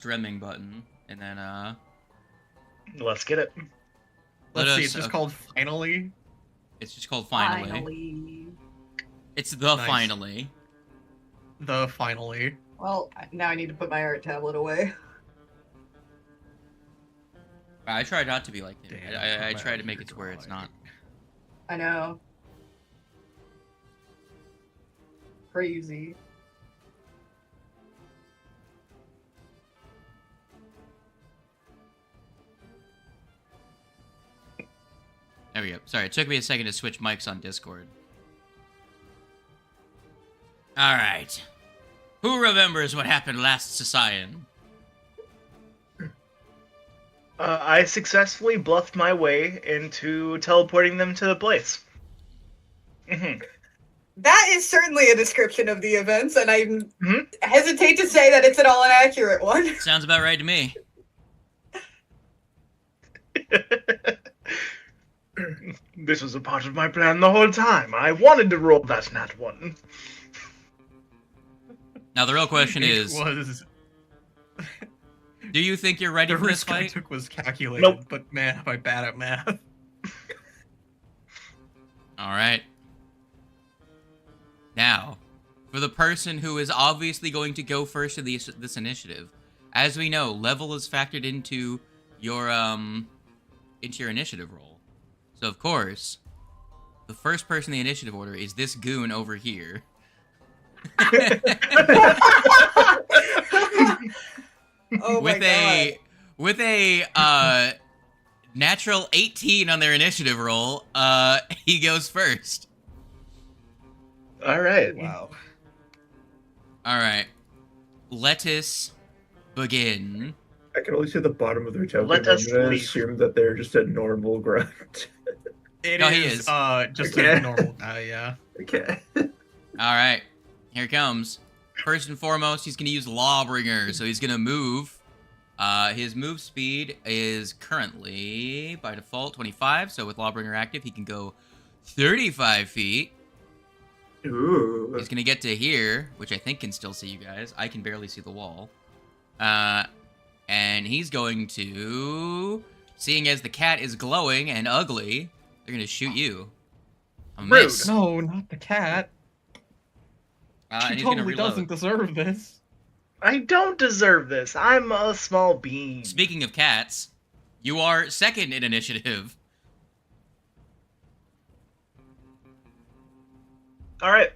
drumming button, and then Let's get it. Let's see, it's just called Finally. It's just called Finally. Finally. It's the Nice. Finally. The Finally. Well, now I need to put my art tablet away. I try not to be like him. Damn, I try to make it to where it's not. I know. Crazy. There we go. Sorry, it took me a second to switch mics on Discord. Alright. Who remembers what happened last Socian? I successfully bluffed my way into teleporting them to the place. That is certainly a description of the events, and I hesitate to say that it's at all an accurate one. Sounds about right to me. This was a part of my plan the whole time. I wanted to roll that nat one. Now the real question is, was... do you think you're ready The for this risk I fight? took was calculated, Nope. but man, am I bad at math. Alright. Now, for the person who is obviously going to go first in this initiative, as we know, level is factored into your initiative roll. So of course, the first person in the initiative order is this goon over here. Oh my god. With a natural 18 on their initiative roll, he goes first. All right. Wow. All right, let us begin. I can only see the bottom of their token. Let us I'm gonna leave. assume that they're just a normal grunt. It No, is, he is. Just Okay. a normal guy, yeah. Okay. All right, here it comes. First and foremost, he's gonna use Lawbringer, so he's gonna move. His move speed is currently, by default, 25. So with Lawbringer active, he can go 35 feet. Ooh. He's gonna get to here, which I think can still see you guys. I can barely see the wall. And he's going to, seeing as the cat is glowing and ugly, they're gonna shoot you. A Rude. miss. No, not the cat. And She he's gonna totally reload. doesn't deserve this. I don't deserve this. I'm a small bean. Speaking of cats, you are second in initiative. All right.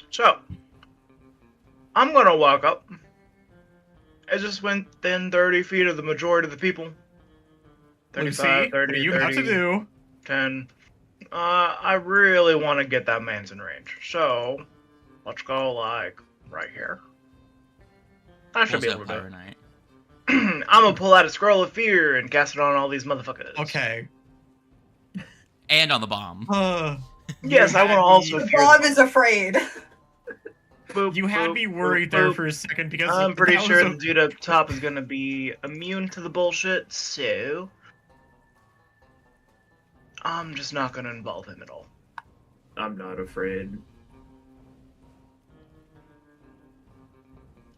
So, I'm gonna walk up. I just went within 30 feet of the majority of the people. 35, Lucy, 30, what do you 30, have to do? 10. I really want to get that man's in range. So, let's go, like, right here. I should be able to do Pyro it. Knight. I'm gonna pull out a scroll of fear and cast it on all these motherfuckers. Okay. And on the bomb. Yes, I want to also The fear. bomb is afraid. Boop, You had boop, me boop, worried there boop. for a second because I'm pretty that was sure a- the dude up top is gonna be immune to the bullshit, so I'm just not gonna involve him at all. I'm not afraid.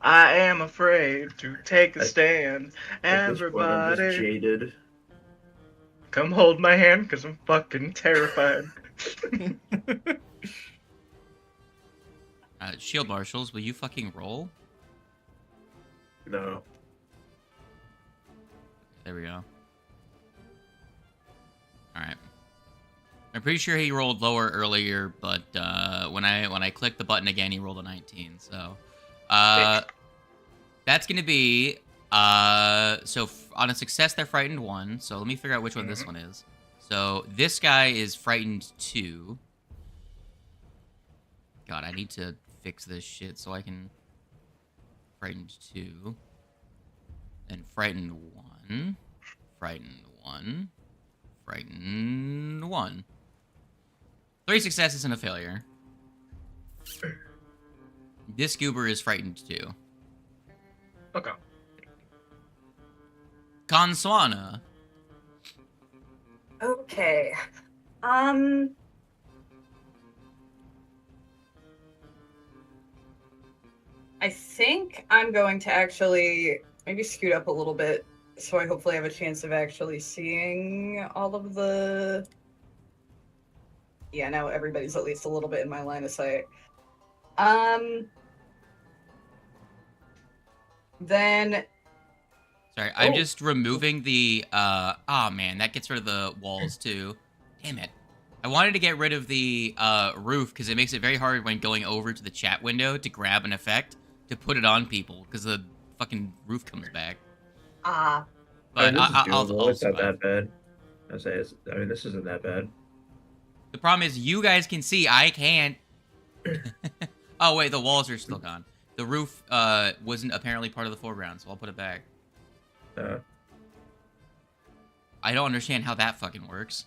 I am afraid to take a stand. At this point, I'm just Everybody, jaded. come hold my hand, because I'm fucking terrified. Shield marshals, will you fucking roll? No. There we go. Alright. I'm pretty sure he rolled lower earlier, but when I clicked the button again, he rolled a 19. So, that's gonna be so on a success they're frightened 1. So let me figure out which one this one is. So this guy is frightened 2. God, I need to fix this shit so I can frightened 2. Then frightened 1. Frightened 1. Frightened 1. 3 successes and a failure. This goober is frightened 2. Okay. Conswana. Okay. I think I'm going to actually maybe scoot up a little bit so I hopefully have a chance of actually seeing all of the... Yeah, now everybody's at least a little bit in my line of sight. Then... Sorry, I'm just removing the, oh man, that gets rid of the walls too. Damn it. I wanted to get rid of the, roof, because it makes it very hard when going over to the chat window to grab an effect to put it on people, because the fucking roof comes back. Ah. But this is I'll doable. It's not survive. that bad. I mean, this isn't that bad. The problem is you guys can see, I can't. Oh wait, the walls are still gone. The roof, wasn't apparently part of the foreground, so I'll put it back. I don't understand how that fucking works.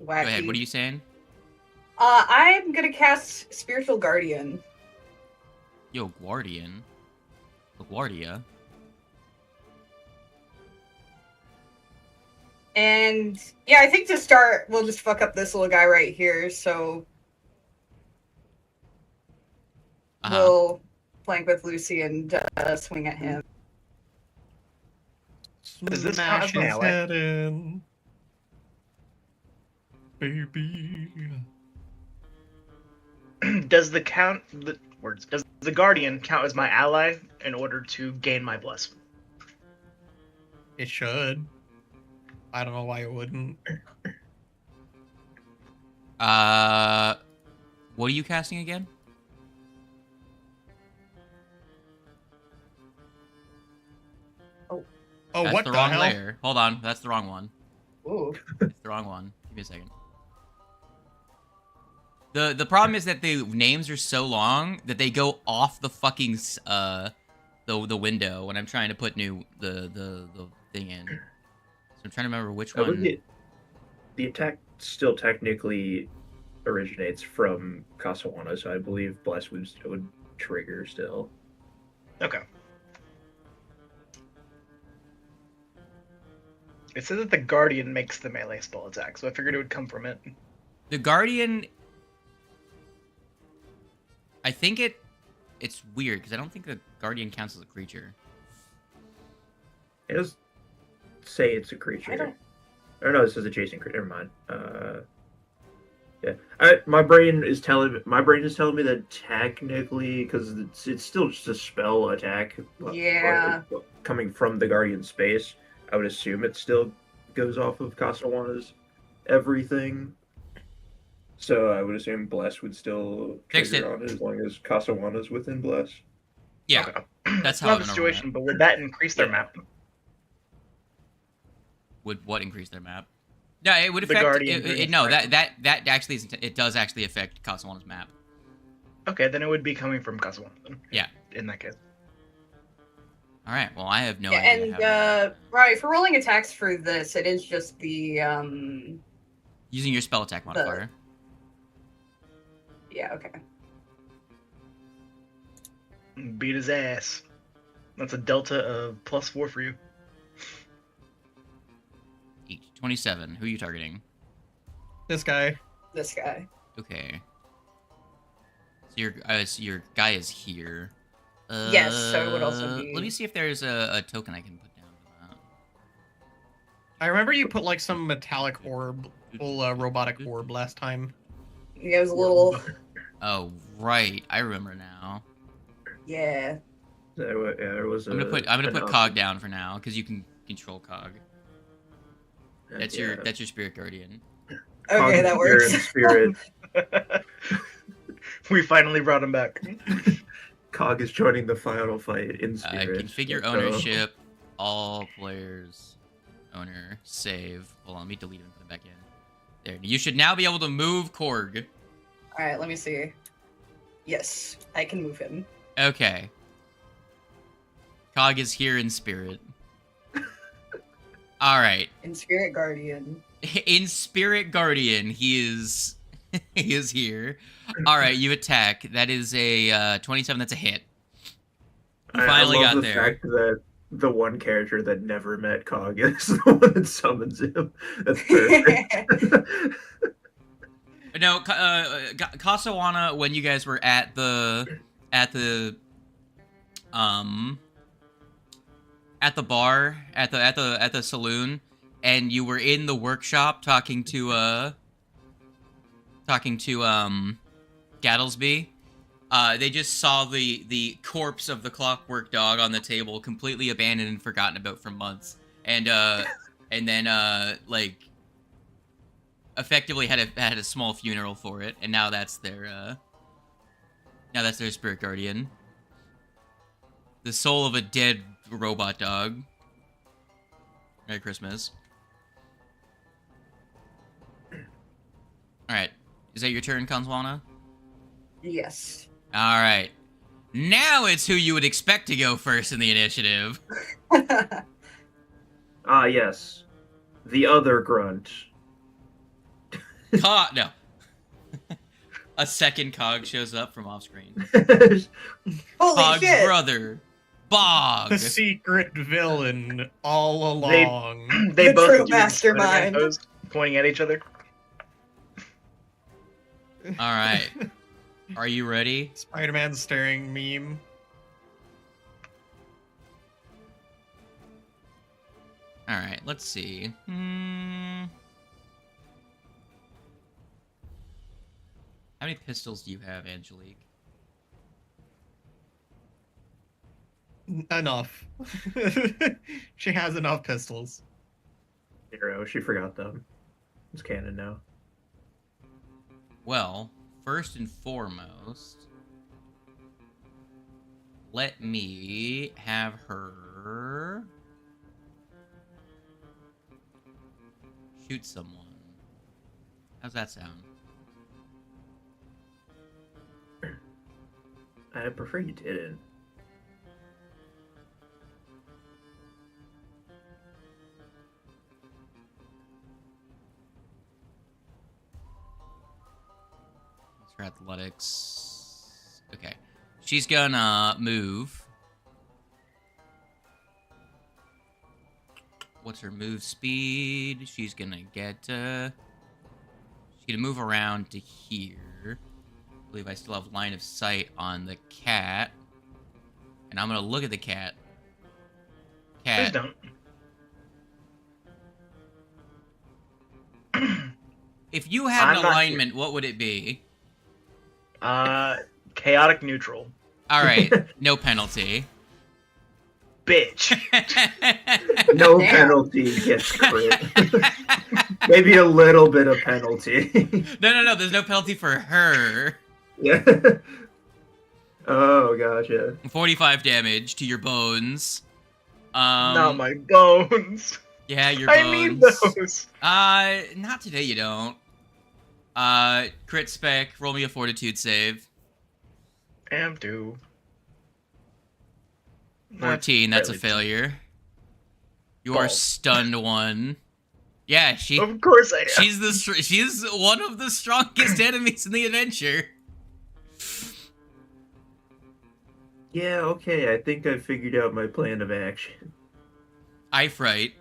Wacky. Go ahead, what are you saying? I'm gonna cast Spiritual Guardian. Yo, Guardian. LaGuardia. And yeah, I think to start, we'll just fuck up this little guy right here. So we'll flank with Lucy and swing at him. Does this Smash count as an his ally? head in. Baby. Does the Guardian count as my ally in order to gain my bless? It should. I don't know why it wouldn't. What are you casting again? Oh, That's what the the wrong hell? layer. Hold on, that's the wrong one. Ooh. That's the wrong one. Give me a second. The problem is that the names are so long that they go off the fucking the window when I'm trying to put the thing in. So I'm trying to remember which I one. believe the attack still technically originates from Casawana, so I believe Bless would trigger still. Okay. It says that the Guardian makes the melee spell attack, so I figured it would come from it. The Guardian, I think it's weird because I don't think the Guardian counts as a creature. It does say it's a creature. I don't- Or no, this is a chasing creature. Never mind. Yeah. My brain is telling me that technically, because it's still just a spell attack. Yeah. Coming from the Guardian space, I would assume it still goes off of Casawana's everything. So I would assume Bless would still Fixed trigger it. on it as long as Casawana's within Bless. Yeah, Okay. that's It's how not I the would situation, but would that increase their map? Would what increase their map? Yeah, it would The affect. Guardian No, doing that actually isn't. It does actually affect Casawana's map. Okay, then it would be coming from Kazawan. Yeah. In that case. All right. Well, I have no Yeah, idea. and right, for rolling attacks for this, it is just the Using your spell attack modifier. yeah, okay. Beat his ass. That's a delta of +4 for you. Each 27. Who are you targeting? This guy. This guy. Okay. So your guy is here. Yes, so it would also be- Let me see if there's a token I can put down for that. I remember you put like some metallic orb, little robotic orb last time. Yeah, it was a little Oh right, I remember now. yeah. There was I'm gonna put an Cog down for now because you can control Cog. That's yeah. your spirit guardian. Okay, that works. Spirit. We finally brought him back. Cog is joining the final fight in spirit. Configure So- ownership. All players. Owner. Save. Hold on, let me delete him and put him back in. There. You should now be able to move Korg. Alright, let me see. Yes, I can move him. Okay. Cog is here in spirit. Alright. In Spirit Guardian. In Spirit Guardian, he is he is here. Alright, you attack. That is a 27, that's a hit. You finally I love got the there. fact that the one character that never met Cog is the one that summons him. That's perfect. No, Kasawana, when you guys were at the at the bar, at the saloon, and you were in the workshop talking to Gattlesby, they just saw the corpse of the clockwork dog on the table, completely abandoned and forgotten about for months, and then like effectively had a small funeral for it, and now that's their spirit guardian. The soul of a dead robot dog. Merry Christmas. Alright. Is that your turn, Kanswana? Yes. Alright. Now it's who you would expect to go first in the initiative. Ah, yes. The other grunt. No. A second cog shows up from off screen. Holy Cog's shit! brother, Bog. The secret villain all along. They The both true do these mastermind. Spider-Man pose, pointing at each other. All right. Are you ready? Spider-Man staring meme. All right. Let's see. How many pistols do you have, Angelique? Enough. She has enough pistols. 0. She forgot them. It's canon now. Well, first and foremost, let me have her shoot someone. How's that sound? I prefer you didn't. What's her athletics? Okay. She's gonna move. What's her move speed? She's gonna get, she's gonna move around to here. I believe I still have line of sight on the cat. And I'm gonna look at the cat. Please Cat. don't. If you had I'm an not alignment, what would it be? Chaotic neutral. Alright, no penalty. Bitch. No Damn. penalty gets crit. Maybe a little bit of penalty. No, there's no penalty for her. Yeah. Oh, gotcha. 45 damage to your bones. Not my bones. Yeah, your bones. I need those. Not today you don't. Crit spec, roll me a fortitude save. Am do. 14, that's a barely- failure. You are Balls. stunned one. Yeah, Of course I am. she's one of the strongest enemies in the adventure. Yeah, okay, I think I figured out my plan of action. I fright.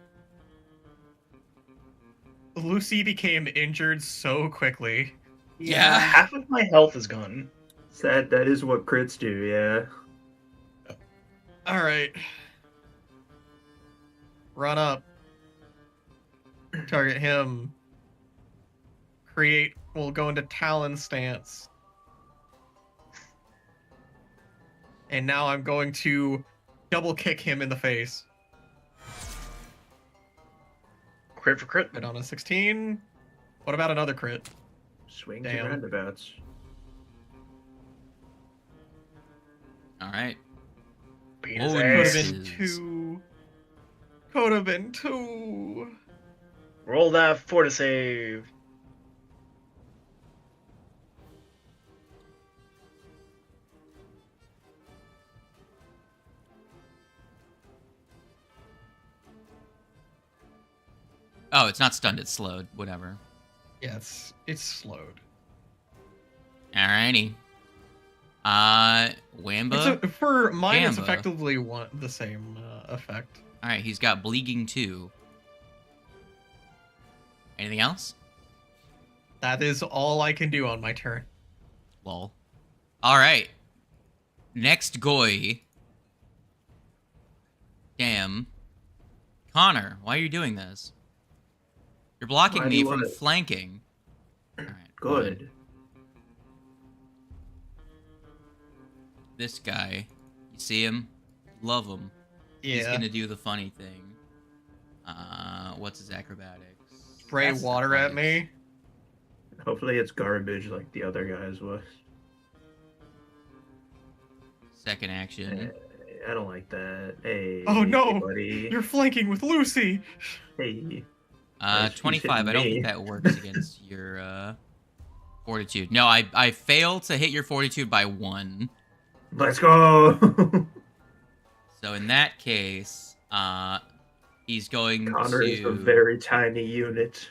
Lucy became injured so quickly. Yeah. Half of my health is gone. Sad, that is what crits do, yeah. Alright. Run up. Target him. We'll go into Talon stance. And now I'm going to double kick him in the face. Crit for crit. Hit on a 16. What about another crit? Swings Damn. and roundabouts. Alright. Beat his Oh, Could have ass. been Misses. 2. Could have been 2. Roll that forti save. Oh, it's not stunned, it's slowed. Whatever. Yeah, it's slowed. Alrighty. Wamba. For mine, it's Gamba. effectively the same effect. Alright, he's got bleeding 2. Anything else? That is all I can do on my turn. Lol. Alright. Next Goy Damn. Connor, why are you doing this? You're blocking Why do me you from want it? flanking. Alright, Good. This guy. You see him? Love him. He's Yeah. gonna do the funny thing. What's his acrobatics? Spray That's water at athletics. me. Hopefully it's garbage like the other guys was. Second action. I don't like that. Hey. Oh, no! buddy. You're flanking with Lucy. Hey. He's 25. I don't hitting think me. that works against your, fortitude. No, I failed to hit your fortitude by 1. Let's go. So in that case, he's going Connor to... is a very tiny unit.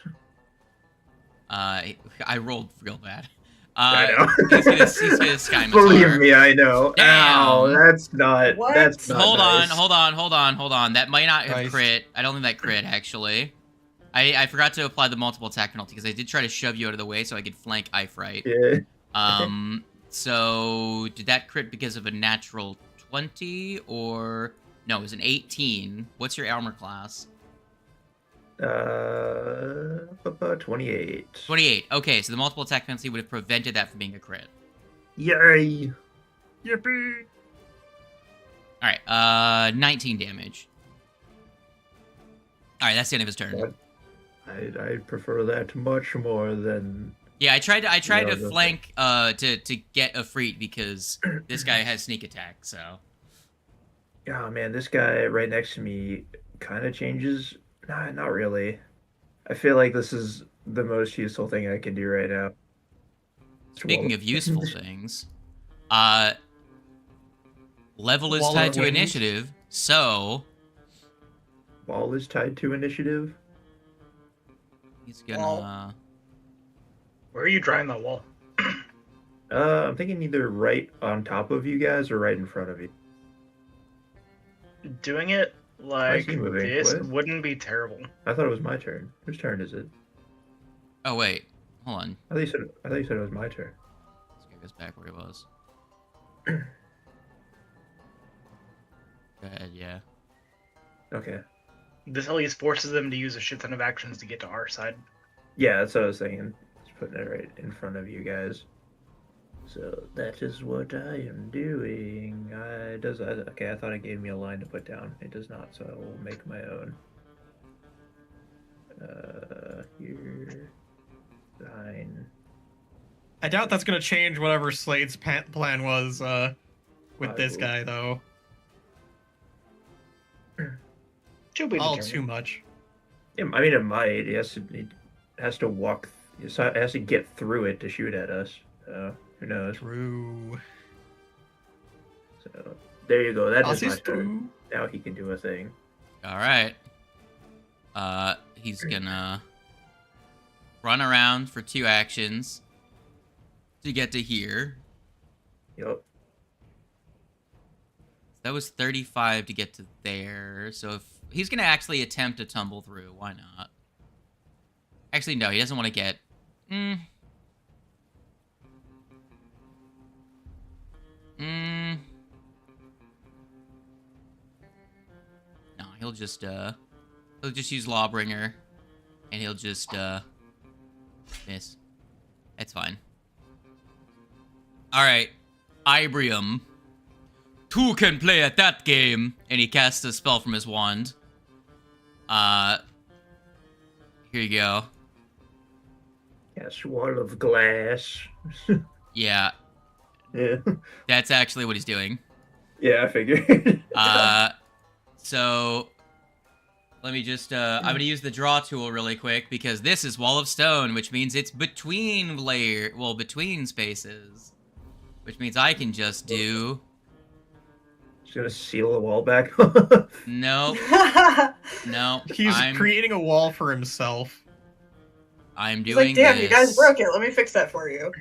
I rolled real bad. I know. He's gonna Sky Believe Matar. me, I know. Damn. Ow, that's not. What? That's not Hold nice. on. That might not have Christ. crit. I don't think that crit, actually. I forgot to apply the multiple attack penalty, because I did try to shove you out of the way so I could flank Ifrite. Yeah. So, did that crit because of a natural 20, or... No, it was an 18. What's your armor class? 28. 28. Okay, so the multiple attack penalty would have prevented that from being a crit. Yay! Yippee! Alright, 19 damage. Alright, that's the end of his turn. What? I prefer that much more than. Yeah, I tried Yeah, to that's flank to get a Freet because this guy has sneak attack, so. Oh man, this guy right next to me kind of changes. Nah, not really. I feel like this is the most useful thing I can do right now. Speaking of useful things, level is Wall tied of to wings. initiative, so Ball is tied to initiative. he's gonna. Where are you drawing that wall? I'm thinking either right on top of you guys or right in front of you. Doing it like he moving? this What? wouldn't be terrible. I thought it was my turn. Whose turn is it? Oh wait, hold on. I thought you said it was my turn. Let's get this back where it was. Go ahead, yeah. Okay. This at least forces them to use a shit ton of actions to get to our side. Yeah, that's what I was thinking. Just putting it right in front of you guys. So that is what I am doing. Okay, I thought it gave me a line to put down. It does not, so I will make my own. Here. Line. I doubt that's gonna change whatever Slade's plan was with this will. guy, though. To be All determined. too much. Yeah, I mean, it might. It has to walk. It has to get through it to shoot at us. So who knows? True. So there you go. That is my Aussie's turn. true. Now he can do a thing. All right. He's gonna run around for 2 actions to get to here. Yup. That was 35 to get to there. So if he's gonna actually attempt to tumble through, why not? Actually, no, he doesn't want to get. No, he'll just use Lawbringer, and he'll just miss. That's fine. All right, Ibrium. 2 can play at that game, and he casts a spell from his wand. Here you go. Yes, wall of glass. Yeah, Yeah. that's actually what he's doing. Yeah, I figured. So let me just I'm gonna use the draw tool really quick because this is Wall of Stone, which means it's between between spaces, which means I can just do Just gonna seal the wall back. nope. He's I'm creating a wall for himself. I'm He's doing like, damn, this. you guys broke it. Let me fix that for you.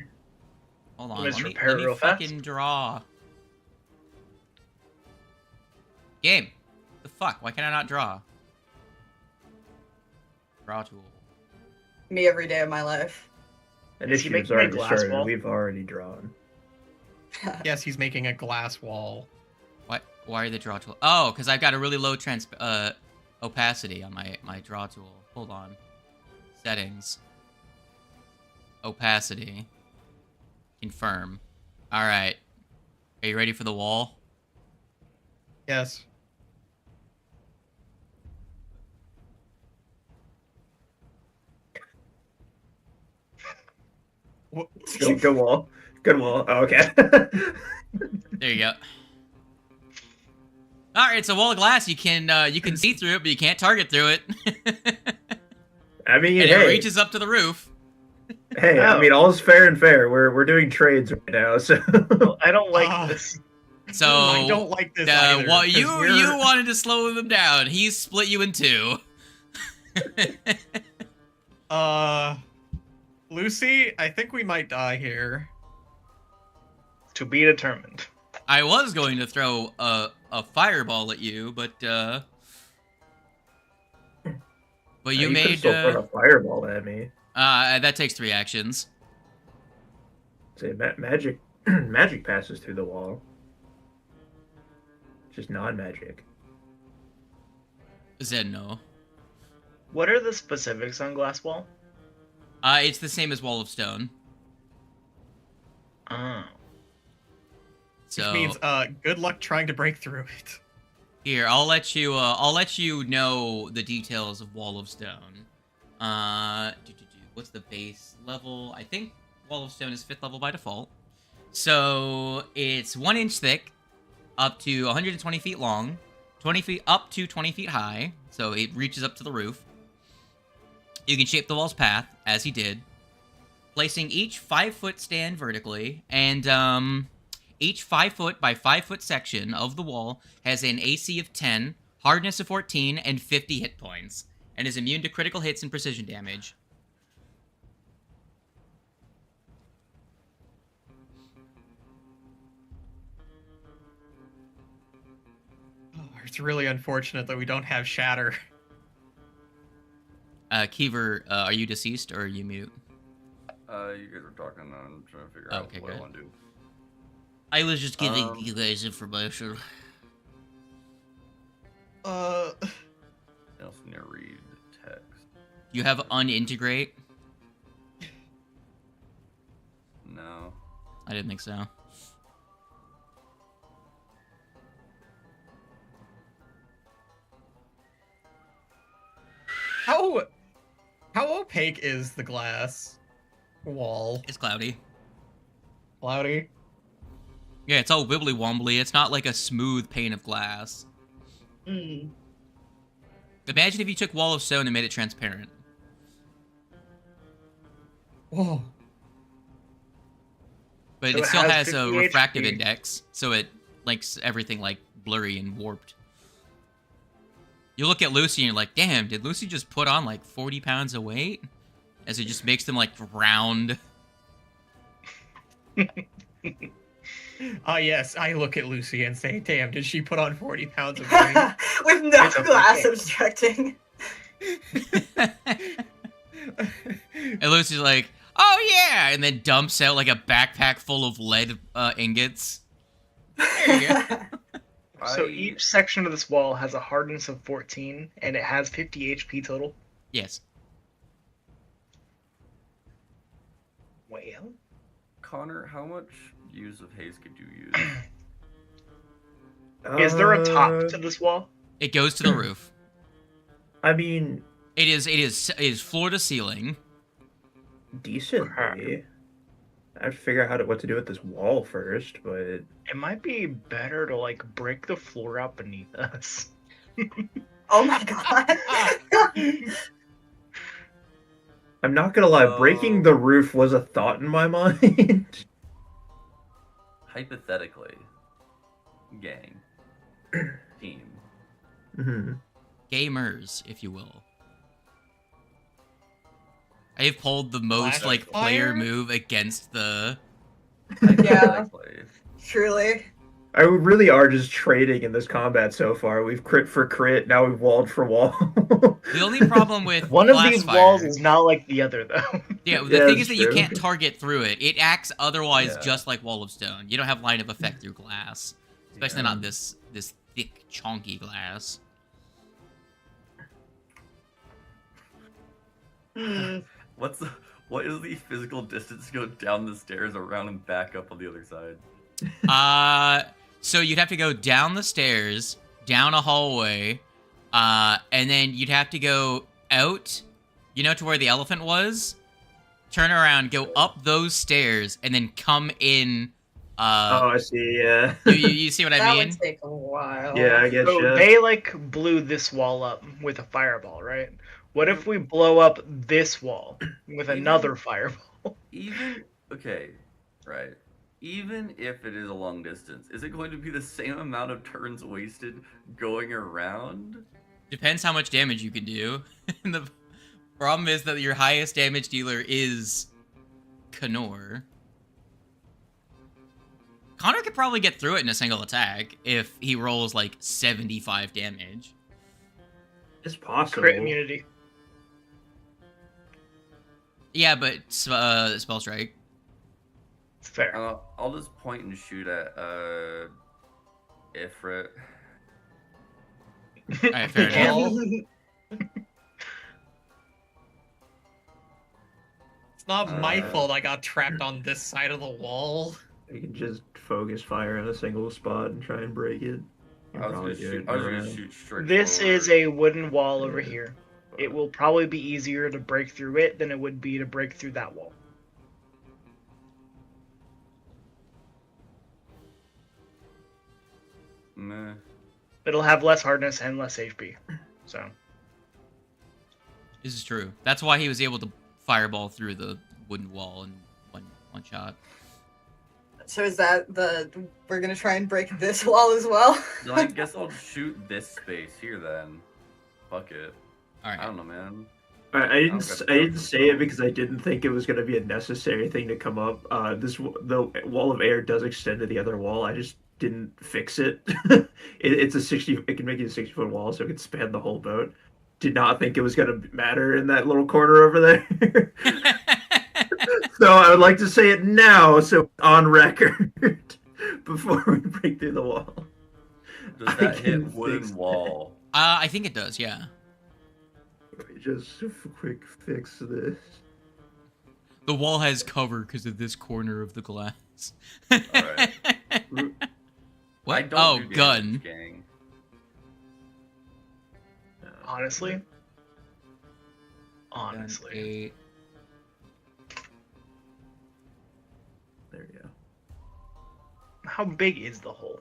Hold on, Let's let repair it me real fast. fucking draw. Game. The fuck? Why can I not draw? Draw tool. Me every day of my life. Initiative's making a already glass started. wall? We've already drawn. Yes, he's making a glass wall. What? Why are the draw tool? Oh, because I've got a really low opacity on my draw tool. Hold on. Settings. Opacity. Confirm. Alright. Are you ready for the wall? Yes. Good wall. Good wall. Oh, okay. There you go. Alright, it's a wall of glass. You can see through it, but you can't target through it. I mean, And hey. it reaches up to the roof. Hey, I mean, all's fair and fair. We're doing trades right now, so. I don't like this. So I don't like this either. Well, 'cause you we're- wanted to slow them down. He split you in two. Lucy, I think we might die here. To be determined. I was going to throw a fireball at you, but you You made could still throw a fireball at me. that takes 3 actions. Say magic. Magic passes through the wall. Just non-magic. Zed, no. What are the specifics on glass wall? It's the same as Wall of Stone. Oh. So Which means good luck trying to break through it. here, I'll let you know the details of Wall of Stone. What's the base level? I think Wall of Stone is 5th level by default. So it's 1 inch thick, up to 120 feet long, 20 feet up to 20 feet high. So it reaches up to the roof. You can shape the wall's path, as he did, placing each 5-foot stand vertically, and each 5-foot by 5-foot section of the wall has an AC of 10, hardness of 14, and 50 hit points, and is immune to critical hits and precision damage. Oh, it's really unfortunate that we don't have Shatter. Kiever, are you deceased or are you mute? You guys were talking, I'm trying to figure out Okay, what I good. want to do. I was just giving you guys information. I also need to read text. You have unintegrate? No. I didn't think so. How opaque is the glass wall? It's cloudy. Cloudy? Yeah, it's all wibbly wobbly. It's not like a smooth pane of glass. Mm. Imagine if you took Wall of Stone and made it transparent. Whoa. But So it it still has has a 50 refractive HP. index, so it makes everything like blurry and warped. You look at Lucy and you're like, damn, did Lucy just put on like 40 pounds of weight? As it just makes them like round. Yes, I look at Lucy and say, damn, did she put on 40 pounds of weight? With no It's a glass okay. obstructing. And Lucy's like, oh yeah! And then dumps out like a backpack full of lead ingots. There you go. So each section of this wall has a hardness of 14, and it has 50 HP total. Yes. Well, Connor, how much use of haze could you use? is there a top to this wall? It goes to the roof. I mean, It is floor to ceiling. decently. I have to figure out what to do with this wall first, but It might be better to like break the floor out beneath us. Oh my god. I'm not gonna lie, breaking the roof was a thought in my mind. Hypothetically, gang, team. hmm Gamers, if you will. I have pulled the most Flash like fire? player move against the. Hypothetically. Truly. I really are just trading in this combat so far. We've crit for crit, now we've walled for wall. The only problem with One of blast these fire- walls is not like the other, though. Yeah, the Yeah, thing it's is that you true. can't target through it. It acts otherwise Yeah. just like Wall of Stone. You don't have line of effect through glass, especially Yeah. not this this thick, chonky glass. What is the physical distance to go down the stairs, around, and back up on the other side? So you'd have to go down the stairs, down a hallway, and then you'd have to go out, to where the elephant was, turn around, go up those stairs, and then come in. Oh, I see. Yeah. you see what I That mean? would take a while. Yeah, I get So you. they like blew this wall up with a fireball, right? What if we blow up this wall with another fireball? Okay, right. Even if it is a long distance, is it going to be the same amount of turns wasted going around? Depends how much damage you can do. And the problem is that your highest damage dealer is Kanor. Connor could probably get through it in a single attack if he rolls like 75 damage. It's possible. Crit immunity. Yeah, but spell strike. It's fair. I'll just point and shoot at Ifrit. Alright, fair Yeah. enough. It's not my fault I got trapped on this side of the wall. You can just focus fire on a single spot and try and break it. I was gonna shoot straight This forward. is a wooden wall over here. It will probably be easier to break through it than it would be to break through that wall. Meh. It'll have less hardness and less HP. So This is true. That's why he was able to fireball through the wooden wall in one shot. So is that we're gonna try and break this wall as well? No, I guess I'll shoot this space here then. Fuck it. Alright. I don't know, man. I didn't say it because I didn't think it was going to be a necessary thing to come up. The wall of air does extend to the other wall. I just didn't fix it. It's a 60. It can make it a 60-foot wall, so it can span the whole boat. Did not think it was going to matter in that little corner over there. So I would like to say it now, so on record, before we break through the wall. Does I that can hit fix wooden that. wall? I think it does, yeah. Let me just quick fix this. The wall has cover because of this corner of the glass. Alright. What? I don't Oh, do damage, gun. gang. honestly, Gun 8. There you go. how big is the hole?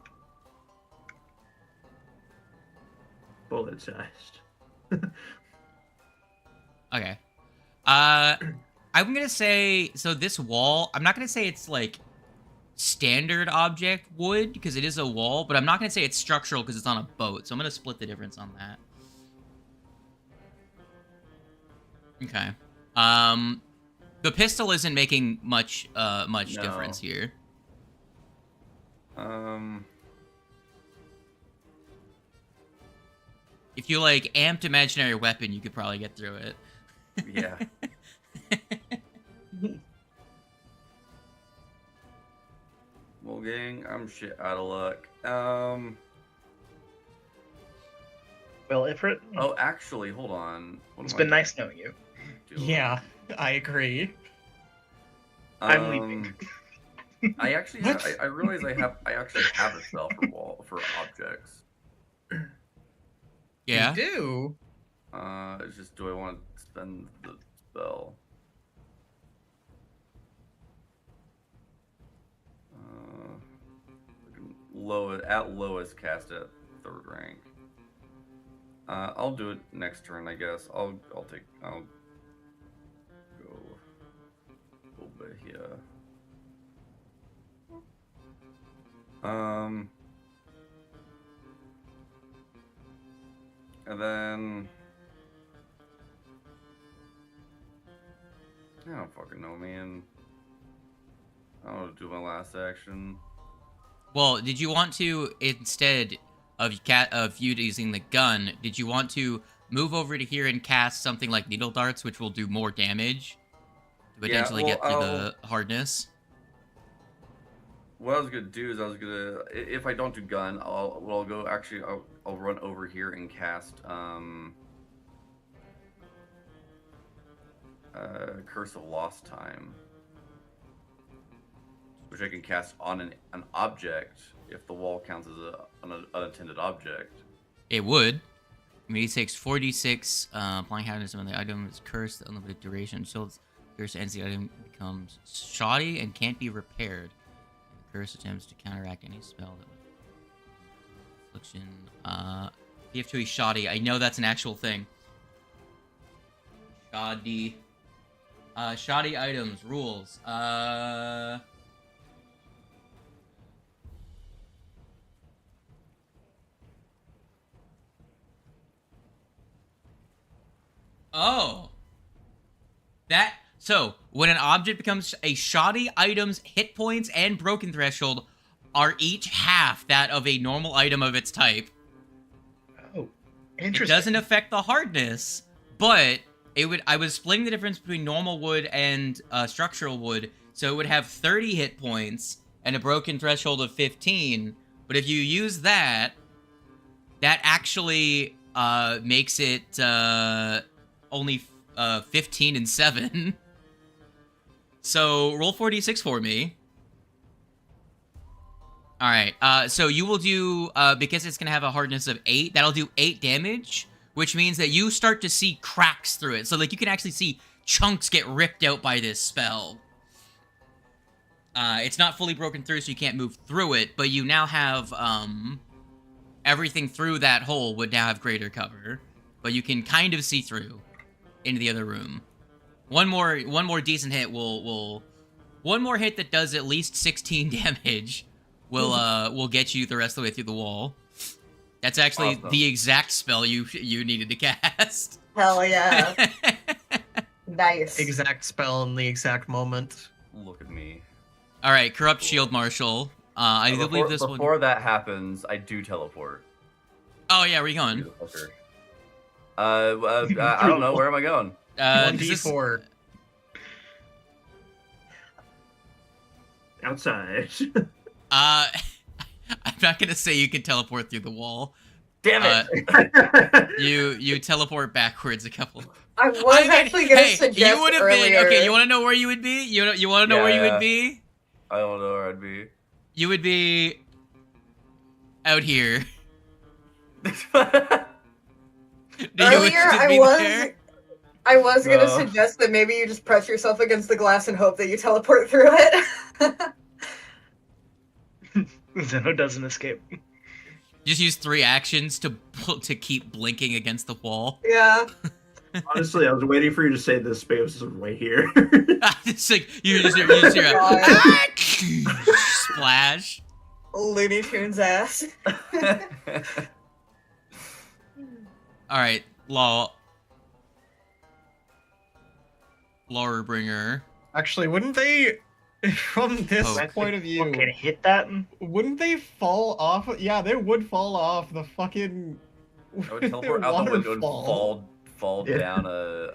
Bullet sized. Okay. I'm gonna say, so this wall, I'm not gonna say it's like standard object wood because it is a wall, but I'm not gonna say it's structural because it's on a boat. So I'm gonna split the difference on that. Okay. The pistol isn't making much No. difference here. If you like amped imaginary weapon, you could probably get through it. Yeah. Well, gang, I'm shit out of luck. Well, Ifrit, Oh, actually, hold on. What it's am been I nice knowing you. doing? Yeah, I agree. I'm leaving. I actually, I realize I actually have a spell for objects. Yeah. You do? It's just, do I want to spend the spell? At lowest, cast at 3rd rank. I'll do it next turn, I guess. I'll go over here. And then I don't fucking know, man. I don't want to do my last action. Well, did you want to, instead of you using the gun, did you want to move over to here and cast something like needle darts, which will do more damage to potentially well, get through the hardness? what I was gonna do is if I don't do gun, I'll run over here and cast Curse of Lost Time, which I can cast on an object if the wall counts as an unattended object. It would. I mean, he takes 4d6, applying happiness when the item is cursed, unlimited duration. Until the curse ends, the item becomes shoddy and can't be repaired. The curse attempts to counteract any spell that would... Affliction. PF2E shoddy. I know that's an actual thing. Shoddy. Shoddy items. Rules. Oh. So, when an object becomes a shoddy item's hit points and broken threshold are each half that of a normal item of its type. Oh, It interesting. doesn't affect the hardness, but I was splitting the difference between normal wood and structural wood, so it would have 30 hit points and a broken threshold of 15, but if you use that actually makes it only 15 and 7. So roll 4d6 for me. Alright, so you will do, because it's going to have a hardness of 8, that'll do 8 damage, which means that you start to see cracks through it. So, like, you can actually see chunks get ripped out by this spell. It's not fully broken through, so you can't move through it, but you now have, everything through that hole would now have greater cover. But you can kind of see through into the other room. One more decent hit will one more hit that does at least 16 damage will get you the rest of the way through the wall. That's actually Awesome. the exact spell you needed to cast. Hell yeah. Nice. Exact spell in the exact moment. Look at me. All right, corrupt shield marshal. I do believe this one. Before that happens, I do teleport. Oh yeah, where you going? Fucker. I don't know. Where am I going? 1d4. Outside. I'm not gonna say you can teleport through the wall. Damn it! You teleport backwards a couple. I was actually gonna suggest you would have earlier. been okay. You want to know where you would be? You want to know where you Yeah. would be? I don't know where I'd be. You would be out here. Earlier, I was gonna No. suggest that maybe you just press yourself against the glass and hope that you teleport through it. Zeno doesn't escape. Just use 3 actions to keep blinking against the wall. Yeah. Honestly, I was waiting for you to say this space is right here. It's like you just hear a God. splash. Looney Tunes ass. All right, Lorebringer. Actually, wouldn't they, from this Oh. point of view, Fucking hit that. wouldn't they fall off? Yeah, they would fall off the fucking I would teleport out the window and waterfall. fall Yeah. down a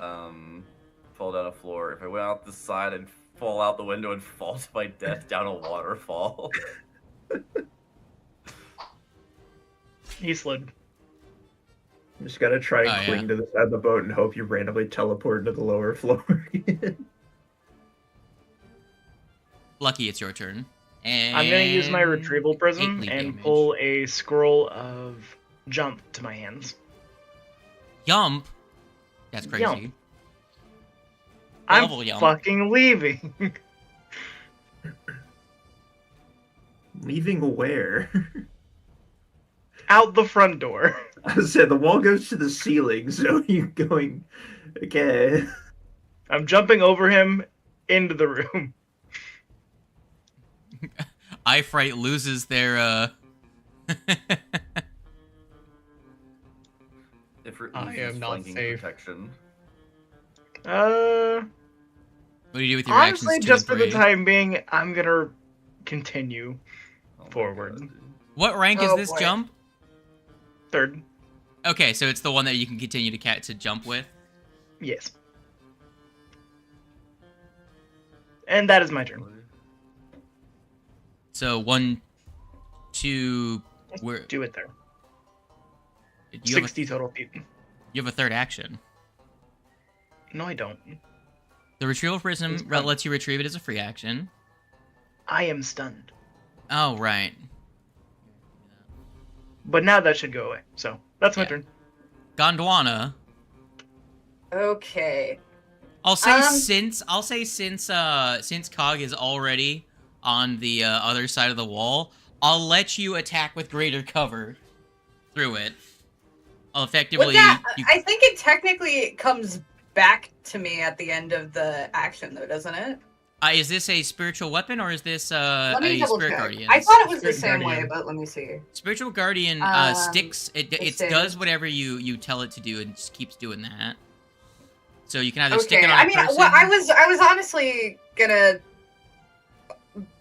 floor. If I went out the side, I'd fall out the window and fall to my death down a waterfall. He slid. You just gotta try and Oh, cling yeah. to the side of the boat and hope you randomly teleport to the lower floor. Lucky, it's your turn. And I'm gonna use my retrieval prism 8 bleed and damage. pull a scroll of jump to my hands. Yump. That's crazy. Yump. I'm Level yump. fucking leaving. Leaving where? Out the front door. I said the wall goes to the ceiling, so you're going. Okay. I'm jumping over him into the room. Eyefright loses their If it I loses am not flanking safe. protection. Uh, What do you do with your honestly, actions 2 just and for the 3? time being, I'm gonna continue Oh my forward. God. What rank is Oh, this boy. jump? Third. Okay, so it's the one that you can continue to jump with. Yes. And that is my turn. So 1, 2. Where Do it there. you have 60 total feet. you have a third action. No, I don't. The retrieval prism It's fine. lets you retrieve it as a free action. I am stunned. Oh right. But now that should go away. So that's my Yeah. turn. Gondwana. Okay. I'll say Um, since Cog is already on the other side of the wall, I'll let you attack with greater cover through it. I'll effectively. With that, I think it technically comes back to me at the end of the action, though, doesn't it? Is this a spiritual weapon or is this Let me a double spirit check. guardian? I thought it was the Spirit same way, guardian. but let me see. Spiritual guardian sticks. It it does says- whatever you tell it to do and just keeps doing that. So you can either stick Okay, it on I a mean, person. well, I was honestly gonna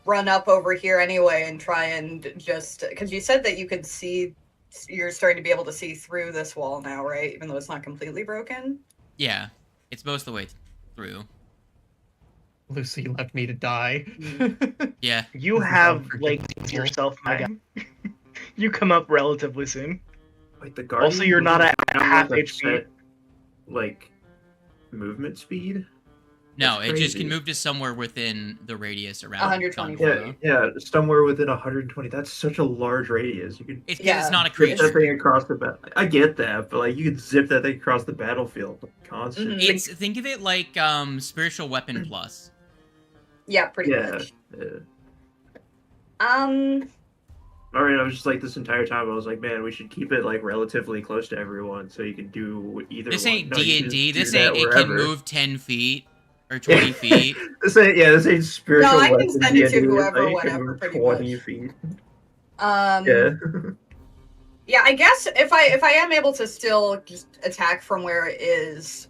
run up over here anyway and try and just because you said that you could see, you're starting to be able to see through this wall now, right? Even though it's not completely broken. Yeah, it's most of the way through. Lucy left me to die. Yeah. You This is have unforgivable. legs yourself, my guy. You come up relatively soon. Wait, the guardian. Also, you're not at doesn't half have a HP. set, like movement speed. No, That's it just can crazy. move to somewhere within the radius around 120 Gondwana. Yeah, somewhere within 120. That's such a large radius. You can It's because Yeah. it's not a zip that creature. thing across the I get that, but like you can zip that thing across the battlefield constantly. It's think of it like spiritual weapon plus. Yeah, pretty Yeah. much. yeah. Um, Alright, I was just like this entire time. I was like, man, we should keep it like relatively close to everyone, so you can do either. This one. ain't No, you D can and D. just This do that ain't it wherever. can move 10 feet or 20 feet. This ain't spiritual. No, I can weapon send it to D&D, whoever, like, you can whenever, move pretty 20 much. feet. yeah. Yeah. I guess if I am able to still just attack from where it is,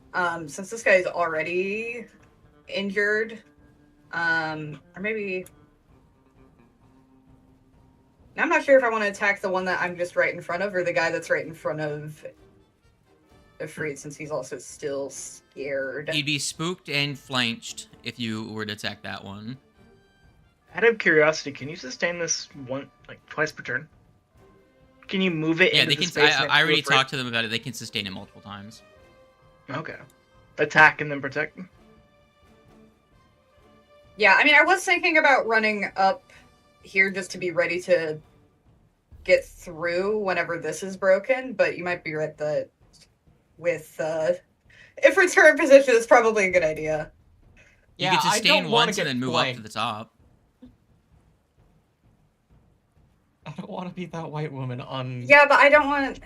since this guy is already injured, or maybe. I'm not sure if I want to attack the one that I'm just right in front of, or the guy that's right in front of Ifrit, since he's also still scared. He'd be spooked and flanched if you were to attack that one. Out of curiosity, can you sustain this one like twice per turn? Can you move it Yeah, into they the can. space? I already talked to them about it. They can sustain it multiple times. Okay. Attack and then protect. Yeah, I mean, I was thinking about running up here just to be ready to get through whenever this is broken, but you might be right that with if it's current position, it's probably a good idea. You Yeah, can I sustain don't wanna once and get then move up to flanked. the top. I don't want to be that white woman on. Yeah, but I don't want.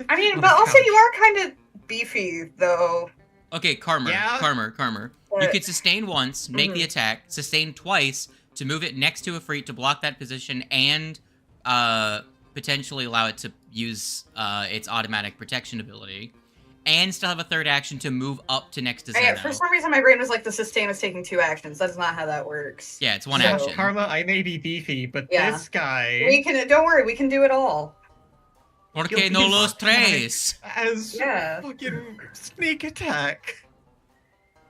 I mean, On but the also couch. you are kind of beefy, though. Okay, Karmer. Yeah? Karmer. You But- could sustain once, make the attack, sustain twice to move it next to a Ifrit to block that position, and potentially allow it to use its automatic protection ability, and still have a third action to move up to next to Yeah, Zeno. for some reason, my brain was like the sustain is taking 2 actions. That's not how that works. Yeah, it's one So- action. Karma, I may be beefy, but Yeah. this guy We can. Don't worry, we can do it all. Porque no los tres. has Yeah. fucking sneak attack.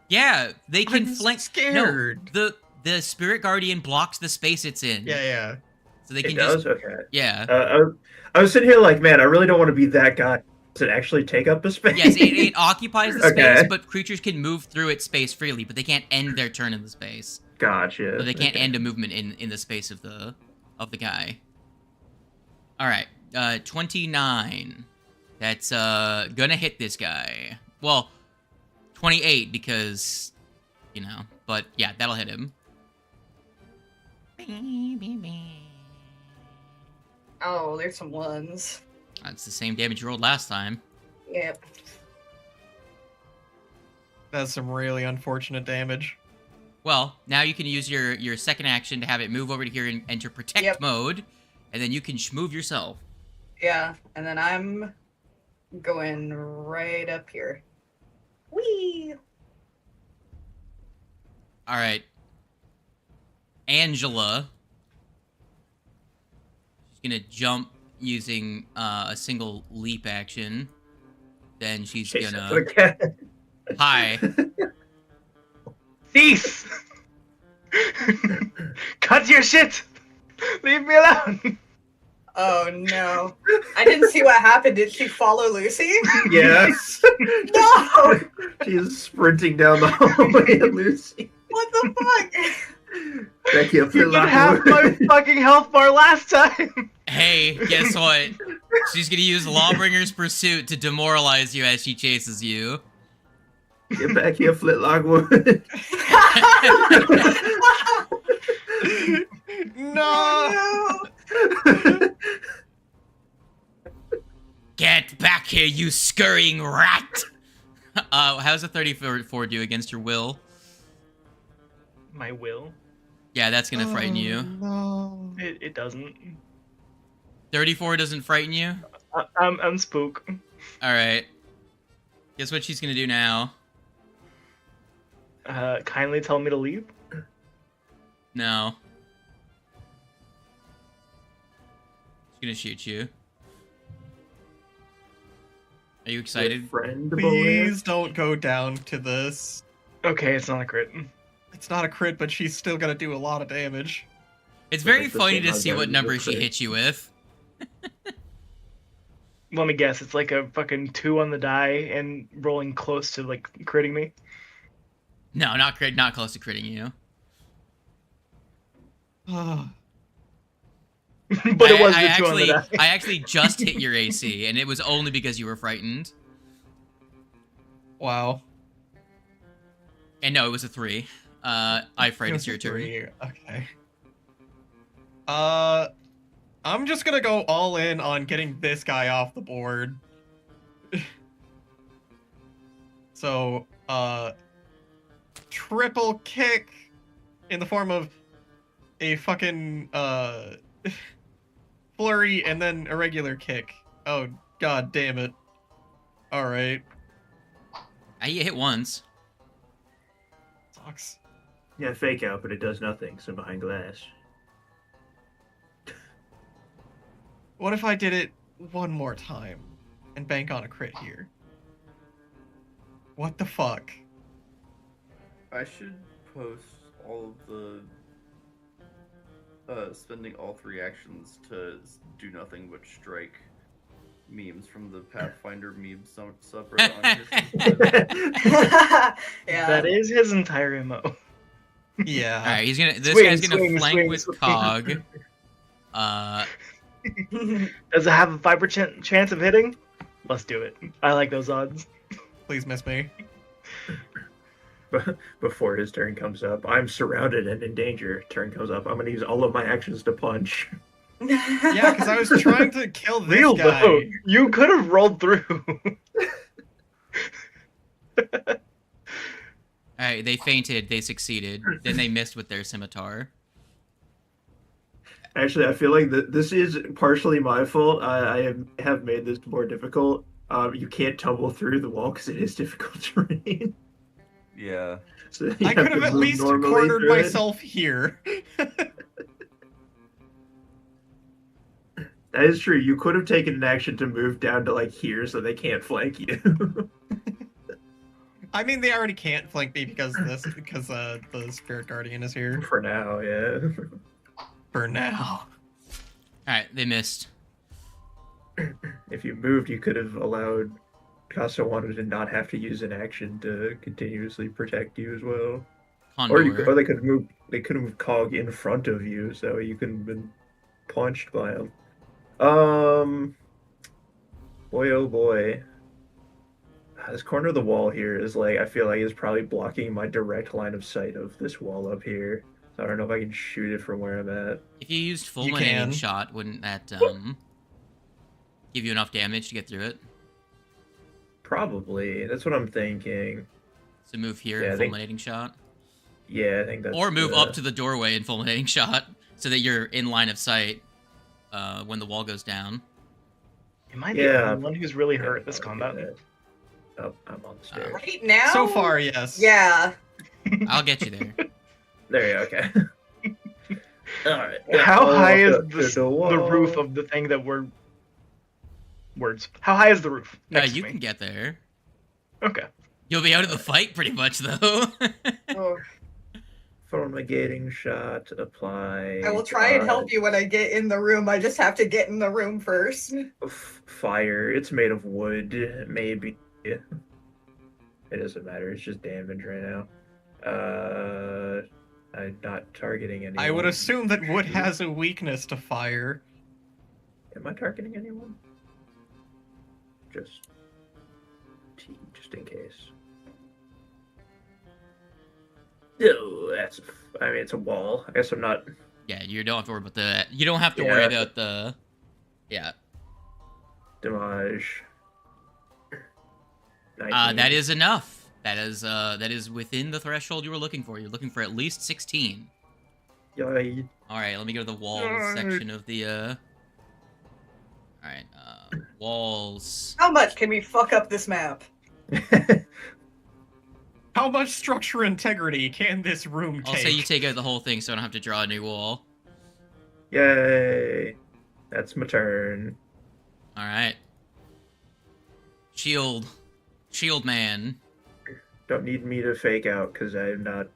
Yeah, they can I'm flank. scared. No, the spirit guardian blocks the space it's in. Yeah. So they It can does? just. Okay. Yeah. I was sitting here like, man, I really don't want to be that guy. Does it actually take up a space? Yes, it occupies the Okay. space, but creatures can move through its space freely, but they can't end their turn in the space. Gotcha. So they can't Okay. end a movement in the space of the guy. All right, 29. That's gonna hit this guy. Well, 28 because, you know, but yeah, that'll hit him. Oh, there's some ones. That's the same damage you rolled last time. Yep. That's some really unfortunate damage. Well, now you can use your second action to have it move over to here and enter protect Yep. mode, and then you can move yourself. Yeah, and then I'm going right up here. Whee! All right, Angela. She's gonna jump using a single leap action. Then she's Chase gonna after the cat. hi. Thief! Cut your shit! Leave me alone. Oh no. I didn't see what happened. Did she follow Lucy? Yes. No! She's sprinting down the hallway at Lucy. What the fuck? Becky, up You did half my fucking health bar last time. Hey, guess what? She's gonna use Lawbringer's Pursuit to demoralize you as she chases you. Get back here, Flintlock Wood. No! Get back here, you scurrying rat! How's a 34 do against your will? My will? Yeah, that's gonna frighten you. No. It doesn't. 34 doesn't frighten you? I'm spook. Alright. Guess what she's gonna do now? Kindly tell me to leave. No. She's gonna shoot you. Are you excited? Friend, Please don't go down to this. Okay, it's not a crit. It's not a crit, but she's still gonna do a lot of damage. It's very Like the funny same to amount see of what damage number as a she crit. hit you with. Let me guess, it's like a fucking 2 on the die and rolling close to like critting me. No, not close to critting you. But it was the 2 on the die. I actually just hit your AC, and it was only because you were frightened. Wow. And no, it was a 3. I frightened, it's your turn. 3. Okay. I'm just gonna go all in on getting this guy off the board. So, triple kick in the form of a fucking, flurry and then a regular kick. Oh, god damn it. Alright. You hit once. Sucks. Yeah, fake out, but it does nothing. So behind glass. What if I did it one more time and bank on a crit here? What the fuck? I should post all of the spending all 3 actions to do nothing but strike memes from the Pathfinder meme subreddit on Yeah. That is his entire MO. Yeah. Alright, this Swing, guy's gonna swing, flank swing, with swing. Cog. Does it have a 5% chance of hitting? Let's do it. I like those odds. Please miss me. Before his turn comes up, I'm surrounded and in danger. Turn comes up. I'm gonna use all of my actions to punch. Yeah, because I was trying to kill this Real guy. though, you could have rolled through. Alright, they fainted, they succeeded. Then they missed with their scimitar. Actually, I feel like this is partially my fault. I have made this more difficult. You can't tumble through the wall because it is difficult terrain. Yeah. So you I could to have at move least normally cornered through it. myself here. That is true. You could have taken an action to move down to like here so they can't flank you. I mean, they already can't flank me because the Spirit Guardian is here. For now, yeah. For now. Alright, they missed. If you moved, you could have allowed Kasawano to not have to use an action to continuously protect you as well. Condor. Or they could have moved. They could have moved Cog in front of you, so you could have been punched by him. Boy, oh boy. This corner of the wall here is like, I feel like is probably blocking my direct line of sight of this wall up here. So I don't know if I can shoot it from where I'm at. If you used You fulminating can. shot, wouldn't that give you enough damage to get through it? Probably. That's what I'm thinking. So move here Yeah, I and think- fulminating shot. Yeah, I think that's Or move the- up to the doorway and fulminating shot so that you're in line of sight when the wall goes down. Am I Yeah. the only one who's really hurt this I'll do combat? that. Oh, I'm on the stairs. Right now? So far, yes. Yeah. I'll get you there. There you go, okay. Alright. How I'll high walk is up to the wall. roof of the thing that we're... Words. How high is the roof next You to can me? get there. Okay. You'll be out of the fight pretty much, though. Oh. fulminating shot, apply. I will try and help you when I get in the room. I just have to get in the room first. Fire. It's made of wood. Maybe. It doesn't matter. It's just damage right now. I'm not targeting anyone. I would assume that wood has a weakness to fire. Am I targeting anyone? Just in case. No, that's. I mean, it's a wall. I guess I'm not. Yeah, you don't have to worry about the. You don't have to worry about the. Yeah. Damage. That is enough. That is within the threshold you were looking for. You're looking for at least 16. Yay. All right, let me go to the walls section of the. All right, walls. How much can we fuck up this map? How much structure integrity can this room take? I'll say you take out the whole thing, so I don't have to draw a new wall. Yay. That's my turn. All right. Shield man. Don't need me to fake out because I do not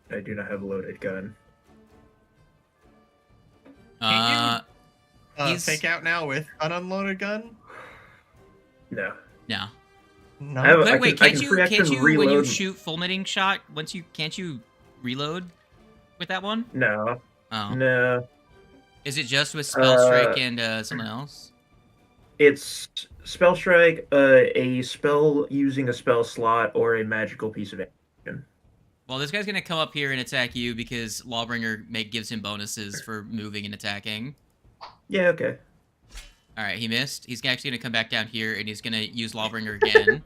have a loaded gun. Fake out now with an unloaded gun? No. No. No. Wait, can't you when you shoot fulminating shot, can't you reload with that one? No. Oh. No. Is it just with spell strike and something else? It's spell strike, a spell using a spell slot, or a magical piece of action. Well, this guy's gonna come up here and attack you because Lawbringer gives him bonuses for moving and attacking. Yeah, okay. All right, he missed. He's actually gonna come back down here and he's gonna use Lawbringer again.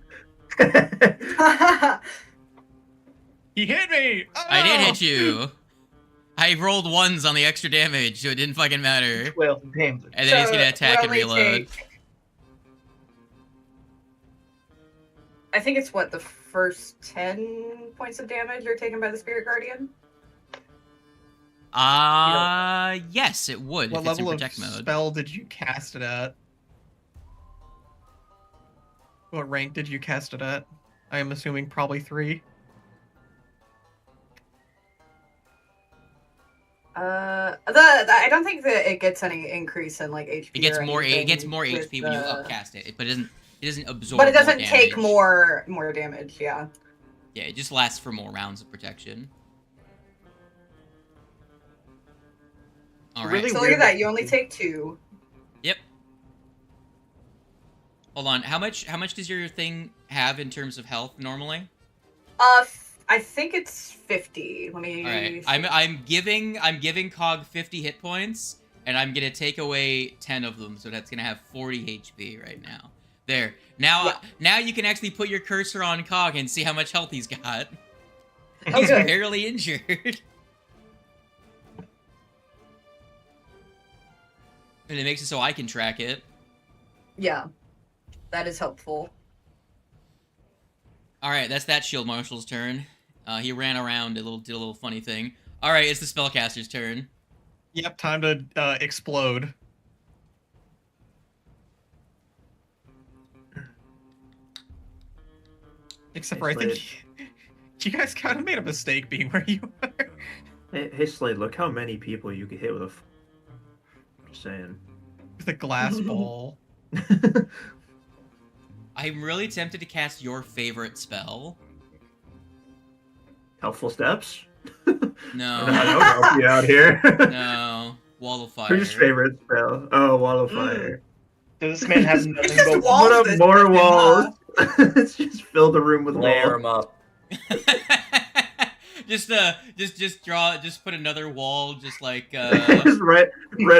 He hit me! Oh! I did hit you. I rolled ones on the extra damage, so it didn't fucking matter. 12 damage. And then he's gonna attack and reload. I think it's the first 10 points of damage are taken by the Spirit Guardian? Yes, it would. What if it's in level of protect mode. spell did you cast it at? What rank did you cast it at? I am assuming probably 3. I don't think that it gets any increase in like HP. It gets or more. anything It gets more with HP when you upcast it, but it doesn't absorb. But it doesn't more take damage. more damage. Yeah. Yeah, it just lasts for more rounds of protection. All right. Really So look at that. You only take 2. Yep. Hold on. How much does your thing have in terms of health normally? I think it's 50. Let me. All right. See. I'm giving Cog 50 hit points, and I'm gonna take away 10 of them, so that's gonna have 40 HP right now. There. Now you can actually put your cursor on Cog and see how much health he's got. He's Okay. barely injured. And it makes it so I can track it. Yeah, that is helpful. All right, that's that Shield Marshal's turn. He ran around, did a little funny thing. All right, it's the Spellcaster's turn. Yep, time to explode. Except for I think you guys kind of made a mistake being where you are. Hey, Slade, look how many people you could hit with a. Just saying. The glass ball. I'm really tempted to cast your favorite spell. Helpful steps? No. I don't help you out here. No. Wall of Fire. Who's your favorite spell? Oh, Wall of Fire. Does this man have nothing The but walls Put up this more fucking walls. Let's just fill the room with Layer walls. them up. just put another wall, just like Just right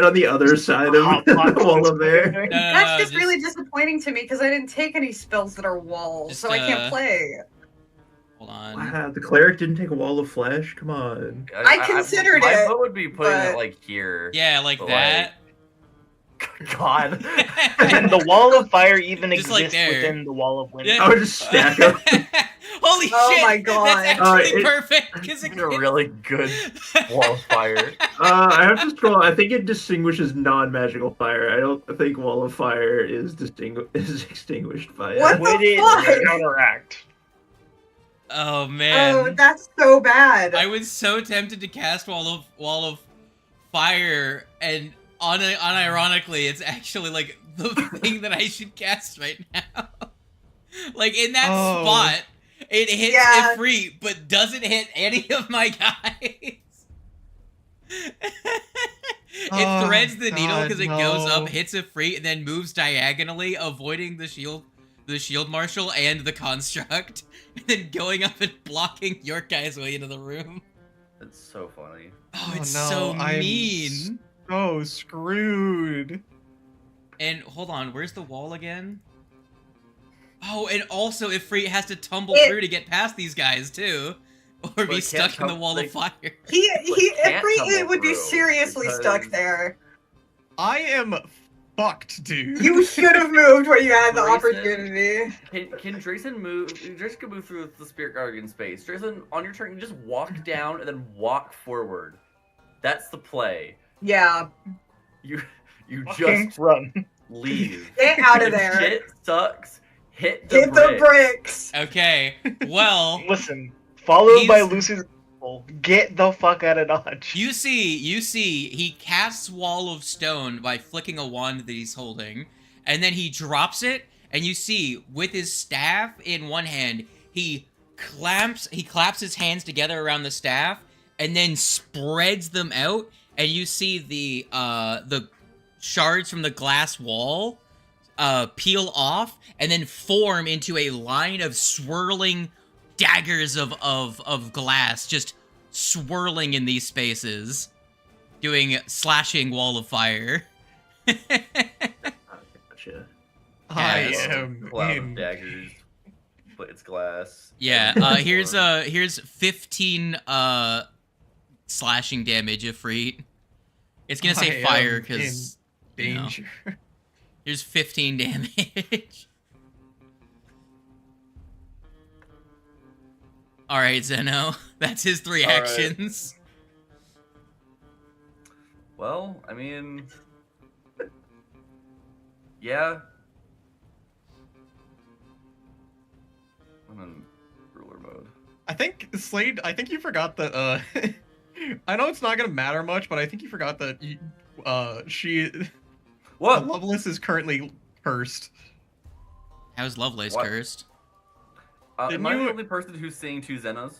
on the other side of the wall of there. no, That's just really disappointing to me because I didn't take any spells that are walls, Just, so I can't play. Hold on. Wow, the cleric didn't take a wall of flesh? Come on. I considered my it, vote would be putting but- it like here. Yeah, like But, that. God. And the wall of fire even Just like exists there. within the wall of wind. Yeah. I would just stack them. Holy Oh shit! my God. That's actually It- perfect. 'Cause It's a really good wall of fire. I have to scroll. I think it distinguishes non-magical fire. I don't think wall of fire is extinguished by it. What? Would it fuck? counteract? Oh man. Oh, that's so bad. I was so tempted to cast wall of fire, and unironically, it's actually like the thing that I should cast right now. Like in that Oh. spot, it hits Yeah. Ifrit, but doesn't hit any of my guys. It threads the needle because it goes up, hits Ifrit, and then moves diagonally, avoiding the shield marshal and the construct, and then going up and blocking your guys' way into the room. It's so funny. Oh, it's no, so I'm mean. so screwed. And hold on, where's the wall again? Oh, and also Ifrit has to tumble through to get past these guys too, or be it can't stuck in the tum- wall like- of fire. can't Ifrit tumble would be through seriously stuck because- there. I am fucked, dude. You should have moved when you had the Grayson. opportunity. Can Drayson move? Drayson can move through the Spirit Guardian space. Drayson, on your turn, you just walk down and then walk forward. That's the play. Yeah, You Fucking just run. leave. get out of If there. shit sucks. Hit the Hit the bricks. Okay, well, Listen, followed by He's- Lucy's example, get the fuck out of Dodge. you see, he casts Wall of Stone by flicking a wand that he's holding, and then he drops it, and you see, with his staff in one hand, he claps his hands together around the staff, and then spreads them out, and you see the shards from the glass wall peel off, and then form into a line of swirling daggers of glass, just swirling in these spaces, doing slashing wall of fire. Gotcha. I Yes. am Cloud of in. daggers, but it's glass. Yeah, here's 15 slashing damage Ifrit. It's gonna say I fire am because Danger. here's 15 damage. All right, Zeno, that's his 3 All right. actions. Well, I mean, yeah. I'm in ruler mode. I think Slade. I think you forgot that. I know it's not gonna matter much, but I think you forgot that. What? Lovelace is currently cursed. How's Lovelace What? cursed? Am I you- the only person who's seeing 2 Zenos?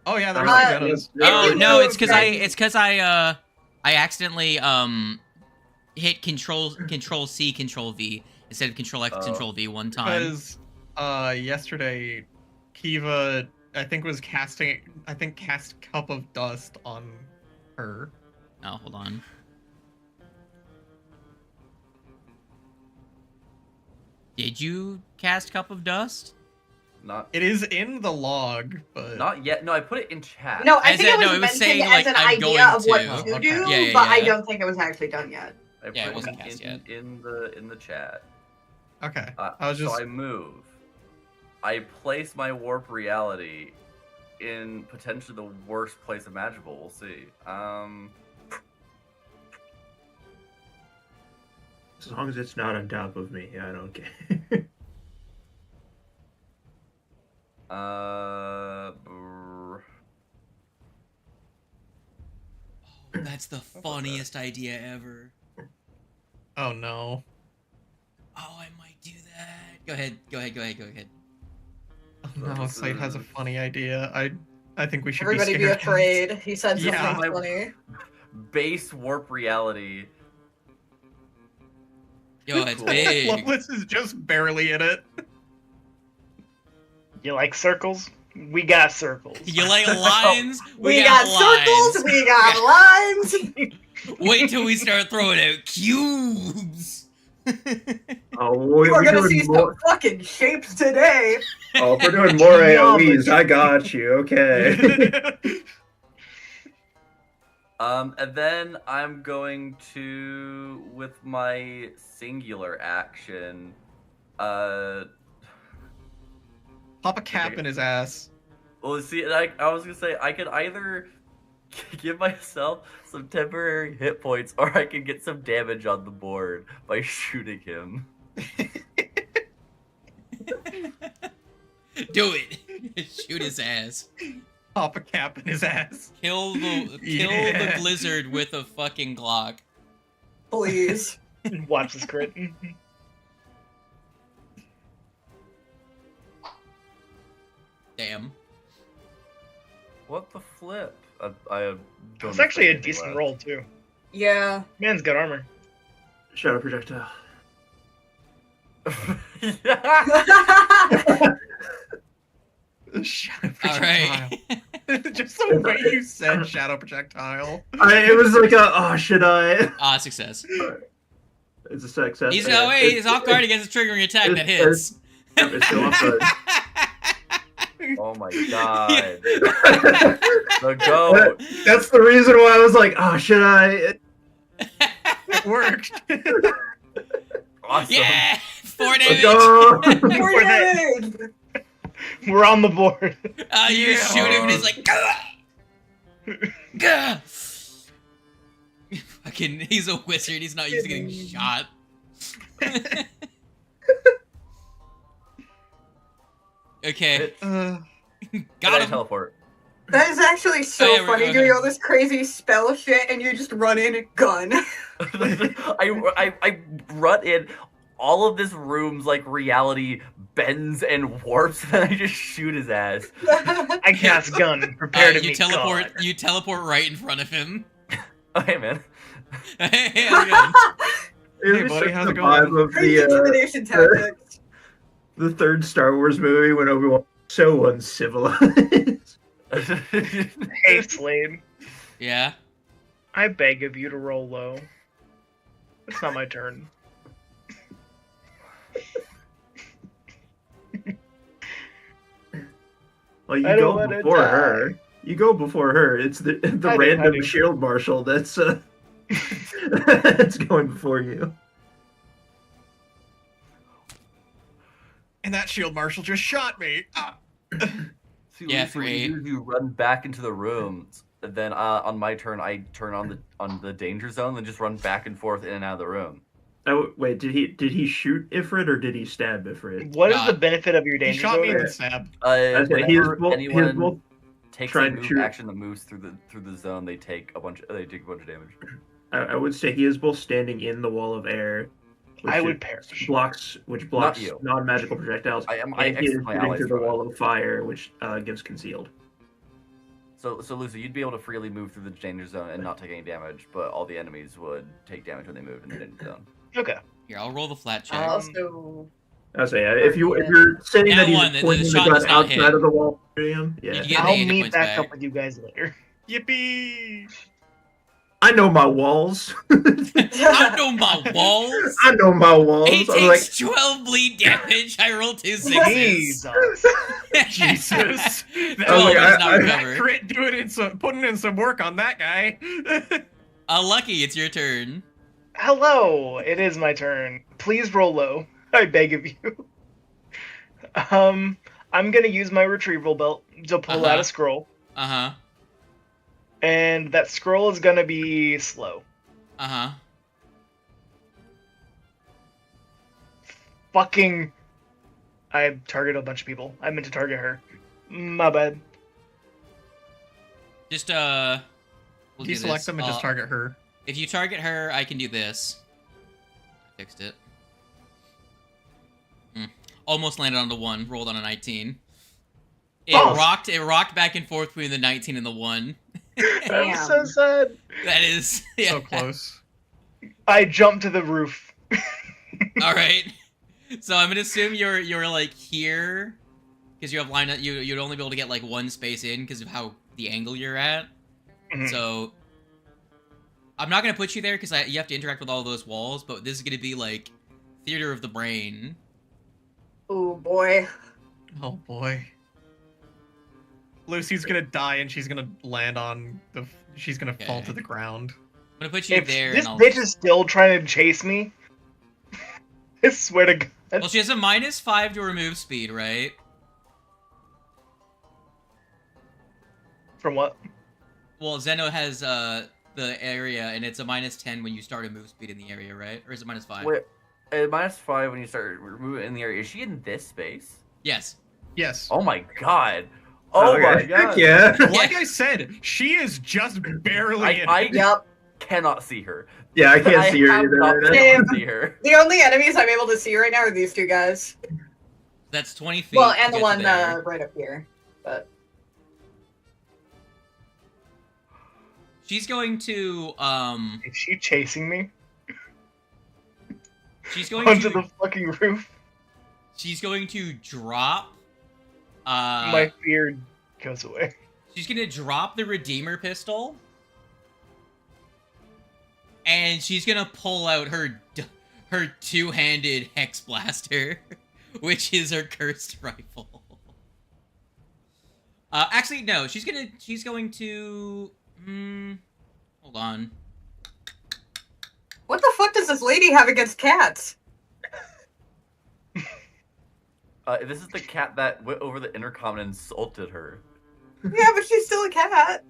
Oh yeah, there's Uh, Zenos. Oh you no, move, it's because I accidentally hit Control C Control V instead of Control X Oh. Control V one time. Because yesterday, Kiva cast Cup of Dust on her. Oh, hold on. Did you cast Cup of Dust? Not It is in the log, but not yet. No, I put it in chat. No, I As think in- it was no, it was mentioned saying, as like, an I'm idea going of what to. to Okay. do, Yeah, but I yeah. don't think it was actually done yet. I put Yeah, it it wasn't cast yet. in the chat. okay. I was So just I move. I place my warp reality in potentially the worst place imaginable. We'll see. As long as it's not on top of me, I don't care. That's the funniest idea ever. oh no. Oh, I might do that. Go ahead. Oh, no, Slade has a funny idea. I think we should Everybody be be scared. afraid. He said something Yeah. funny. Base warp reality. Yo, it's Cool. big. Lovelace is just barely in it. You like circles? We got circles. You like lines? We got circles, lines. we got lines. Wait till we start throwing out cubes. Oh, we're We're gonna see doing more. some fucking shapes today. Oh, if we're doing more AoEs. I got you. Okay. And then I'm going to, with my singular action, Pop a cap in his ass. well, see, I was gonna say I could either give myself some temporary hit points, or I can get some damage on the board by shooting him. Do it. Shoot his ass. Pop a cap in his ass. Kill the Yeah. Blizzard with a fucking Glock. Please. Watch this crit. Damn. What the flip? I don't It's actually a expect decent anything roll too. Yeah. Man's got armor. Shadow projectile. less. Shadow All projectile. right. Just the way you said shadow projectile. It was like a, should I? Ah, success. It's a success. He's Yeah, he's off guard against a triggering attack that it's- hits. It's still off guard. Oh my god. The goat. That's the reason why I was like, should I? It worked. Awesome. Yeah! 4 Let's damage! go. We're there. We're on the board. You Yeah. shoot him and he's like, Gah! Gah! Fucking, he's a wizard, he's not used to getting shot. Okay, Uh, got I him. teleport. That is actually so Oh, yeah, we're funny going doing there. all this crazy spell shit and you just run in and gun. I run in. All of this room's like reality bends and warps, and I just shoot his ass. I cast gun. Prepare to You meet teleport. God. You teleport right in front of him. Oh, hey man. Hey, how's it going? It Hey, was buddy, just how's the it going? vibe of Crazy intimidation tactics. the third Star Wars movie when Obi-Wan was so uncivilized. Hey, Slade. Yeah. I beg of you to roll low. It's not my turn. Well, you I don't go wanna before die. her. You go before her. It's the I do, I random do. shield marshal that's that's going before you. and that shield marshal just shot me. Ah. See, Yeah, Lucy, for what you 8. do is you run back into the rooms. Then on my turn, I turn on the danger zone, and just run back and forth in and out of the room. Oh wait, did he shoot Ifrit or did he stab Ifrit? What is the God. benefit of your He danger shot me in zone? the stab. I said he is Whenever both. anyone takes a trying to move shoot. action that moves through the zone, they take a bunch of damage. I would say he is both standing in the wall of air. Which I would is- perish. blocks you. non-magical projectiles. I and he is exit my shooting allies through the from it. wall of fire, which gives concealed. So Lucy, you'd be able to freely move through the danger zone and not take any damage, but all the enemies would take damage when they move in the danger zone. Okay. Here, I'll roll the flat check. Also, I was saying, if you're saying That that one, he's the pointing the shot gun does not outside hit. of the wall, yeah. You get I'll the hit meet points back back. up with you guys later. Yippee! I know my walls. I know my walls. I know my walls. He I'm like, takes 12 bleed damage. I rolled 2 6s. Jesus. Jesus. That I was like, does not I- that recover. crit doing in some putting in some work on that guy. Lucky, it's your turn. Hello, it is my turn. Please roll low. I beg of you. I'm gonna use my retrieval belt to pull out Uh-huh. a scroll, Uh-huh. and that scroll is gonna be slow. Uh-huh. Fucking. I targeted a bunch of people. I meant to target her. My bad. Just, we'll do Deselect this. them and just target her. If you target her, I can do this. I fixed it. Almost landed on the 1, rolled on a 19. It Oh. rocked back and forth between the 19 and the 1. I'm so sad. That is, yeah. So close. I jumped to the roof. All right. So I'm gonna assume you're like here, because you have line up. You'd only be able to get like 1 space in because of how the angle you're at. Mhm. So I'm not gonna put you there because you have to interact with all those walls. But this is gonna be like theater of the brain. oh boy. Oh boy. Lucy's gonna die and she's gonna land on the. She's gonna fall Okay. to the ground. I'm gonna put you If there. this And I'll... bitch is still trying to chase me, I swear to God. Well, she has a -5 to remove speed, right? From what? Well, Zeno has the area, and it's a -10 when you start a move speed in the area, right? Or is it -5? Wait, -5 when you start moving in the area. Is she in this space? Yes. Yes. Oh my god. Oh Okay. my Heck god. yeah. Like I said, she is just barely in. I Yep. cannot see her. Yeah, I can't I see her have not either. been able to see her. The only enemies I'm able to see right now are these two guys. That's 20 feet. Well, to and the get to one there. right up here. But She's going to Is she chasing me she's going onto to the fucking roof? she's going to drop My fear goes away. she's gonna drop the Redeemer pistol, and she's gonna pull out her two-handed Hex Blaster, which is her cursed rifle. Actually, no. She's going to. Hold on. what the fuck does this lady have against cats? This is the cat that went over the intercom and insulted her. Yeah, but she's still a cat.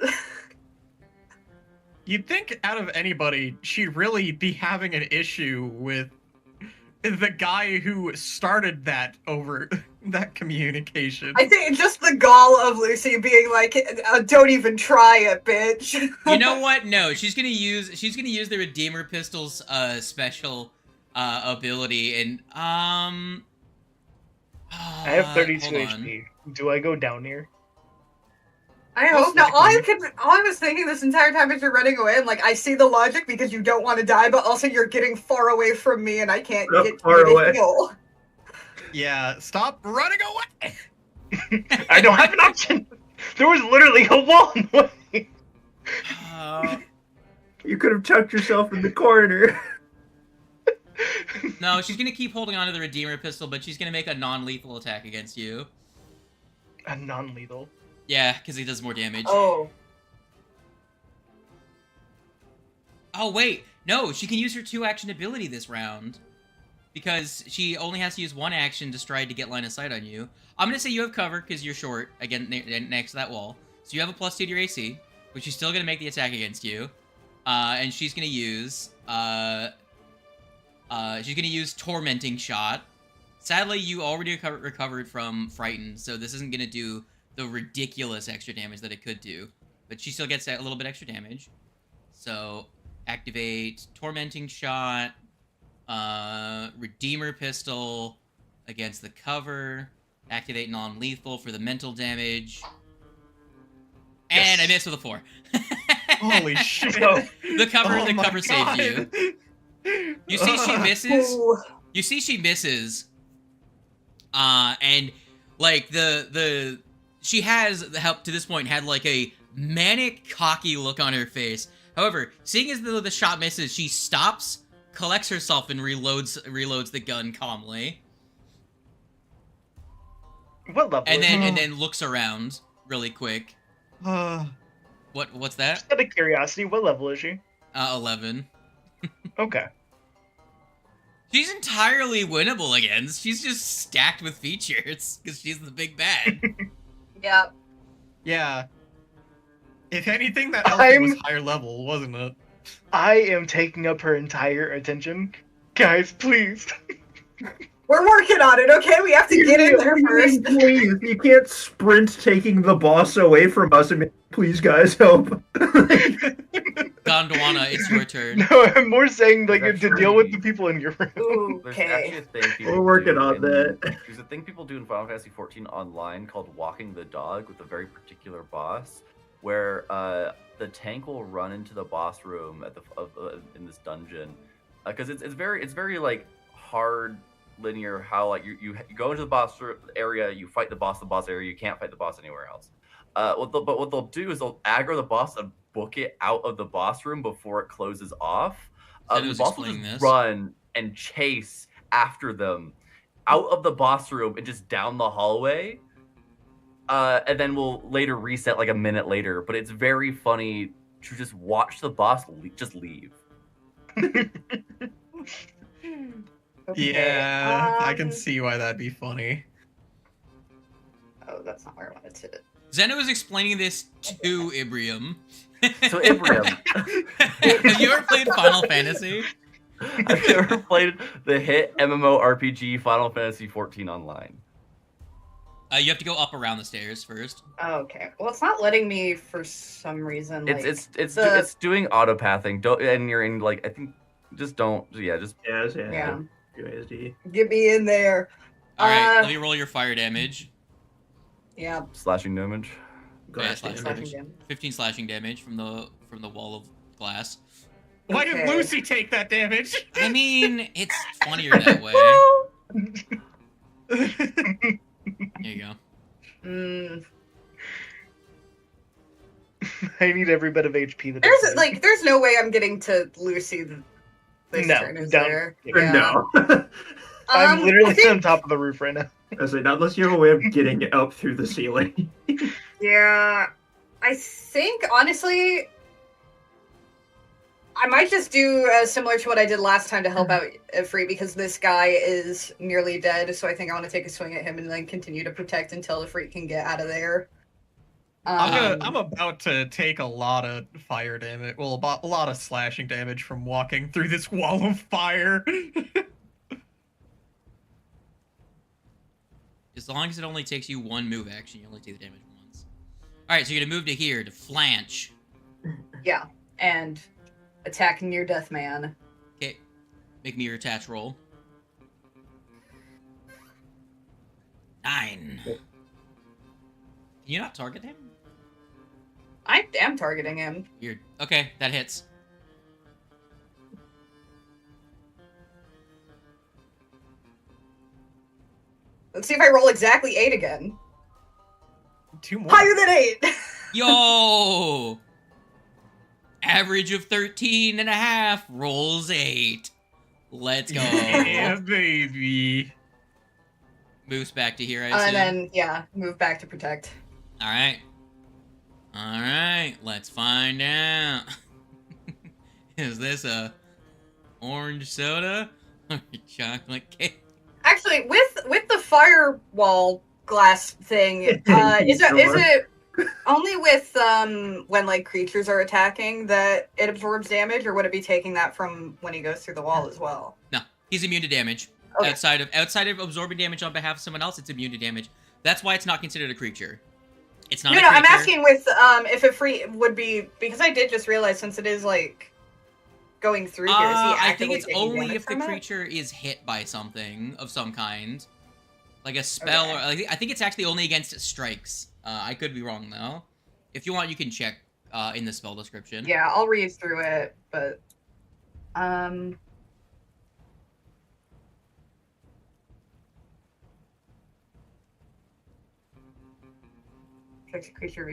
You'd think out of anybody, she'd really be having an issue with the guy who started that over that communication. I think just the gall of Lucy being like, "Don't even try it, bitch." You know what? No, she's gonna use the Redeemer pistol's special ability, and I have 32 hold on. HP. Do I go down here? I hope not. All I was thinking this entire time is you're running away, and like I see the logic because you don't want to die, but also you're getting far away from me, and I can't Yep, get far you to away. heal. Yeah, stop running away! I don't have an option. There was literally a wall in the way. You could have chucked yourself in the corner. No, she's gonna keep holding on to the Redeemer pistol, but she's gonna make a non-lethal attack against you. A non-lethal. Yeah, because he does more damage. Oh, Oh, wait. No, she can use her 2-action ability this round. Because she only has to use 1 action to stride to get line of sight on you. I'm going to say you have cover because you're short, again, next to that wall. So you have a +2 to your AC, but she's still going to make the attack against you. And she's going to use... she's going to use Tormenting Shot. Sadly, you already recovered from Frightened, so this isn't going to do the ridiculous extra damage that it could do. But she still gets a little bit extra damage. So, activate Tormenting Shot, Redeemer Pistol against the cover, activate non-lethal for the mental damage, and I missed with a 4. Holy shit! So, The cover Oh my saved you. God. You see she misses. Ooh. You see she misses. And like she has help to this point had like a manic, cocky look on her face. However, seeing as though the shot misses, she stops, collects herself, and reloads the gun calmly, what level? and is then she? and then looks around really quick. What's that? Just out of curiosity, what level is she? 11. Okay. She's entirely winnable against. She's just stacked with features because she's the big bad. Yeah. Yeah. If anything, that Elfie was higher level, wasn't it? I am taking up her entire attention. Guys, please. We're working on it, okay? We have to get in there first. Please, you can't sprint taking the boss away from us. I mean, please, guys, help. Gondwana, it's your turn. No, I'm more saying like That's to deal with right. the people in your room. There's Okay. actually a thing people We're working do on in- that. There's a thing people do in Final Fantasy XIV Online called walking the dog with a very particular boss, where the tank will run into the boss room at in this dungeon, because it's very like hard linear how like you go into the boss area, you fight the boss area, you can't fight the boss anywhere else. But what they'll do is they'll aggro the boss and book it out of the boss room before it closes off. Zen The was boss will explaining just this. run and chase after them out of the boss room and just down the hallway. And then we'll later reset like a minute later. But it's very funny to just watch the boss just leave. Yeah, I can um, see why that'd be funny. Oh, that's not where I wanted to. Zeno was explaining this to Ibrium. So Ibrium, Have you ever played Final Fantasy? I've never played the hit MMORPG Final Fantasy XIV Online. You have to go up around the stairs first. Okay. Well, it's not letting me for some reason. Like, It's doing autopathing. Don't, and you're in like, I think just don't. Yeah, just Yeah. UASD. Get me in there. All right, let me roll your fire damage. Yeah. slashing damage. Glass slashing damage. 15 slashing damage from the wall of glass. Why did Okay. Lucy take that damage? I mean, it's funnier that way. Here you go. Mm. I need every bit of HP that There's no way I'm getting to Lucy this No, turn, is down- there? No. I'm literally I think- on top of the roof right now. I say, not unless you have a way of getting up through the ceiling. Yeah. I think, honestly, I might just do similar to what I did last time to help out Ifrit, because this guy is nearly dead, so I think I want to take a swing at him and then continue to protect until Ifrit can get out of there. I'm about to take a lot of fire damage. Well, a lot of slashing damage from walking through this wall of fire. As long as it only takes you one move action, you only take the damage once. Alright, so you're gonna move to here to flanch. Yeah, and attack near death man. Okay. Make me your attach roll. 9. Can you not target him? I am targeting him. Weird. Okay, that hits. Let's see if I roll exactly 8 again. 2 more. Higher than 8! Yo! Average of 13 and a half, rolls 8. Let's go. Yeah, baby. Moves back to here, I assume. And then, yeah, move back to protect. Alright. Alright, let's find out. Is this a orange soda or a chocolate cake? Actually, with the firewall glass thing, is it only with when like creatures are attacking that it absorbs damage, or would it be taking that from when he goes through the wall as well? No, he's immune to damage. Okay. Outside of absorbing damage on behalf of someone else, it's immune to damage. That's why it's not considered a creature. It's not. No, a no, I'm creature. asking with if a free would be, because I did just realize, since it is like going through here, is he I think actively it's taking only damage if the from it? creature is hit by something of some kind, like a spell. Okay. Or I think it's actually only against strikes. I could be wrong though. If you want, you can check in the spell description. Yeah, I'll read through it, but protect a creature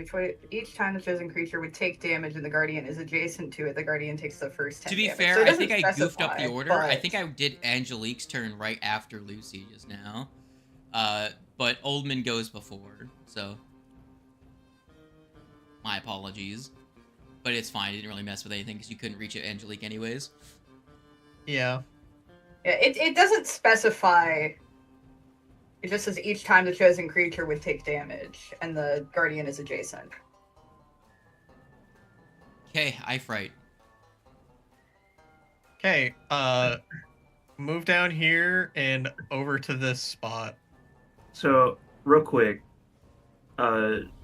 each time the chosen creature would take damage and the guardian is adjacent to it, the guardian takes the first 10 To be damage. fair, So it I think I doesn't goofed up the specify, order. I but- think I did Angelique's turn right after Lucy just now. But Oldman goes before, so my apologies. But it's fine. I didn't really mess with anything because you couldn't reach it, Angelique, anyways. Yeah. Yeah, it doesn't specify. It just says each time the chosen creature would take damage, and the guardian is adjacent. Okay, I fright. Okay, move down here and over to this spot. So, real quick,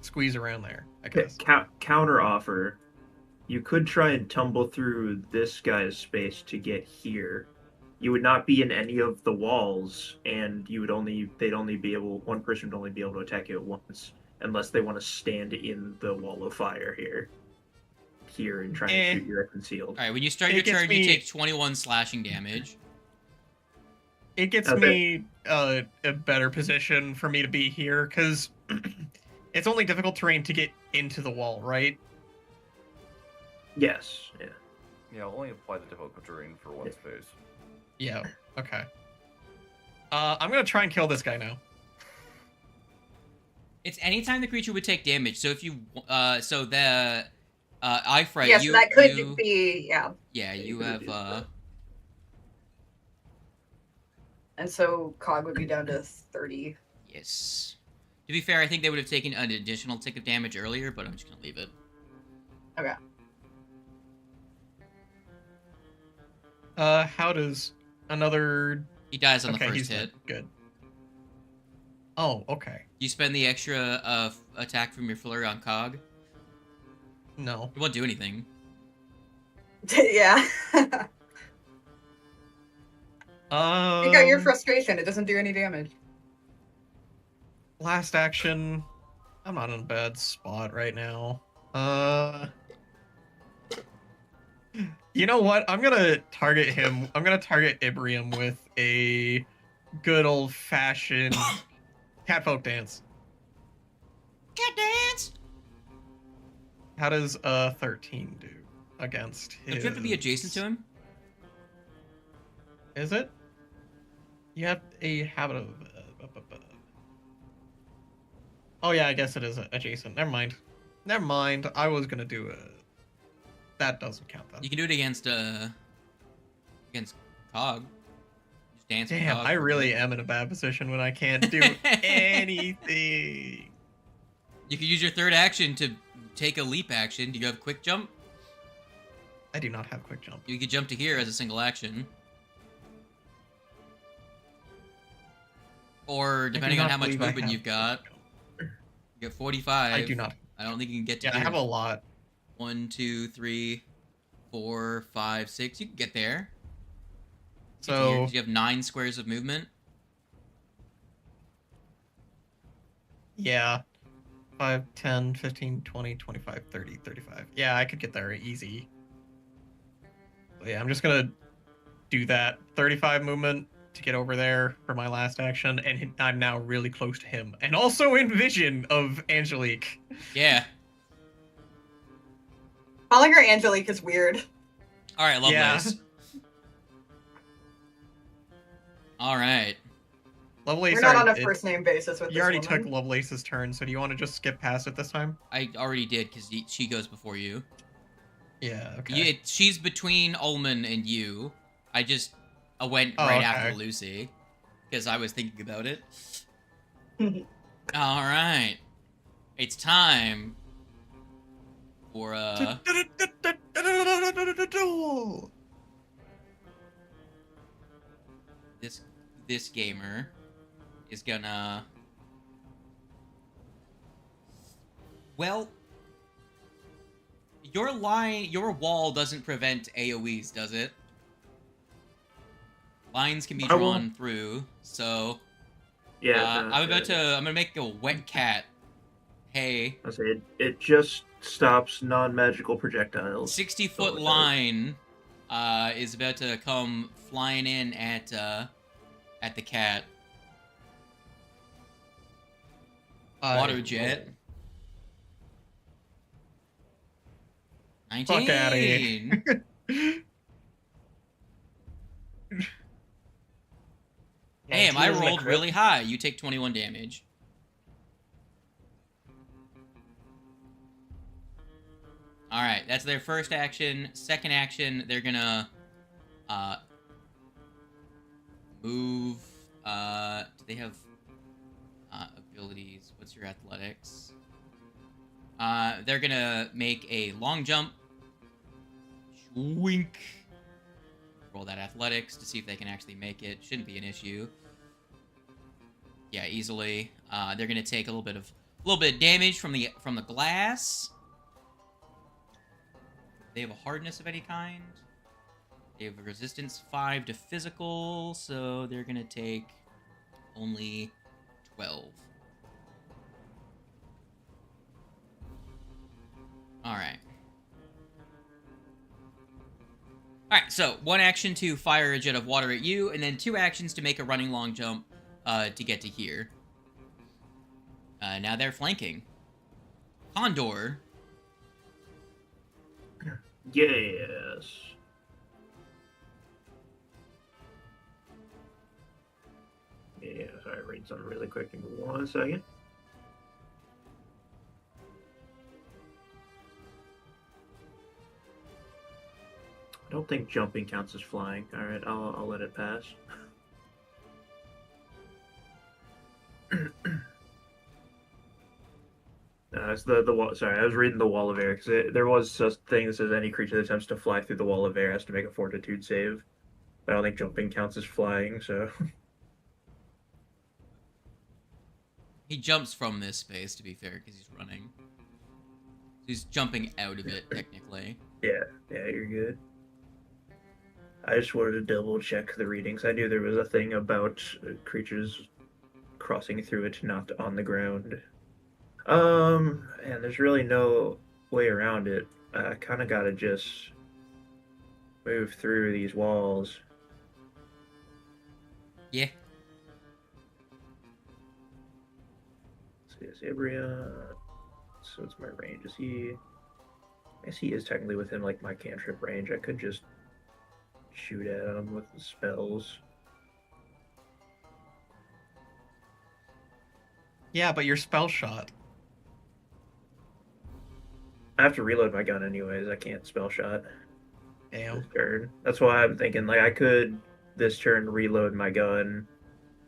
Squeeze around there, I guess. counter offer. You could try and tumble through this guy's space to get here. You would not be in any of the walls, and one person would only be able to attack you at once, unless they want to stand in the wall of fire here and try and shoot you at concealed. Alright, when you start your It gets turn, you me- take 21 slashing damage. It gets Okay. me a better position for me to be here, because it's only difficult terrain to get into the wall, right? Yes, yeah. Yeah, only apply the difficult terrain for one space. Yeah, okay. I'm gonna try and kill this guy now. It's anytime the creature would take damage. So if you, I fright Yes, you. that could you, be, yeah. Yeah, you could have, do that. And so Cog would be down to 30. Yes. To be fair, I think they would have taken an additional tick of damage earlier, but I'm just gonna leave it. Okay. How does another... He dies on okay, the he's first hit. dead. Good. Oh, okay. You spend the extra attack from your flurry on Cog. No. It won't do anything. Yeah. Take out your Um, frustration. It doesn't do any damage. last action. I'm not in a bad spot right now. You know what? I'm gonna target him. I'm gonna target Ibrium with a good old fashioned catfolk dance. Cat dance! How does 13 do against his? Don't you have to be adjacent to him? Is it? You have a habit of. Oh yeah, I guess it is adjacent. Never mind. Never mind. I was gonna do a. That doesn't count then. You can do it against Cog. Just dance with Damn, Cog I for a really bit. am in a bad position when I can't do anything. You could use your third action to take a leap action. Do you have quick jump? I do not have quick jump. You could jump to here as a single action. Or depending on how much movement you've got, you get 45. I do not. I don't think you can get to Yeah, I here. have a lot. 1, 2, 3, 4, 5, 6. You can get there. Get to here, So 'cause you have 9 squares of movement. yeah. 5, 10, 15, 20, 25, 30, 35. Yeah, I could get there easy. So yeah, I'm just gonna do that 35 movement to get over there for my last action, and I'm now really close to him. And also in vision of Angelique. Yeah. Calling her Angelique is weird. All right, Yeah. Lovelace. All right. Lovelace, We're not on a first name basis with you this already woman. took Lovelace's turn, so do you want to just skip past it this time? I already did because she goes before you. Yeah, okay. She's between Ullman and you. I went Oh, right okay. after Lucy because I was thinking about it. All right, it's time for this gamer is gonna. Well, your wall doesn't prevent AoEs, does it? Lines can be My wall- drawn through, so Yeah. I'm gonna make a wet cat. Hey, I say it just stops non-magical projectiles. 60-foot Oh, it line is about to come flying in at the cat. Water jet. 19. Fuck outta here. Damn, I 19 isn't a rolled crit. really high. You take 21 damage. Alright, that's their first action. Second action, they're gonna move. Do they have abilities? What's your athletics? They're gonna make a long jump. Wink. Roll that athletics to see if they can actually make it. Shouldn't be an issue. Yeah, easily. They're gonna take a little bit of damage from the glass. They have a hardness of any kind. They have a resistance 5 to physical, so they're gonna take only 12. Alright. Alright, so 1 action to fire a jet of water at you, and then 2 actions to make a running long jump to get to here. Now they're flanking. Condor. Yes. Yeah, sorry, read something really quick. Give me 1 second. I don't think jumping counts as flying. All right, I'll let it pass. It's the wall. Sorry, I was reading the wall of air because there was such thing that says any creature that attempts to fly through the wall of air has to make a fortitude save. But I don't think jumping counts as flying, so He jumps from this space, to be fair, because he's running. He's jumping out of it, technically. Yeah, you're good. I just wanted to double check the readings. I knew there was a thing about creatures crossing through it, not on the ground. And there's really no way around it. I kind of gotta just move through these walls. Yeah. Let's see, is Ibria. So it's my range. Is he? I guess he is technically within like my cantrip range. I could just shoot at him with the spells. Yeah, but your spell shot. I have to reload my gun anyways. I can't spell shot Damn. this turn. That's why I'm thinking like I could this turn reload my gun.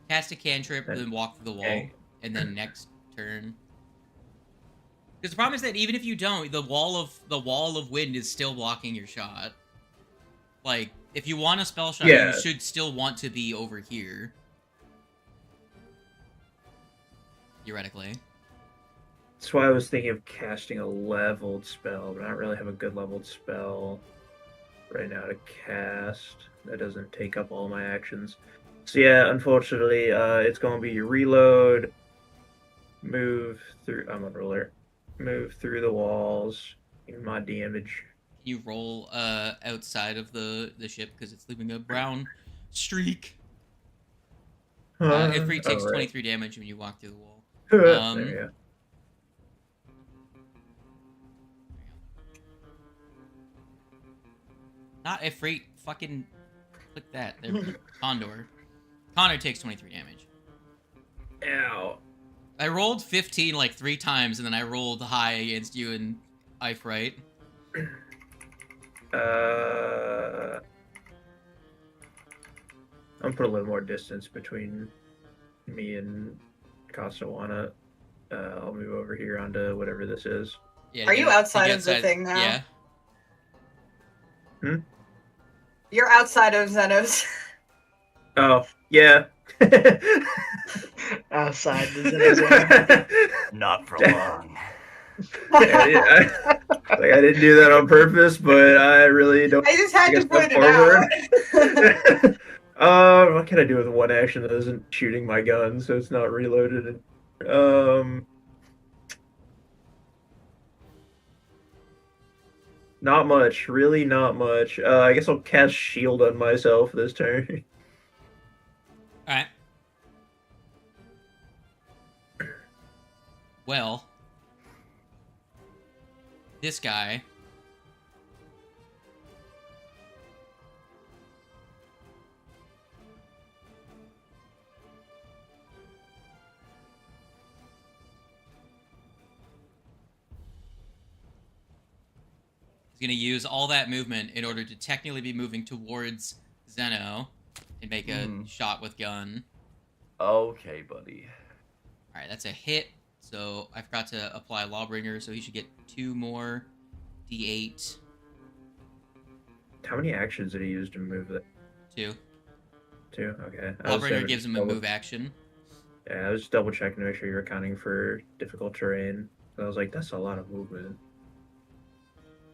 Cast a cantrip, then walk through the wall, Okay. and then next turn. Because the problem is that even if you don't, the wall of wind is still blocking your shot. Like, if you want a spell shot, Yeah. you should still want to be over here. Theoretically. That's why I was thinking of casting a leveled spell, but I don't really have a good leveled spell right now to cast. That doesn't take up all my actions. So yeah, unfortunately, it's going to be reload, move through. I'm a ruler. Move through the walls. Give my damage. Can you roll outside of the ship because it's leaving a brown streak? It takes 23 damage when you walk through the wall. There we go. Not Ifrit. Fucking click that. There. Condor. Condor takes 23 damage. Ow. I rolled 15 like 3 times, and then I rolled high against you and Ifrit. I'm gonna put a little more distance between me and Casawana. I'll move over here onto whatever this is. Yeah, Are you get outside of the thing now? Yeah. You're outside of Xenos. Oh, yeah. Outside the zone. Not for long. I didn't do that on purpose, but I really don't. I just had to step point it out. What can I do with one action that isn't shooting my gun, so it's not reloaded? Not much. Really not much. I guess I'll cast shield on myself this turn. Alright. Well. This guy. He's going to use all that movement in order to technically be moving towards Zeno and make a shot with gun. Okay, buddy. Alright, that's a hit. So I forgot to apply Lawbringer, so he should get 2 more D8. How many actions did he use to move that? 2. 2? Okay. Lawbringer gives him a move action. Yeah, I was double checking to make sure you're accounting for difficult terrain. I was like, that's a lot of movement.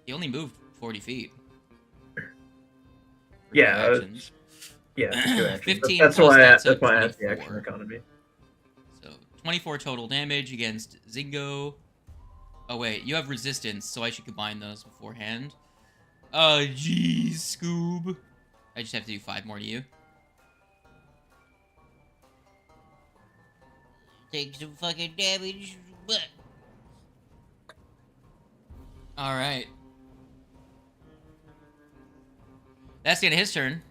He only moved 40 feet. Yeah, Actions. yeah. 2 actions. 15 That's plus why that, so that's why I asked the 24. action economy. So 24 total damage against Zingo. Oh wait, you have resistance, so I should combine those beforehand. Jeez, Scoob. I just have to do 5 more to you. Take some fucking damage, but... Alright. That's the end of his turn.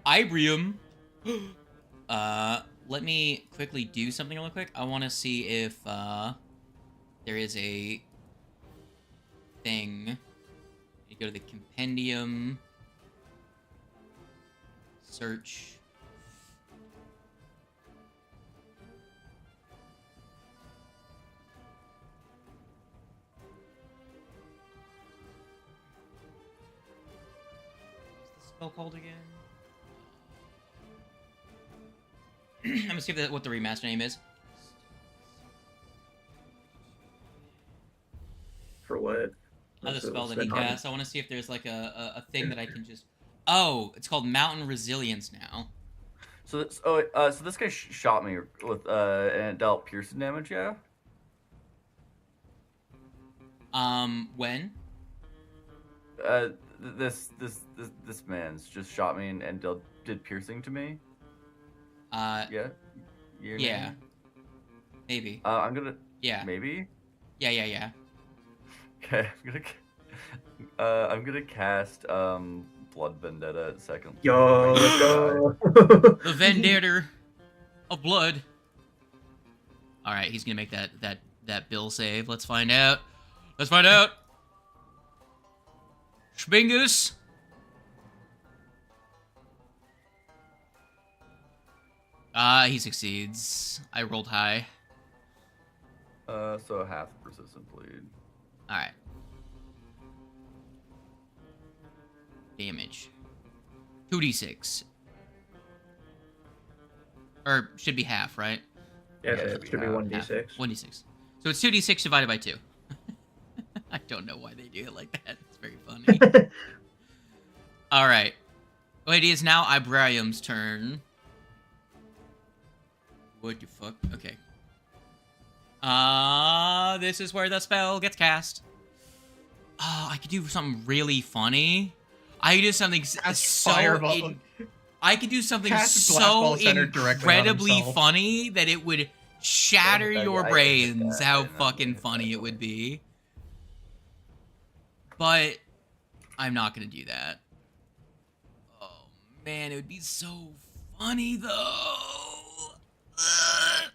Ibrium. Let me quickly do something real quick. I want to see if, there is a thing. You go to the compendium. Search. What's the spell called again? I'm gonna see what the remaster name is. what? Other What's spell that he the casts. I want to see if there's like a thing that I can just. Oh, it's called Mountain Resilience now. So this guy shot me with and it dealt piercing damage. Yeah. When? This man's just shot me and did piercing to me. Yeah. Your Yeah. name? Maybe. I'm gonna. Yeah. Maybe. Yeah. Okay. I'm gonna cast Blood Vendetta at second. Yo, let's go. The Vendetta of Blood. All right, he's gonna make that bill save. Let's find out. Schbingus. He succeeds. I rolled high. So half persistent bleed. All right. Damage. 2d6. Or should be half, right? Yeah, Yeah, it should be half. 1d6. 1d6. So it's 2d6 divided by 2. I don't know why they do it like that. It's very funny. All right. Well, it is now Ibrahim's turn. What the fuck? Okay. This is where the spell gets cast. Oh, I could do something really funny. I could do something Fireball. I could do something Cast Black so Ball centered directly on incredibly himself. funny that it would shatter I your get brains. that, How I know, fucking yeah. funny it would be. But I'm not gonna do that. Oh man, it would be so funny though. Ugh.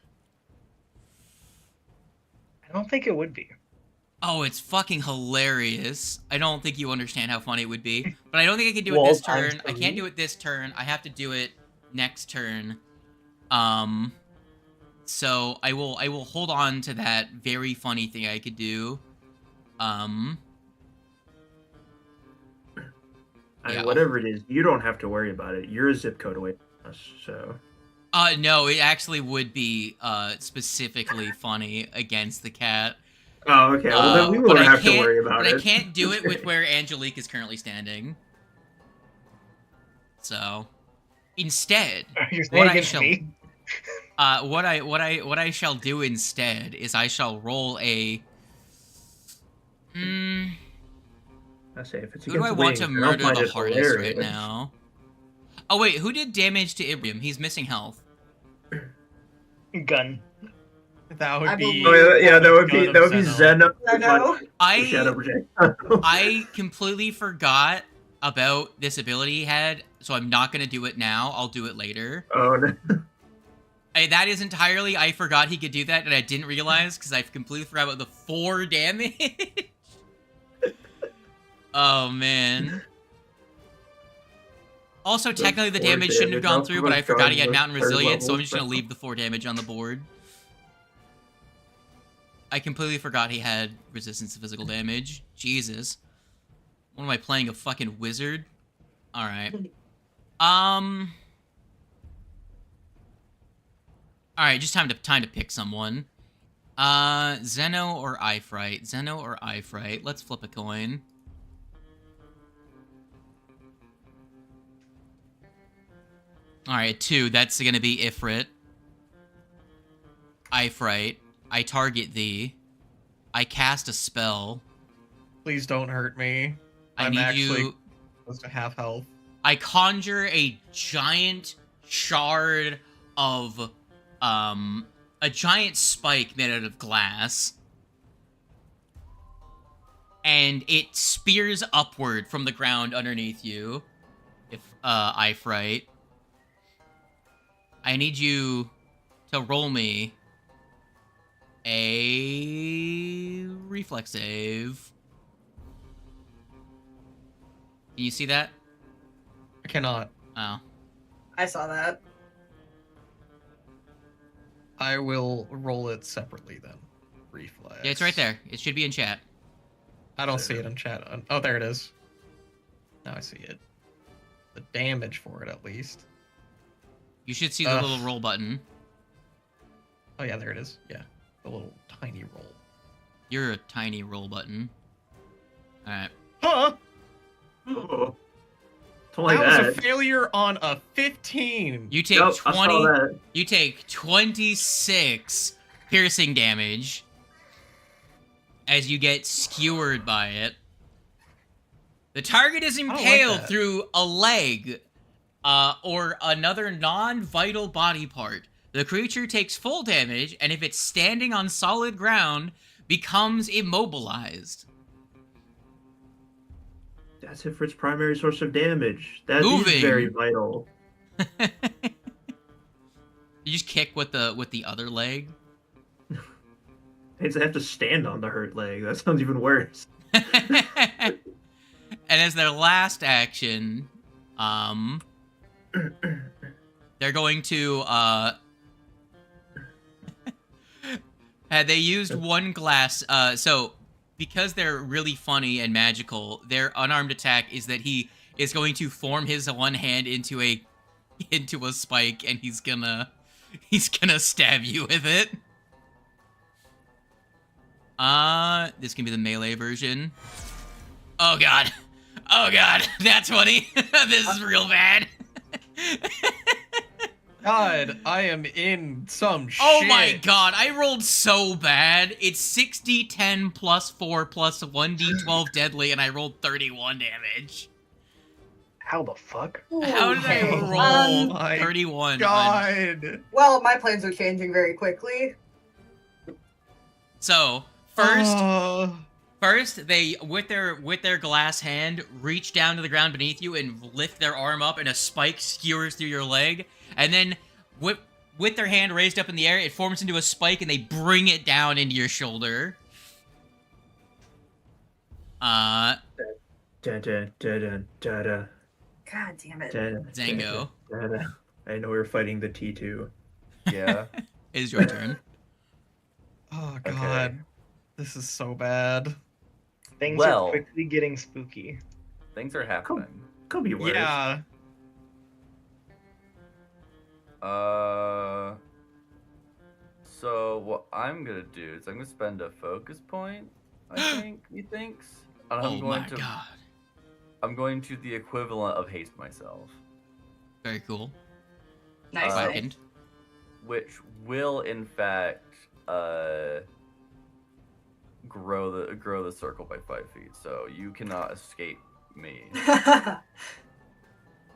I don't think it would be. Oh, it's fucking hilarious. I don't think you understand how funny it would be. But I don't think I can do it Well, this times turn. I three. can't do it this turn. I have to do it next turn. So I will hold on to that very funny thing I could do. I mean, Yeah. whatever it is, you don't have to worry about it. You're a zip code away from us, so. No, it actually would be specifically funny against the cat. Oh, okay. Well, then we But won't I have to can't- worry about But it. I can't do it with where Angelique is currently standing. So, instead, You're What I saying shall- me? what I shall do instead is I shall roll a. I say if it's Who do I against want to wings, I don't murder find the it hardest hilarious. right now? Oh wait, who did damage to Ibrahim? He's missing health. Gun. That would I be. believe- Oh yeah, that would be Gun of Zeno. Zeno. Shadow project. I completely forgot about this ability he had, so I'm not gonna do it now. I'll do it later. Oh no. That is entirely. I forgot he could do that, and I didn't realize because I completely forgot about the 4 damage. Oh man. Also, The technically, the 4 damage shouldn't have damage. gone Most through, of but us I forgot he got had the Mountain third Resilience, so I'm level just gonna spell. leave the 4 damage on the board. I completely forgot he had resistance to physical damage. Jesus. What am I playing, a fucking wizard? Alright. Alright, just time to pick someone. Zeno or Ifrite? Zeno or Ifrite? Let's flip a coin. Alright, 2. That's gonna be Ifrit. Ifrite. I target thee. I cast a spell. Please don't hurt me. I I'm need actually you. close to half health. I conjure a giant shard of, a giant spike made out of glass. And it spears upward from the ground underneath you. If, Ifrite. I need you to roll me a reflex save. Can you see that? I cannot. Oh. I saw that. I will roll it separately then. Reflex. Yeah, it's right there. It should be in chat. I don't see it in chat. Oh, there it is. Now I see it. The damage for it, at least. You should see the Ugh. little roll button. Oh yeah, there it is. Yeah, the little tiny roll. You're a tiny roll button. Alright. Huh? Oh. Don't like That that. was a failure on a 15. You take Yep, I saw 20. that. You take 26 piercing damage as you get skewered by it. The target is don't like impaled that. through a leg or another non-vital body part. The creature takes full damage, and if it's standing on solid ground, becomes immobilized. That's it for its primary source of damage. That Moving. is very vital. You just kick with the other leg. They have to stand on the hurt leg. That sounds even worse. And as their last action, they're going to had they used one glass, so because they're really funny and magical, their unarmed attack is that he is going to form his one hand into a spike, and he's gonna stab you with it. This can be the melee version. Oh god. Oh god, that's funny. This is real bad. God, I am in some shit. Oh my god, I rolled so bad. It's 6d10 plus 4 plus 1d12 deadly, and I rolled 31 damage. How the fuck? How did I Okay, roll my 31? God. Well, my plans are changing very quickly. So, first they with their glass hand reach down to the ground beneath you and lift their arm up, and a spike skewers through your leg, and then with their hand raised up in the air, it forms into a spike, and they bring it down into your shoulder. Da da da da da da. God damn it. Zango. I know we're fighting the T2. Yeah. It is your turn. Oh Okay. god. This is so bad. Things Well. are quickly getting spooky. Things are happening. Could be worse. Yeah. So what I'm gonna do is I'm gonna spend a focus point. I think he thinks. And Oh my god. I'm going to the equivalent of haste myself, Very cool. Nice. Uh, Second. which will in fact grow the circle by 5 feet. So you cannot escape me.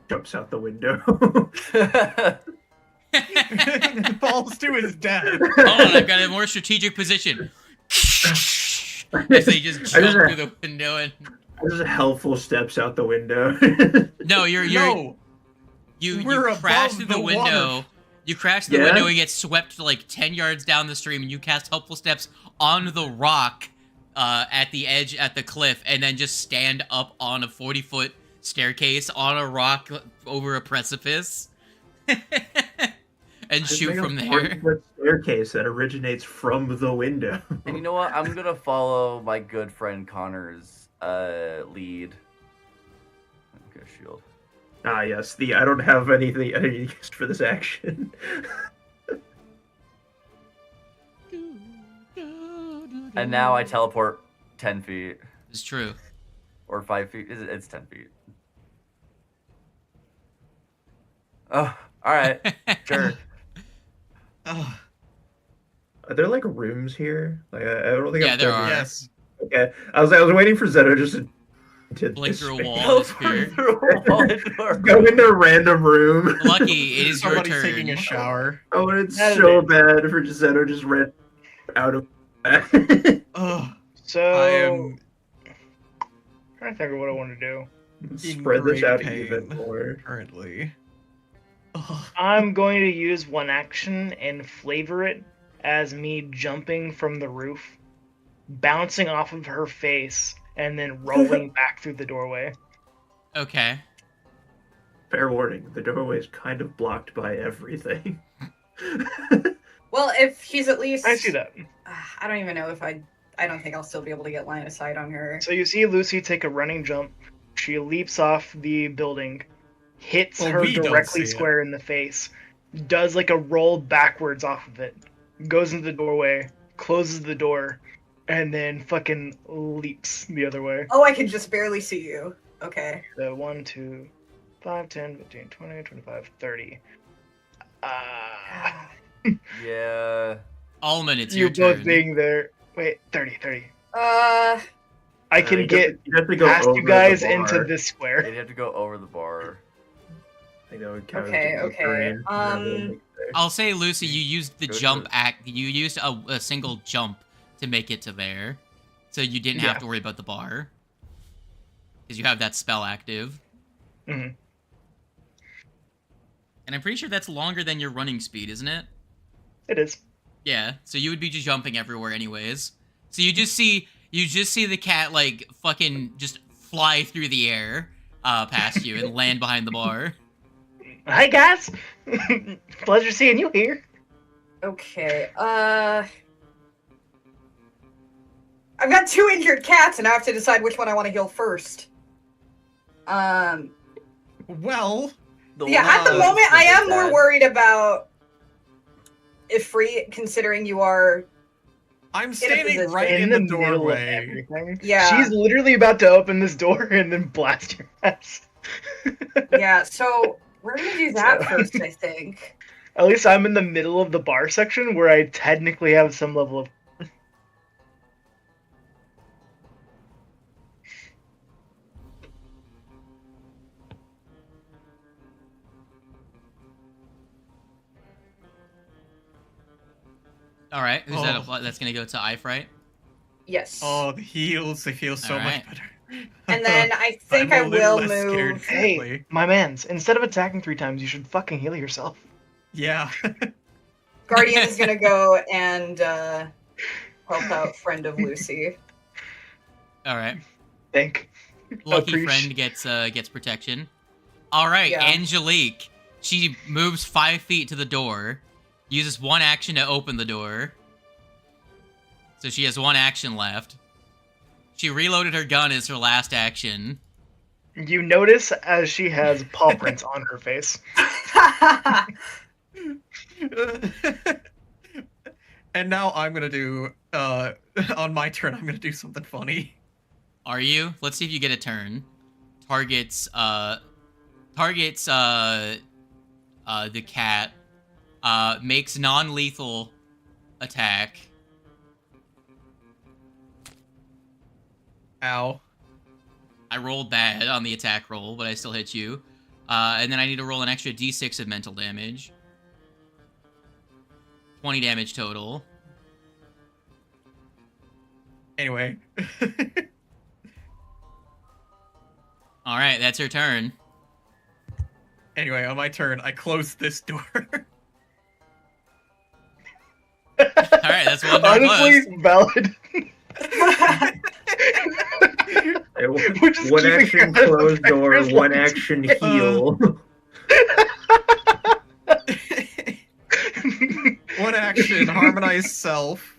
Jumps out the window. Falls to his death. Hold on, I've got a more strategic position. As they just jump through the window and Just helpful steps out the window. no, No. you We're crash above through the the window. water. You crash through the Yeah? window and get swept like 10 yards down the stream, and you cast helpful steps on the rock at the edge at the cliff, and then just stand up on a 40-foot staircase on a rock over a precipice. And Just shoot make a from there. 40-foot staircase that originates from the window. And you know what? I'm gonna follow my good friend Connor's lead. Okay, shield. Ah, yes. I don't have anything used for this action. And now I teleport 10 feet It's true. or 5 feet. It's 10 feet. Oh, all right, sure. Ugh. Are there like rooms here? Like I don't think. Yeah, I've there done are. Yes. Okay, I was waiting for Zeno just to Blink through a disappear. wall. disappear. Go into a random room. Lucky, it is your Somebody's turn. taking a shower. Oh, and it's That is so it. bad for Zeno just ran out of. Ugh. So I am trying to think of what I want to do. Spread this great out pain. even more. currently. Ugh. I'm going to use one action and flavor it as me jumping from the roof, bouncing off of her face, and then rolling back through the doorway. Okay. Fair warning: the doorway is kind of blocked by everything. Well, if he's at least. I see that. I don't even know if I don't think I'll still be able to get line of sight on her. So you see Lucy take a running jump. She leaps off the building, hits Well, her we don't directly see it. square in the face, does like a roll backwards off of it, goes into the doorway, closes the door, and then fucking leaps the other way. Oh, I can just barely see you. Okay. So 1, 2, 5, 10, 15, 20, 25, 30. Yeah. Almond, it's You your turn. both being there. Wait, 30. Uh, I can you get have to go past over you guys the bar. into this square. You'd have to go over the bar. I think that would count as Okay, a okay. turn, and then we'll I'll say, Lucy, you used the Go jump to- act. You used a single jump to make it to there, so you didn't have Yeah. to worry about the bar because you have that spell active. hmm And I'm pretty sure that's longer than your running speed, isn't it? It is. Yeah. So you would be just jumping everywhere, anyways. So you just see the cat like fucking just fly through the air past you and land behind the bar. Hi guys. Pleasure seeing you here. okay. I've got 2 injured cats, and I have to decide which one I want to heal first. Well, Yeah, at the one- moment, I am Dad. more worried about Ifrit, considering you are. I'm a standing position. right in the the middle of doorway. everything. Yeah. She's literally about to open this door and then blast your ass. Yeah, so we're gonna do that So- first, I think. At least I'm in the middle of the bar section where I technically have some level of. All right. Who's that? Oh. That's gonna go to Ifrit. Yes. Oh, the heals, they feel so much Alright. better. And then I think I'm I a little will less scared. move. Hey, Exactly. my mans, instead of attacking 3 times, you should fucking heal yourself. Yeah. Guardian is gonna go and help out friend of Lucy. All right. Think. Lucky Appreciate- friend gets protection. All right, Yeah. Angelique. She moves 5 feet to the door, uses 1 action to open the door. So she has 1 action left. She reloaded her gun as her last action. You notice as she has paw prints on her face. And now I'm gonna do on my turn I'm gonna do something funny. Are you? Let's see if you get a turn. Targets the cat. Makes non-lethal attack. Ow. I rolled bad on the attack roll, but I still hit you. And then I need to roll an extra d6 of mental damage. 20 damage total. Anyway. All right, that's her turn. Anyway, on my turn, I close this door. All right, that's one door Honestly, closed. valid. Hey, We're just one keeping action track of the closed door, factors one like action today. heal. One action, harmonize self.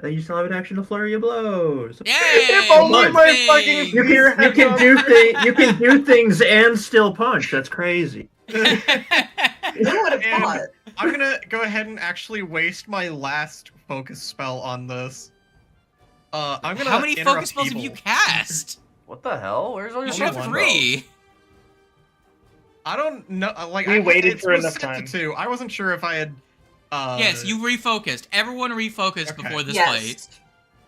And you still have an action to flurry of blows. Yay! If only one my thing! fucking You Here can, you can do you can do things and still punch. That's crazy. Who would have And- thought? I'm gonna go ahead and actually waste my last focus spell on this. I'm gonna How many interrupt focus spells have you evil. cast? What the hell? Where's all your You have one. 3. I don't know. Like We I waited it for was enough set time. to 2. I wasn't sure if I had. Yes, you refocused. Everyone refocused Okay. before this fight. Yes.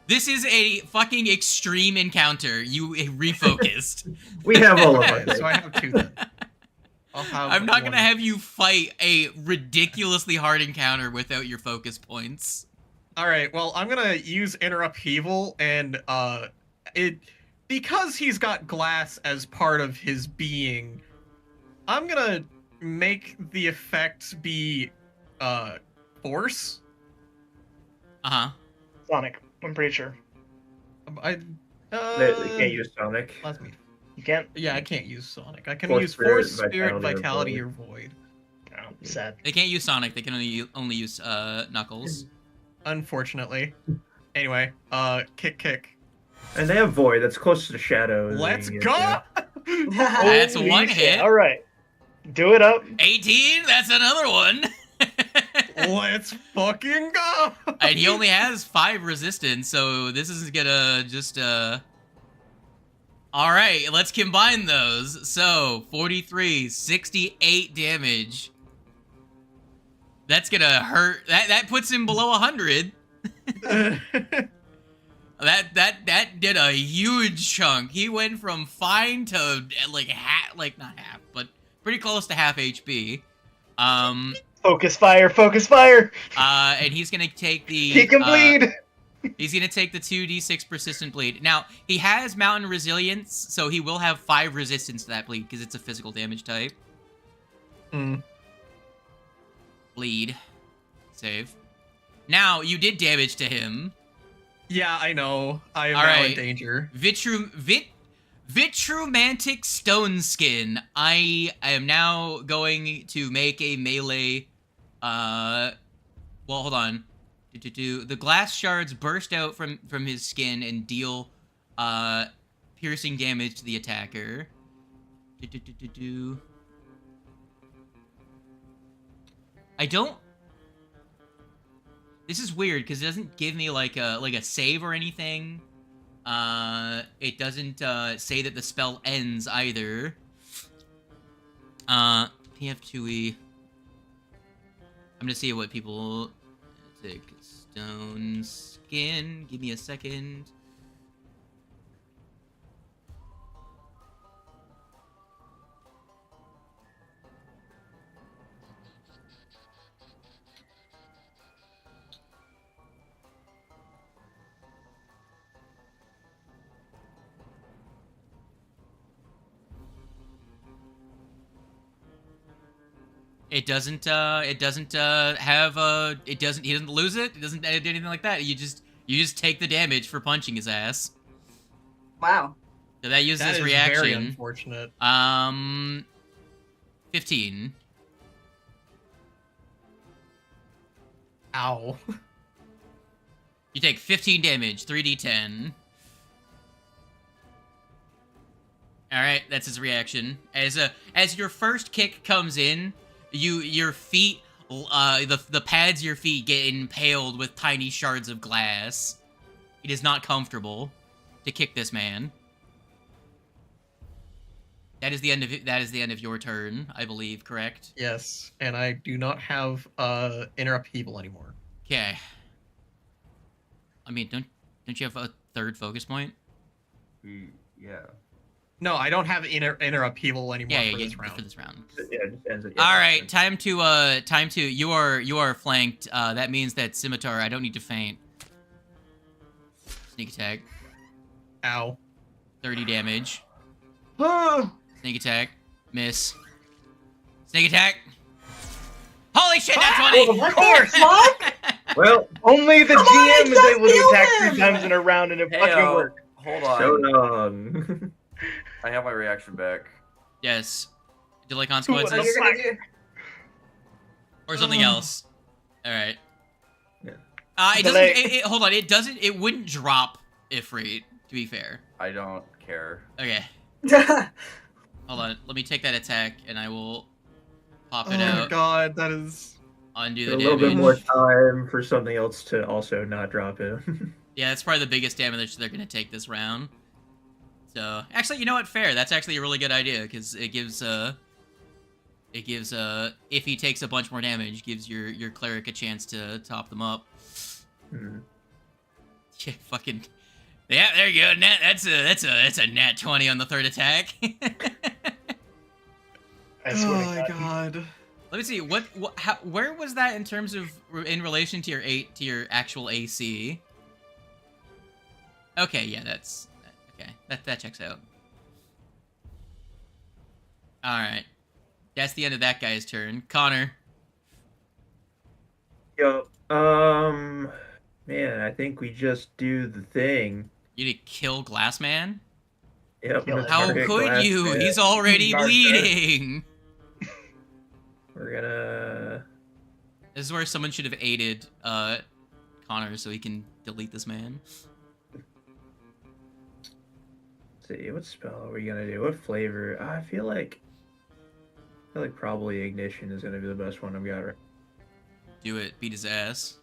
This is a fucking extreme encounter. You refocused. We have all of Okay, us. so I have 2 then. I'll have I'm not one. gonna have you fight a ridiculously hard encounter without your focus points. All right. Well, I'm gonna use interrupt evil, and because he's got glass as part of his being, I'm gonna make the effect be force. Uh-huh. Sonic, I'm pretty sure. I They can't use Sonic. Let me. You can't? Yeah, I can't use Sonic. I can Force, use Spirit, force, spirit, Vitality, vitality, or or void. No, sad. They can't use Sonic. They can only use Knuckles. Unfortunately. Anyway, kick. And they have Void. That's close to Shadow. Let's Yeah. go. That's Holy one shit. hit. All right. Do it up. 18. That's another one. Let's fucking go! And he only has 5 resistance, so this is gonna just, Alright, let's combine those. So, 43, 68 damage. That's gonna hurt. That puts him below 100. That did a huge chunk. He went from fine to like not half, but pretty close to half HP. Focus fire, focus fire. And he's gonna take the He can bleed. He's gonna take the 2d6 persistent bleed. Now he has mountain resilience, so he will have 5 resistance to that bleed because it's a physical damage type. Bleed, save. Now you did damage to him. Yeah, I know. I am All now right. in danger. Vitrumantic Stone Skin. I am now going to make a melee. Well, hold on. The glass shards burst out from his skin and deal piercing damage to the attacker. I don't. This is weird because it doesn't give me like a save or anything. It doesn't say that the spell ends either. PF2E. I'm gonna see what people take. Stone Skin. Give me a second. He doesn't lose it. It doesn't do anything like that. You just take the damage for punching his ass. Wow. So that uses That his is reaction. very unfortunate. 15. Ow. You take 15 damage, 3d10. Alright, that's his reaction. As your first kick comes in, your feet, the pads of your feet get impaled with tiny shards of glass. It is not comfortable to kick this man. That is the end of your turn, I believe, correct? Yes, and I do not have inner upheaval anymore. Okay. I mean, don't you have a third focus point? Yeah. No, I don't have inner upheaval anymore Yeah, for yeah, this round. for this round. Yeah, it just ends it. All right, time to. You are flanked. That means that scimitar. I don't need to feint. Sneak attack. Ow. 30 damage. Ah! Sneak attack. Miss. Sneak attack. Holy shit! That's 20. Of course. What? Well, Only the Come on, GM is just able to kill attack him! 3 times in a round, and it Hey, fucking worked. hold on. so long. I have my reaction back. Yes. Delay What So consequences you're gonna do? or something else. All right. Yeah. It Delay. doesn't. Hold on. It doesn't. It wouldn't drop Ifrit. To be fair. I don't care. Okay. Hold on. Let me take that attack, and I will pop Oh it my out. god, that is... Undo a the little damage. bit more time for something else to also not drop him. Yeah, that's probably the biggest damage they're gonna take this round. So, actually, you know what? Fair. That's actually a really good idea because it gives if he takes a bunch more damage, gives your cleric a chance to top them up. Yeah, fucking. Yeah, there you go. That's a nat 20 on the third attack. I swear Oh to my God. god. Let me see. Where was that in terms of in relation to your actual AC? Okay, yeah, that's okay. That checks out. All right, that's the end of that guy's turn. Connor. Yo, man, I think we just do the thing. You need to kill Glassman? Yep. Kill the it. How target could glass you? pit. He's already Dark bleeding. We're gonna. This is where someone should have aided Connor so he can delete this man. Let's see, what spell are we gonna do? What flavor? I feel like probably ignition is gonna be the best one I've got. Right. Do it. Beat his ass.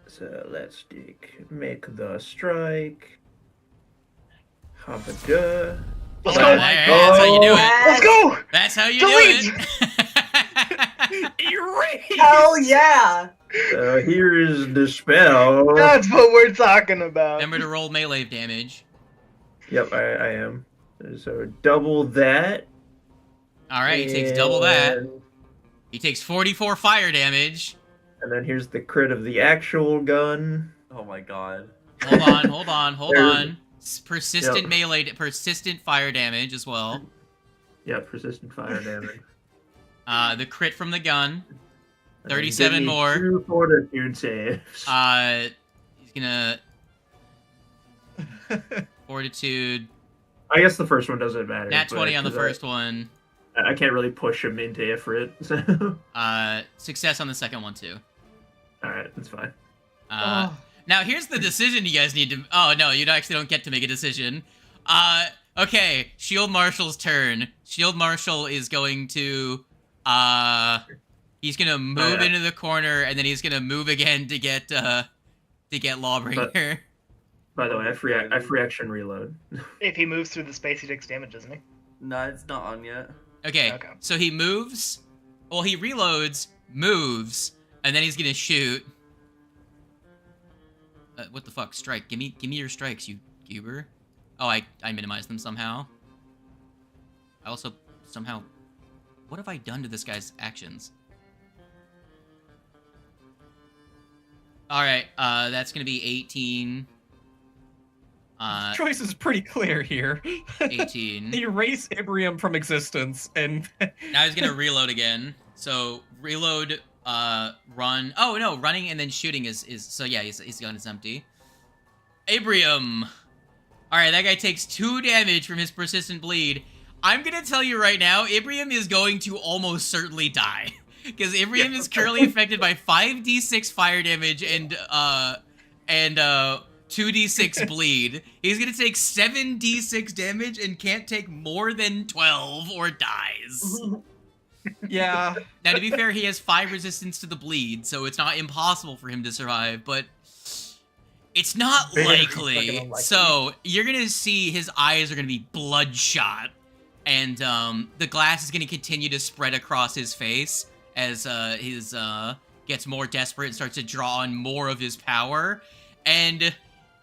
So let's make the strike. Hoppa-duh. Let's Oh, go. alright, that's how you do it. Let's go. That's how you Delete! do it. Erase! Hell yeah! So here is the spell. That's what we're talking about. Remember to roll melee damage. Yep, I am. So double that. Alright, he takes double that. and- He takes 44 fire damage. And then here's the crit of the actual gun. Oh my god. Hold on. There- Persistent Yep. melee, persistent fire damage as well. Yeah, persistent fire damage. The crit from the gun. And then 37 give me more. 2 fortitude saves. He's gonna fortitude. I guess the first one doesn't matter. Nat 20 on the 'cause first one. I can't really push him into Ifrit. So. Success on the second one too. Alright, that's fine. Now here's the decision you guys need to. Oh no, you actually don't get to make a decision. Okay, Shield Marshal's turn. Shield Marshal is going to. He's gonna move into the corner, and then he's gonna move again to get Lawbringer. By the way, I free action reload. If he moves through the space, he takes damage, doesn't he? No, it's not on yet. Okay, Okay. so he moves. Well, he reloads, moves, and then he's gonna shoot. What the fuck? Strike. Give me your strikes, you goober. Oh, I minimized them somehow. I also somehow. What have I done to this guy's actions? All right, that's gonna be 18. Choice is pretty clear here. 18. Erase Ibrium from existence, and Now he's gonna reload again. So reload, run. Oh no, running and then shooting is so yeah. His gun is empty. Abrium. All right, that guy takes 2 damage from his persistent bleed. I'm gonna tell you right now, Ibrium is going to almost certainly die because Ibrium is currently affected by 5d6 fire damage and 2d6 bleed. He's gonna take 7d6 damage and can't take more than 12 or dies. yeah, Now, to be fair, he has 5 resistance to the bleed, so it's not impossible for him to survive, but it's not Very likely. fucking unlikely. So, you're gonna see his eyes are gonna be bloodshot, and the glass is gonna continue to spread across his face as his gets more desperate and starts to draw on more of his power. And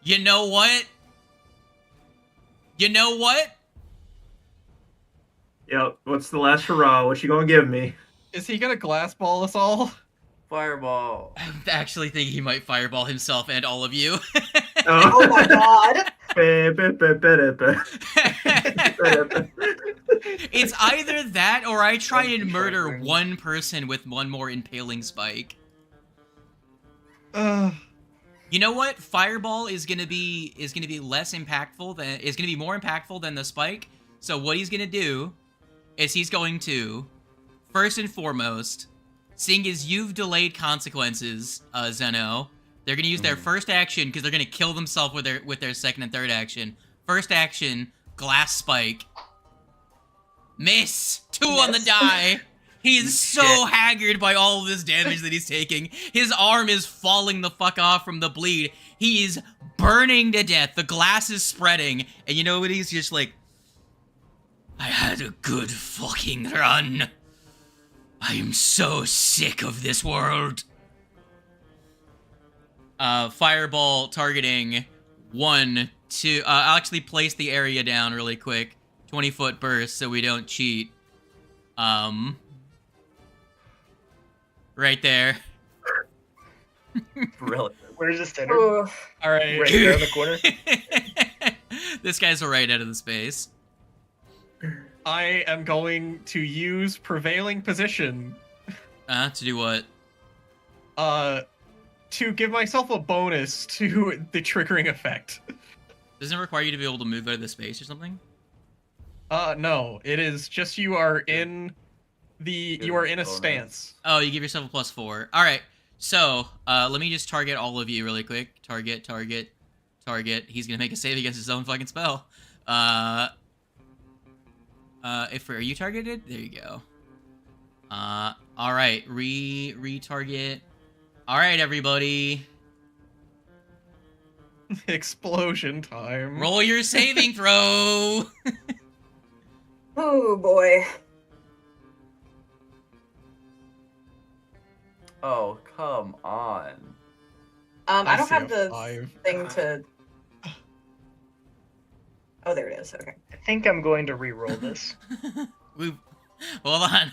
you know what? Yep, what's the last hurrah? What you gonna give me? is he gonna glass ball us all? Fireball. I actually think he might fireball himself and all of you. Oh my god! It's either that or I try and murder one person with one more impaling spike. You know what? Fireball is gonna be more impactful than the spike. So what he's gonna do is he's going to, first and foremost, seeing as you've delayed consequences, Zeno, they're gonna use their first action because they're gonna kill themselves with their second and third action. First action, glass spike. Miss! 2 on the die. He is so haggard by all of this damage that he's taking. His arm is falling the fuck off from the bleed. He is burning to death. The glass is spreading. And you know what? He's just like, I had a good fucking run. I am so sick of this world. Fireball targeting 1, 2. I'll actually place the area down really quick. 20-foot burst so we don't cheat. Right there. Brilliant. Where's the center? Ugh. All right. Right there in the corner. This guy's right out of the space. I am going to use prevailing position To do what? to give myself a bonus to the triggering effect. Doesn't it require you to be able to move out of the space or something? No, it is just you are in a Bonus. stance. Oh, you give yourself a +4. Alright, so, let me just target all of you really quick. Target. He's gonna make a save against his own fucking spell. Are you targeted? There you go. All right, retarget. All right, everybody, Explosion time. roll your saving throw. Oh boy. Oh, come on. I don't see have a the 5. thing to. Oh, there it is. Okay. I think I'm going to re-roll this. Hold on.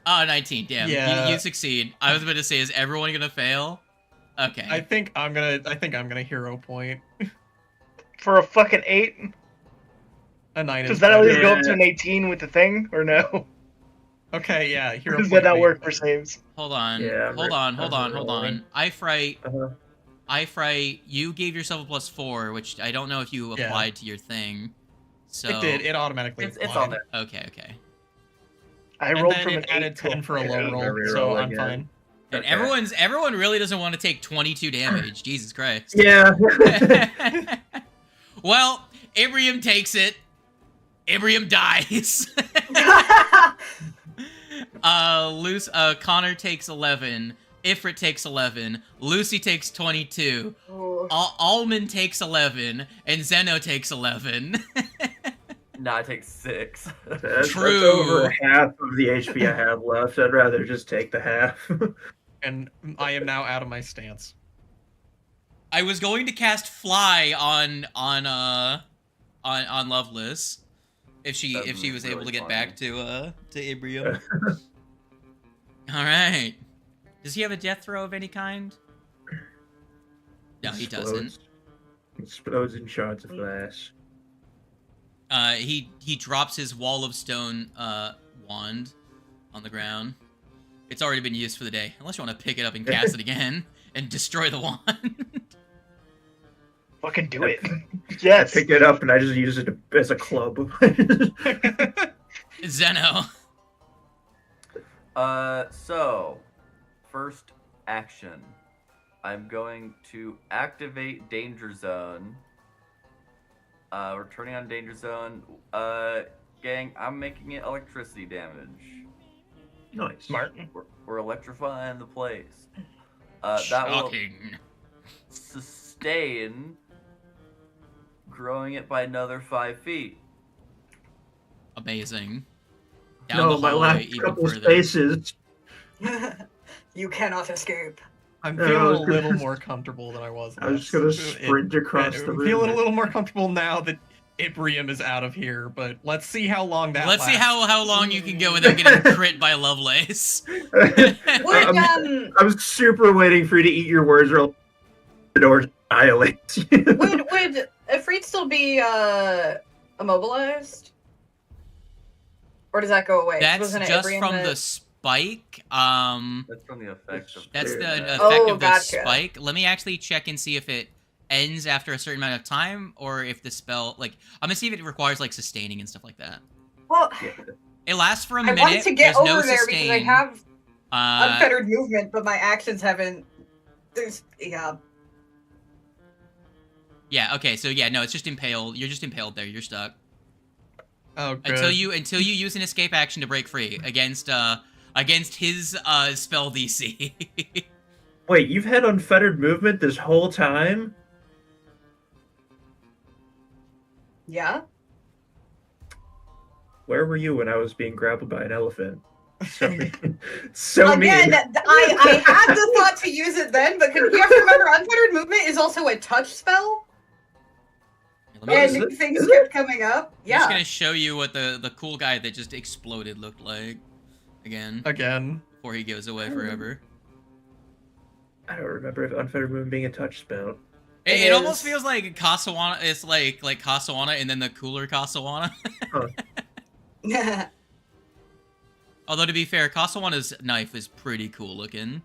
Oh, 19. Damn. Yeah. You succeed. I was about to say, is everyone gonna fail? Okay. I think I'm gonna hero point. For a fucking 8? A 9 Does is that at least better. go up to an 18 with the thing, or no? Okay, yeah, hero Does point. that not would be work for better. saves? Hold on. Yeah, hold on. Hold on. Hold rolling. on. Uh-huh. iFright, you gave yourself a +4, which I don't know if you Yeah. applied to your thing. So It did. It automatically. It's applied. on there. Okay. I And rolled then from it an added 8 to 10 for a fucking low 8. roll, Reroll so I'm again. fine. And Okay. everyone really doesn't want to take 22 damage. Jesus Christ. Yeah. Well, Ibrium takes it. Ibrium dies. Connor takes 11. Ifrit takes 11. Lucy takes 22. Ooh. Almond takes 11. And Zeno takes 11. Nah, I take 6. That's True. over half of the HP I have left. I'd rather just take the half. And I am now out of my stance. I was going to cast Fly on Loveless if she was able really to get funny. back to Ibrium. All right. Does he have a death throw of any kind? No, he doesn't. Explodes in shards of glass. He drops his wall of stone wand on the ground. It's already been used for the day. Unless you want to pick it up and cast it again and destroy the wand. Fucking do it. I Yes. pick it up and I just use it as a club. Zeno. So, first action. I'm going to activate Danger Zone. We're turning on Danger Zone. Gang, I'm making it electricity damage. Nice. Smart. We're electrifying the place. That will Shocking. sustain, growing it by another 5 feet. Amazing. Down No, the my hallway last even couple further. spaces. You cannot escape. I'm No, feeling I a was gonna- little more comfortable than I was. I was just gonna sprint across the I'm room. feeling a little more comfortable now that Ibrium is out of here, but let's see how long that Let's see lasts. how long you can go without getting crit by Lovelace. Would I'm super waiting for you to eat your words or annihilate you. would Ifrit still be immobilized? Or does that go away? That's Wasn't it just Ibrium from that- the spike. That's from the effect of That's the Yeah. effect Oh, of the gotcha. spike. Let me actually check and see if it ends after a certain amount of time, or if the spell, like, I'm gonna see if it requires like sustaining and stuff like that. Well, It lasts for a I minute. wanted to get There's no over there sustain. because I have Uh, unfettered movement, but my actions haven't. Yeah. yeah. Okay. So yeah, no, it's just impaled. You're just impaled there. You're stuck Oh, good. until you use an escape action to break free against his spell DC. Wait, you've had unfettered movement this whole time? Yeah. Where were you when I was being grappled by an elephant? So Again, mean. I had the thought to use it then, but you have to remember, unfettered movement is also a touch spell, Let me is and it? things Is it? kept coming up. I'm just Yeah. gonna show you what the cool guy that just exploded looked like again Again. before he goes away forever. I don't remember if unfettered movement being a touch spell. It It almost is. feels like Kasawana. It's like Kasawana and then the cooler Kasawana. Although to be fair, Kasawana's knife is pretty cool looking.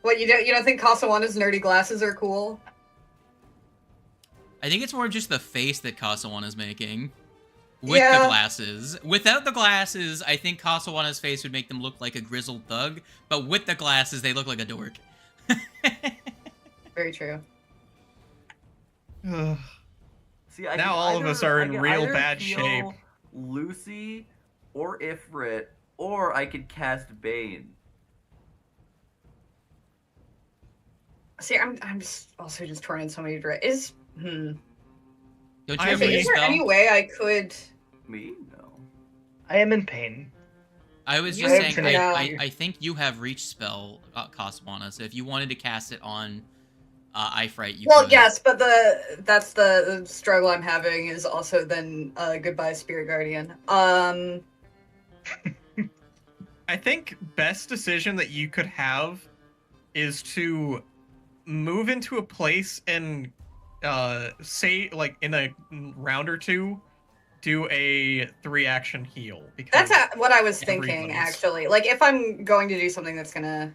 What, you don't think Kasawana's nerdy glasses are cool? I think it's more just the face that Kasawana's making. With Yeah. the glasses. Without the glasses, I think Kasawana's face would make them look like a grizzled thug. But with the glasses, they look like a dork. Very true. Ugh. See, I Now can all of us are I in can real either bad heal shape. Lucy or Ifrit, or I could cast Bane. See, I'm also just torn in so many directions. Don't you I have mean- reach Is there spell? any way I could? Me? No. I am in pain. I was You just have saying, to- I think you have reach spell Coswana, so if you wanted to cast it on Ifrit, you Well, could. yes, but that's the struggle I'm having is also then goodbye Spirit Guardian. I think best decision that you could have is to move into a place and say like in a round or two do a 3-action heal because That's what I was thinking everybody's- actually. Like if I'm going to do something that's gonna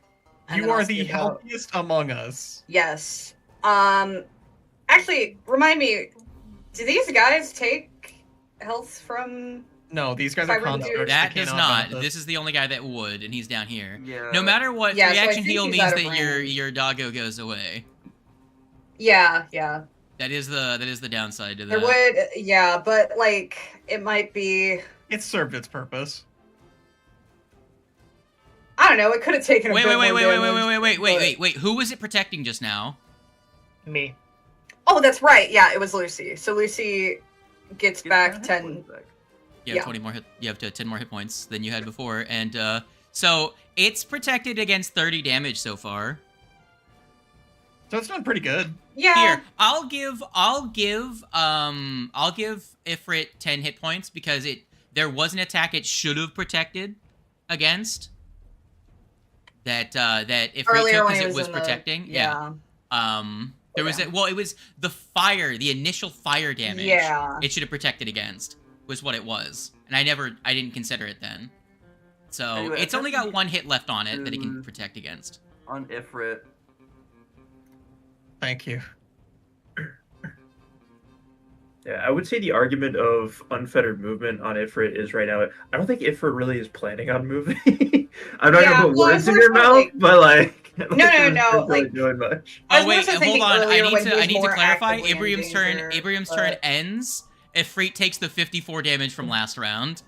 and you then I'll are the see about- healthiest among us. Yes. Actually, remind me, do these guys take health from? No, these guys If I are were to do- constructs. That they does cannot not. benefit. This is the only guy that would, and he's down here. Yeah. No matter what, Yeah, so I reaction think heal he's means out of that range. your doggo goes away. Yeah. That is the downside to There that. would, yeah, but like it might be. It served its purpose. I don't know. It could have taken. Wait, a bit wait, more wait, wait, wait, damage, wait, wait, wait, but- wait, wait. Who was it protecting just now? Me. Oh, that's right. Yeah, it was Lucy. So Lucy gets back Get 10. points back. You have Yeah. 20 more hit. You have 10 more hit points than you had before, and so it's protected against 30 damage so far. So it's done pretty good. Yeah. Here, I'll give Ifrit 10 hit points because there was an attack it should have protected against. That Ifrit Earlier took when because it it was was in protecting. The, Yeah. There was Yeah. it was the fire, the initial fire damage. Yeah. It should have protected against was what it was, and I didn't consider it then. So Anyway, it's only got attacking one hit left on it that it can to- protect against. On Ifrit. Thank you. Yeah, I would say the argument of unfettered movement on Ifrit is right now. I don't think Ifrit really is planning on moving. I'm not Yeah, gonna put well, words in your unfortunately- mouth, but like, I don't No, think no, it's no, really like- doing much. I Oh was wait, also hold thinking on. earlier when I he was need to more clarify. actively in Ibrahim's turn. danger, Ibrahim's but- turn ends if Freet takes the 54 damage from last round.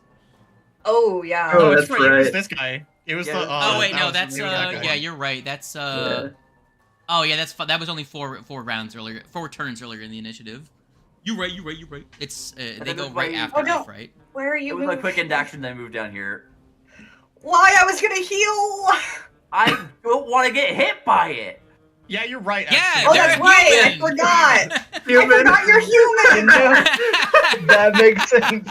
Oh yeah. Oh, it's that's It was right. this guy. It was Yeah, the. it was- Oh wait, no, that's it was that guy. yeah, you're right. That's Yeah. Oh yeah, that was only four turns earlier in the initiative. You're right. It's they then go it's right my- after Oh, no. right? Where are It you? was my moving? quick end action that I moved down here. Why? I was gonna heal. I don't want to get hit by it. Yeah, you're right. Yeah, actually. Oh, they're that's right. I human. forgot. I Human. forgot you're human. That makes sense.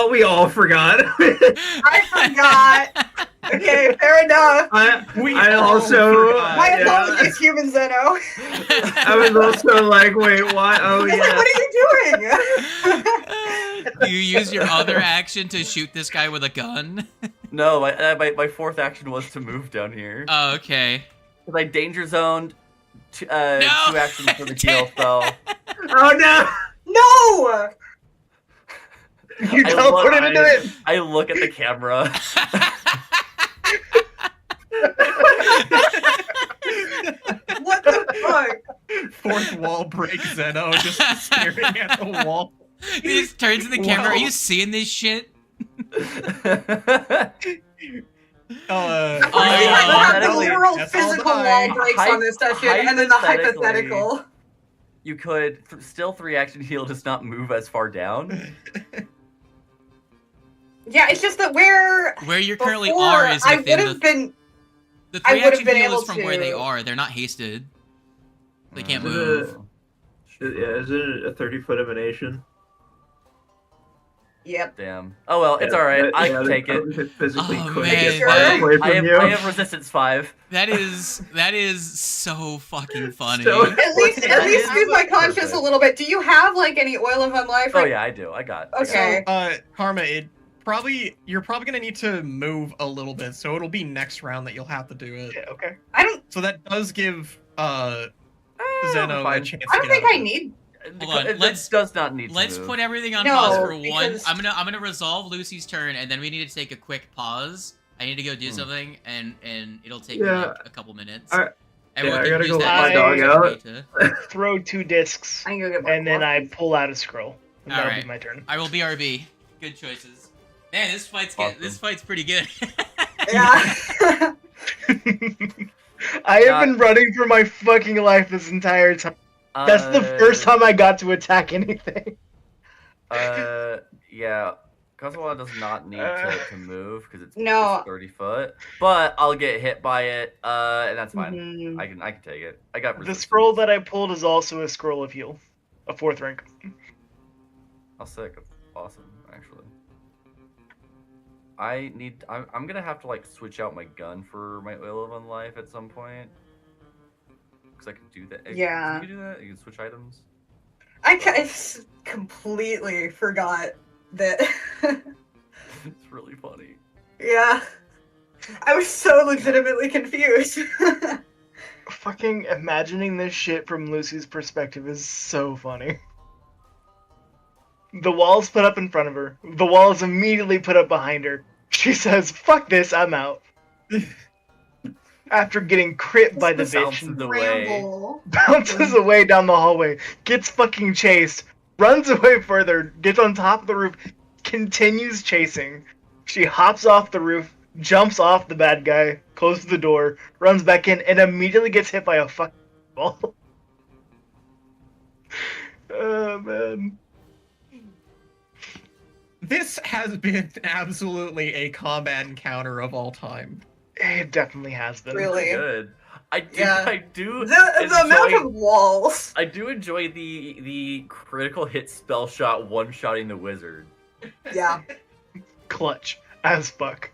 We all forgot. I forgot. Okay, fair enough. I also forgot. My yeah. apologies, human Zeno. I was also like, wait, what? Oh I was like, yeah. what are you doing? Do you use your other action to shoot this guy with a gun? No, my fourth action was to move down here. Oh, okay. Because I danger zoned two No! actions for the heal spell. Oh no! No. You I teleported into it. I look at the camera. What the fuck? Fourth wall break Zeno just staring at the wall. He just turns to the camera. Are Whoa. you seeing this shit? Oh, We're gonna have the hypothetically, literal that's all physical die. wall breaks on this session, and then the Hypothetically- hypothetical. You could still 3-action heal, just not move as far down. Yeah, it's just that where Where you currently before, are is I would within have been. the I 3 would've action been heal able is from where they to- are. They're not hasted. They can't Is it move. Is it a 30-foot emanation? Yep. Damn. Oh well, it's alright. I can take it. Physically Oh, couldn't man. get Sure. far away from I you. have resistance 5. That is so fucking funny. So- At least soothe my conscience Perfect. a little bit. Do you have like any oil of unlife? Oh yeah, I do. I got. Okay. Karma, you're probably gonna need to move a little bit, so it'll be next round that you'll have to do it. Yeah, okay. I don't. So that does give Zeno a fine. chance. I to don't get think out I of it. need. Hold on, It let's- does not need. Let's to move. put everything on No, pause for one. because- I'm gonna resolve Lucy's turn, and then we need to take a quick pause. I need to go do something, and it'll take me Yeah. like a couple minutes. Alright. And Yeah, we I can gotta use go that let as my an dog XP out. to- Throw 2 discs, I can go get more and then I coffee. pull out a scroll. And that'll Alright. be my turn. I will BRB. Good choices. Man, this fight's Awesome. pretty good. Yeah. I have been running for my fucking life this entire time. That's the first time I got to attack anything. Yeah. Kazawa does not need to move because it's No. 30 foot, but I'll get hit by it, and that's fine. Mhm. I can take it. I got The resistance. scroll that I pulled is also a scroll of heal, a 4th rank. I'll sick. Awesome, actually. I'm gonna have to like switch out my gun for my oil of unlife at some point. Because I can do that. Yeah. Can you do that? You can switch items. I completely forgot that. It's really funny. Yeah. I was so legitimately confused. Fucking imagining this shit from Lucy's perspective is so funny. The wall's put up in front of her. The wall is immediately put up behind her. She says, "Fuck this, I'm out." After getting crit by the bitch, Bounces and away. Ramble. bounces away down the hallway, gets fucking chased, runs away further, gets on top of the roof, continues chasing. She hops off the roof, jumps off the bad guy, closes the door, runs back in, and immediately gets hit by a fucking ball. Oh, man. This has been absolutely a combat encounter of all time. It definitely has been. Really? Good. I do. Yeah. I do. The amount enjoy- of walls. I do enjoy the critical hit spell shot one-shotting the wizard. Yeah. Clutch as fuck.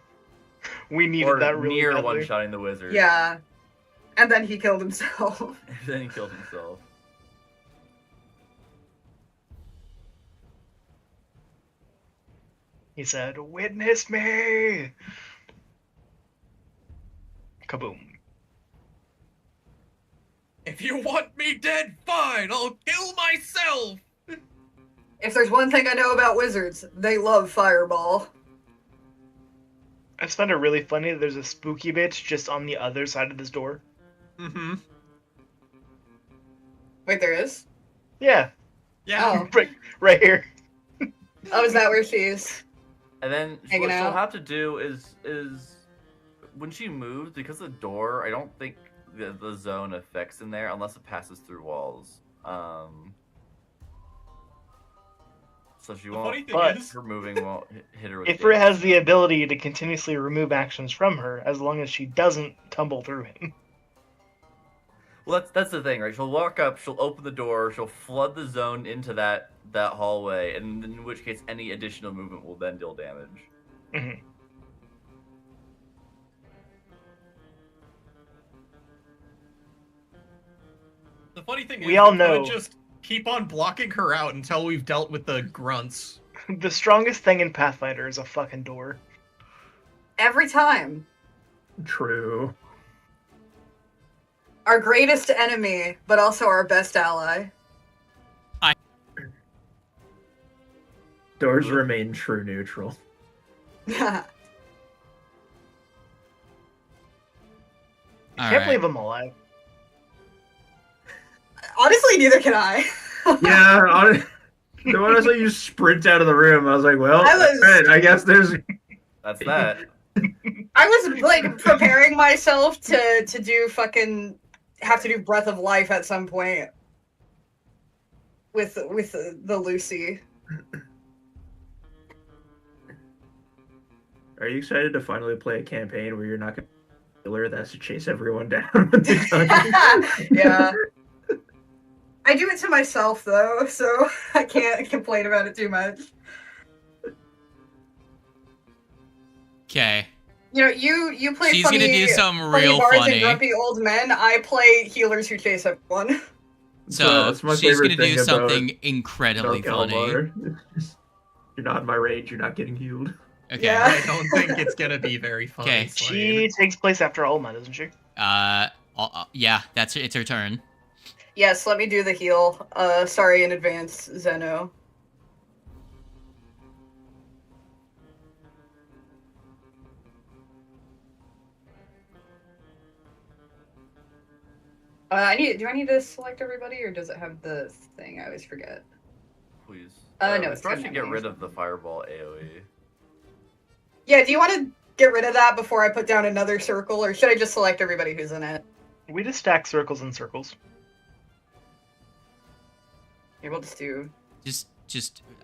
We needed Or that really near badly. one-shotting the wizard. Yeah. And then he killed himself. And then he killed himself. He said, "Witness me!" Kaboom. If you want me dead, fine, I'll kill myself! If there's one thing I know about wizards, they love fireball. I just found it really funny that there's a spooky bitch just on the other side of this door. Mm-hmm. Wait, there is? Yeah, Yeah. Oh. right here. Oh, is that where she is? And then Hanging what she'll out. have to do is when she moves, because of the door, I don't think the zone affects in there unless it passes through walls. So she The won't. funny thing but- is, Her moving won't hit her with Ifrit damage. has the ability to continuously remove actions from her as long as she doesn't tumble through him. Well, that's the thing, right? She'll walk up, she'll open the door, she'll flood the zone into that hallway, and in which case any additional movement will then deal damage. Mhm. the funny thing is, We all could know. just keep on blocking her out until we've dealt with the grunts. The strongest thing in Pathfinder is a fucking door. Every time. True. Our greatest enemy, but also our best ally. Doors remain true neutral. I All can't right. believe I'm alive. Honestly, neither can I. Yeah, the one I saw you sprint out of the room, I was like, well, I was- alright, I guess there's... That's that. I was like preparing myself to do fucking have to do Breath of Life at some point with the Lucy. Are you excited to finally play a campaign where you're not going to be a killer that has to chase everyone down? with the dungeon? Yeah. I do it to myself though, so I can't complain about it too much. Okay. You know, you play She's funny, gonna do something funny real bards funny. and grumpy old men. I play healers who chase everyone. So That's my she's favorite gonna do thing about something incredibly Dark funny. Eldar. You're not in my range, you're not getting healed. Okay. Yeah. I don't think it's gonna be very funny. Okay. She takes place after Alma, doesn't she? Yeah, it's her turn. Yes, let me do the heal. Sorry in advance, Zeno. Do I need to select everybody, or does it have the thing? I always forget. Please. No, we it's probably got should get rid animation. of the fireball AoE. Yeah, do you want to get rid of that before I put down another circle, or should I just select everybody who's in it? We just stack circles and circles. Yeah, we'll just do.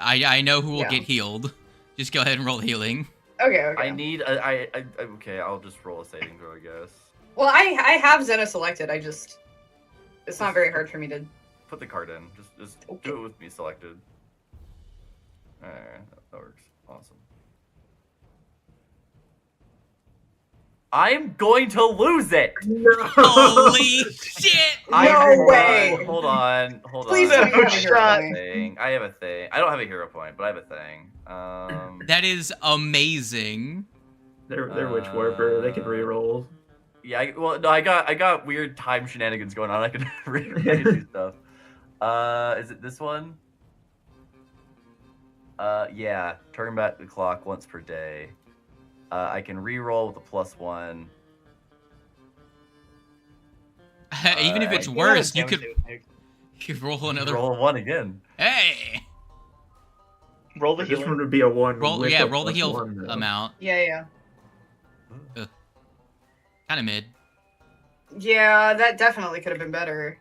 I know who will Yeah. get healed. Just go ahead and roll healing. Okay. I need okay, I'll just roll a saving throw, I guess. Well, I have Zena selected. It's not very hard for me to. Put the card in. Just Okay. do it with me selected. Alright, that works. Awesome. I'm going to lose it! Holy shit! No way! Hold on. Please tell me you have a hero shot. point. I have a thing. I don't have a hero point, but I have a thing. That is amazing. They're Witch Warper. They can reroll. Yeah, I got weird time shenanigans going on. I can do stuff. Is it this one? Yeah. Turn back the clock once per day. I can re-roll with a +1. Even if it's Yeah, worse, you Damage could they would take. you could roll another. Roll a 1 again. Hey, Roll the This healing. one would be a 1. roll with yeah, a roll the heal +1, though. amount. Yeah. Kind of mid. Yeah, that definitely could have been better.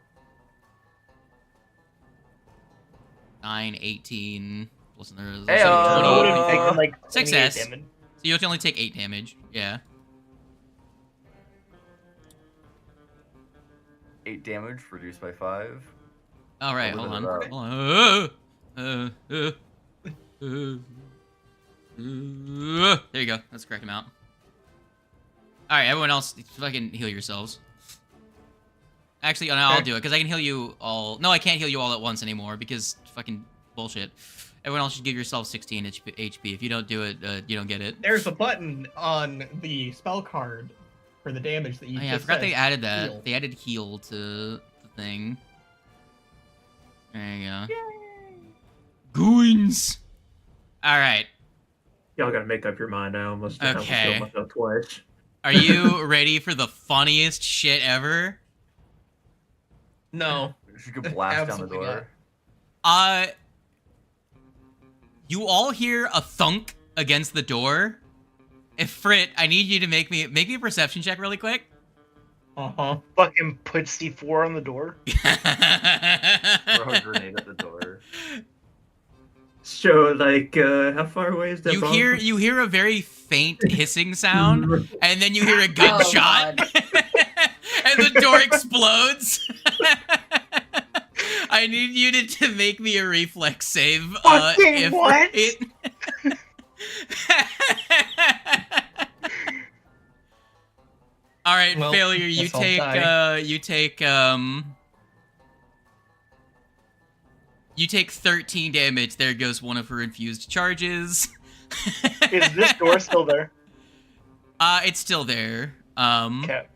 9, 18. Plus there's Hey, I would have 20. taken like 28 Success. damage. So you have to only take 8 damage. Yeah. 8 damage reduced by 5. All right, I'll hold on. look it Hold on. There you go. That's the correct amount. All right, everyone else, fucking heal yourselves. Actually, no, I'll do it because I can heal you all. No, I can't heal you all at once anymore because fucking bullshit. Everyone else should give yourself 16 HP. If you don't do it, you don't get it. There's a button on the spell card for the damage that you Oh, yeah, I just forgot said. they added that. Heal. They added heal to the thing. There you go. Goons! Alright. Y'all gotta make up your mind. I almost Okay. killed myself twice. Are you ready for the funniest shit ever? No. You could blast down the Absolutely door. not. You all hear a thunk against the door. If Frit, I need you to make me a perception check really quick. Uh-huh. Fucking put C4 on the door. Throw a grenade at the door. So, like, how far away is that bomb? You hear a very faint hissing sound, and then you hear a gunshot, God. and the door explodes. I need you to make me a reflex save. Fucking what? All right, Well, failure. guess I'll die. You take 13 damage. There goes one of her infused charges. Is this door still there? It's still there. Okay.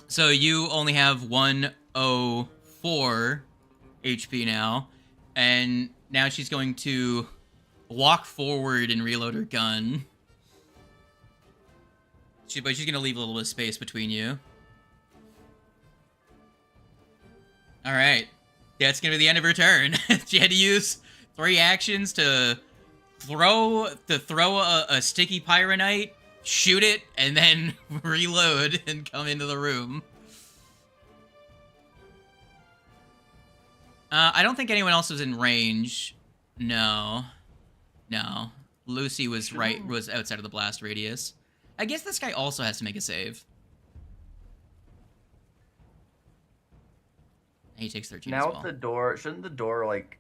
So you only have 104 HP now, and now she's going to walk forward and reload her gun. But she's gonna leave a little bit of space between you. All right, yeah, it's gonna be the end of her turn. She had to use 3 actions to throw a sticky pyronite, shoot it, and then reload and come into the room. I don't think anyone else was in range. No. Lucy was was outside of the blast radius. I guess this guy also has to make a save. He takes 13 as Now well. the door, shouldn't the door like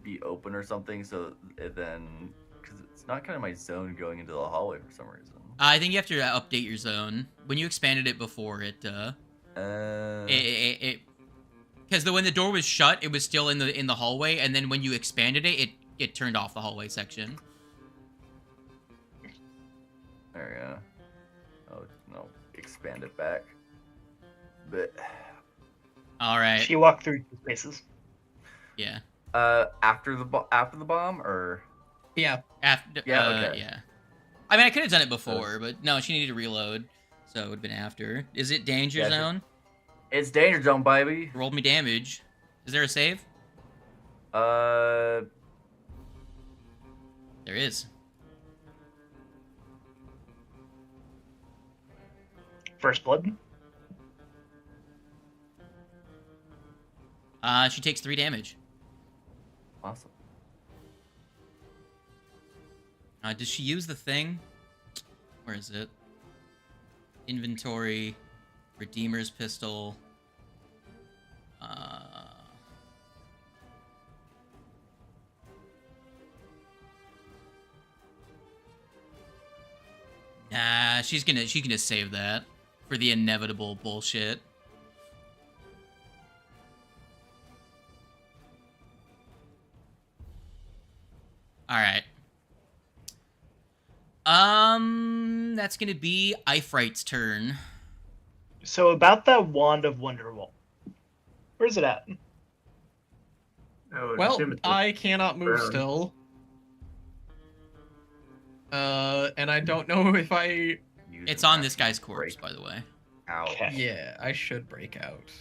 be open or something? So then, because it's not kind of my zone going into the hallway for some reason. I think you have to update your zone. When you expanded it before, because when the door was shut, it was still in the hallway, and then when you expanded it, it turned off the hallway section. There we go. Oh no, expand it back. But All right. She walked through 2 spaces. Yeah. after the bomb or Yeah. After. Yeah, okay. Yeah. I mean, I could have done it before, but no, she needed to reload, so it would have been after. Is it danger Yeah, zone? It's danger zone, baby. Rolled me damage. Is there a save? Uh, There is. First blood. She takes 3 damage. awesome. Does she use the thing? Where is it? Inventory, Redeemer's Pistol. Nah, she can just save that for the inevitable bullshit. All right. That's gonna be Ifright's turn. So about that Wand of Wonderwall. Where's it at? I would Well, assume it's I cannot move ground. still. And I don't know if I... Use It's an on this action guy's to corpse, break by the way. out. Okay. Yeah, I should break out.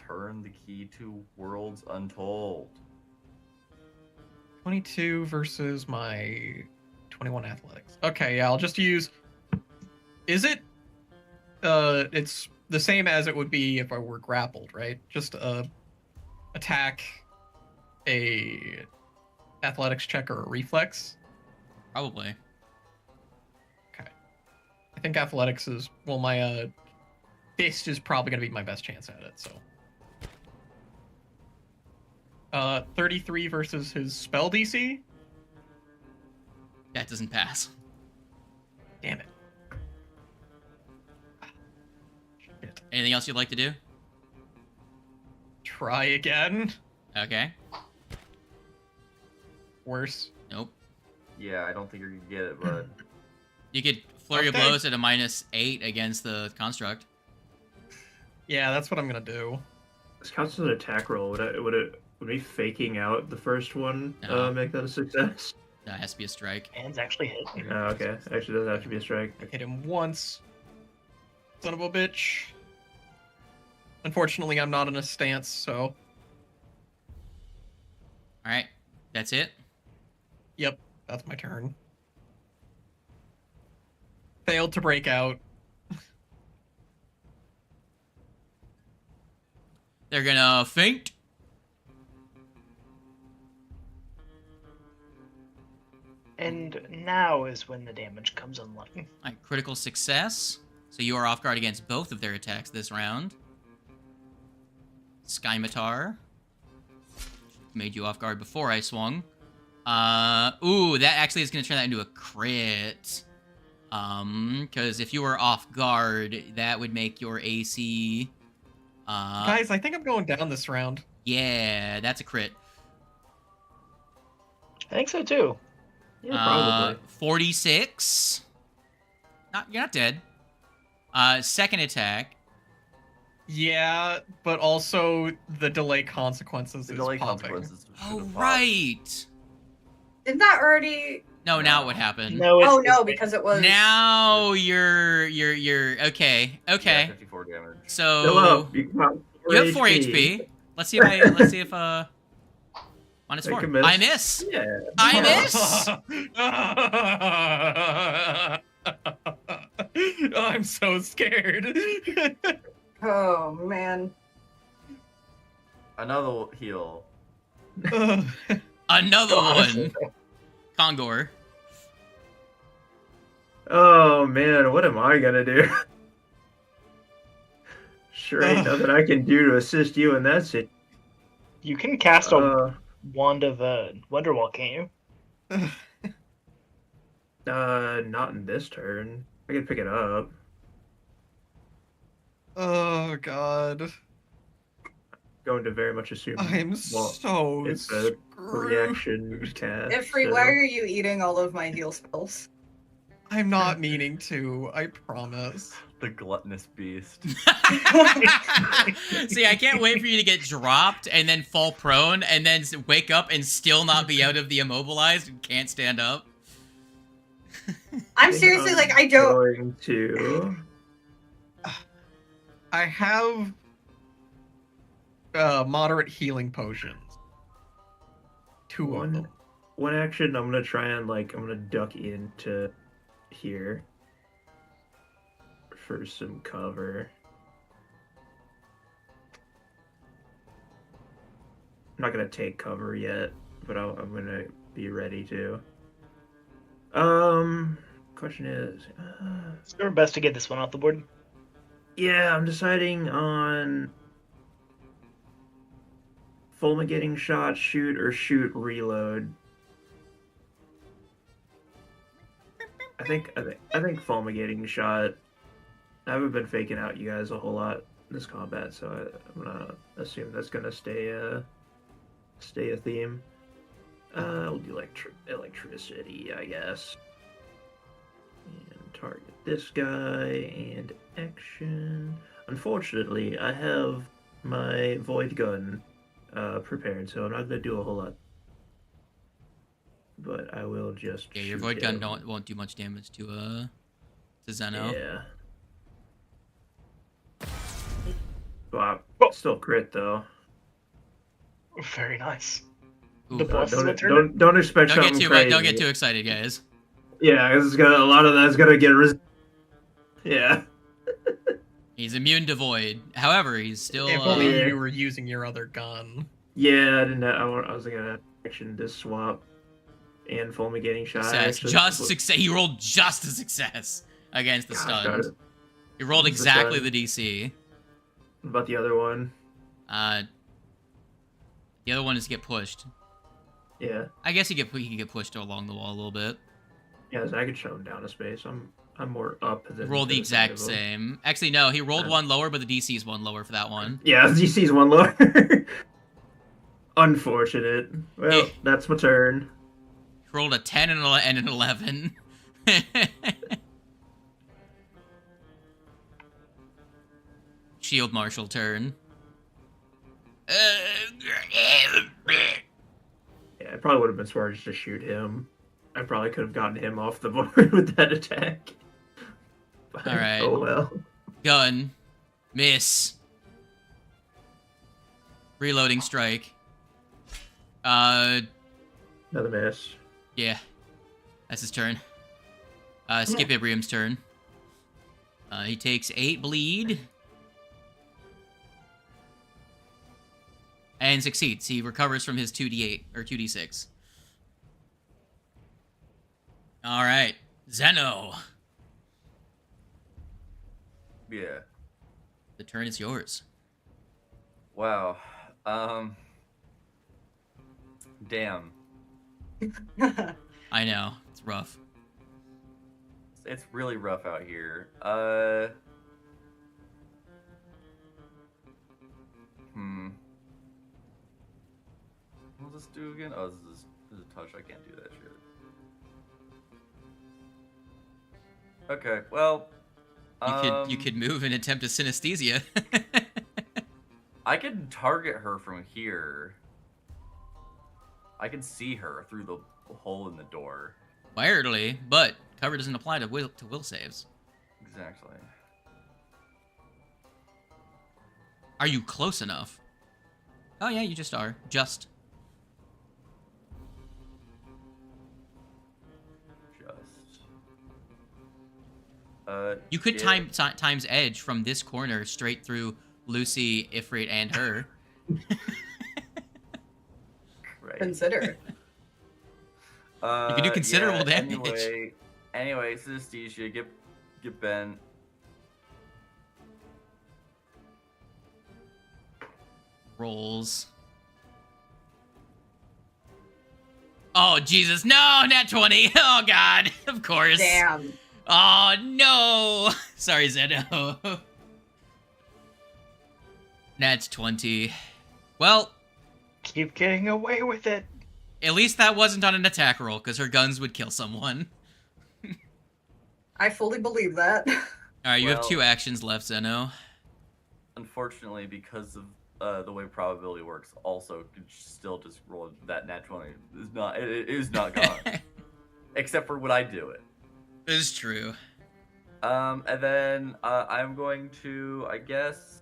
Turn the key to Worlds Untold. 22 versus my 21 athletics. Okay, yeah, I'll just use... Is it... it's the same as it would be if I were grappled, right? Just, attack, a athletics check, or a reflex? Probably. Okay. I think athletics is... Well, my, fist is probably going to be my best chance at it, so... 33 versus his spell DC? That doesn't pass. Damn it. Shit. Anything else you'd like to do? Try again. Okay. Worse. Nope. Yeah, I don't think you're gonna get it, but You could flurry of Okay. blows at a -8 against the construct. Yeah, that's what I'm gonna do. This counts as an attack roll. Would me faking out the first one No. make that a success? That has to be a strike. Hands actually hit. No, okay. Actually, doesn't have to be a strike. I hit him once. Son of a bitch. Unfortunately, I'm not in a stance, so... Alright. That's it. Yep, that's my turn. Failed to break out. They're gonna faint. And now is when the damage comes online. Alright, critical success. So you are off guard against both of their attacks this round. Skymatar. Made you off guard before I swung. Ooh, that actually is gonna turn that into a crit. Because if you were off guard, that would make your AC... Guys, I think I'm going down this round. yeah, that's a crit. I think so too. Yeah, probably. 46. You're not dead. Second attack. Yeah, but also the delay consequences the is delay popping. consequences. Oh, should've popped. right. Didn't that already? No, now what happened? No, it's, Oh no, because it was. Now you're okay. Yeah, Okay. 54 damage. So Hello. You you have 4 HP. Let's see if -4. Take a miss. I miss. Yeah. I miss. I'm so scared. Oh man. Another heal. Another God. one. Kongor. Oh man, what am I gonna do? Sure ain't nothing I can do to assist you in that situation. You can cast a Wand of Wonderwall, can't you? Not in this turn. I can pick it up. Oh god. Going to very much assume I'm well, so it's a screwed. reaction cast. Ifrit, so- why are you eating all of my heal spells? I'm not meaning to, I promise. The gluttonous beast. See, I can't wait for you to get dropped and then fall prone and then wake up and still not be out of the immobilized and can't stand up. I'm seriously like, I don't. Going to. I have moderate healing potions. 2 of them. One action, I'm gonna try and I'm gonna duck into here for some cover. I'm not gonna take cover yet, but I'm gonna be ready to. Question is, Let's do our best to get this one off the board. yeah, I'm deciding on fulminating shot, shoot, or shoot, reload. I think fulminating shot. I haven't been faking out you guys a whole lot in this combat, so I'm gonna assume that's gonna stay a theme. We'll do electricity, I guess. And target this guy and action. Unfortunately, I have my void gun prepared, so I'm not gonna do a whole lot. But I will just. Yeah, your void gun won't do much damage to Zeno. Yeah. Wow. Still crit though. Very nice. Ooh. The boss is what turned Don't expect Don't something get too crazy. don't get too excited, guys. Yeah, a lot of that's gonna get Yeah. He's immune to void. However, he's still. If only you were using your other gun. Yeah, I didn't. I was gonna action this swap and fulminating shot. Success. Success. He rolled just a success against the stuns. He rolled What's the exactly stun? the DC. What about the other one? The other one is get pushed. Yeah. I guess he can get pushed along the wall a little bit. Yeah, so I could shove him down a space. I'm more up than. Rolled the to side exact of him. same. Actually, no, he rolled one lower, but the DC is one lower for that one. Yeah, DC's one lower. Unfortunate. Well, Eh. that's my turn. He rolled a 10 and an 11. Shield Marshal turn. Yeah, it probably would have been smart just to shoot him. I probably could have gotten him off the board with that attack. But, All right. Oh well. Gun. Miss. Reloading strike. Another miss. Yeah. That's his turn. Skip Ibrium's turn. He takes 8 bleed. And succeeds. He recovers from his 2d8, or 2d6. Alright. Zeno. Yeah. The turn is yours. Wow. Damn. I know. It's rough. It's really rough out here. What does this do again? Oh, this is a touch. I can't do that shit. Okay, well. You could move and attempt a synesthesia. I can target her from here. I can see her through the hole in the door. Weirdly, but cover doesn't apply to will saves. Exactly. Are you close enough? Oh yeah, you just are. Just. You could yeah. times edge from this corner straight through Lucy, Ifrit, and her. Right. Consider. You can do considerable damage. Anyway, synesthesia, get bent. Rolls. Oh Jesus, no, nat 20. Oh God, of course. Damn. Oh no! Sorry, Zeno. That's 20. Well, Keep getting away with it. at least that wasn't on an attack roll, because her guns would kill someone. I fully believe that. Alright, you have Well- 2 actions left, Zeno. Unfortunately, because of the way probability works, also could still just roll that nat 20. It is not gone. Except for when I do it. It's true. And then I'm going to, I guess.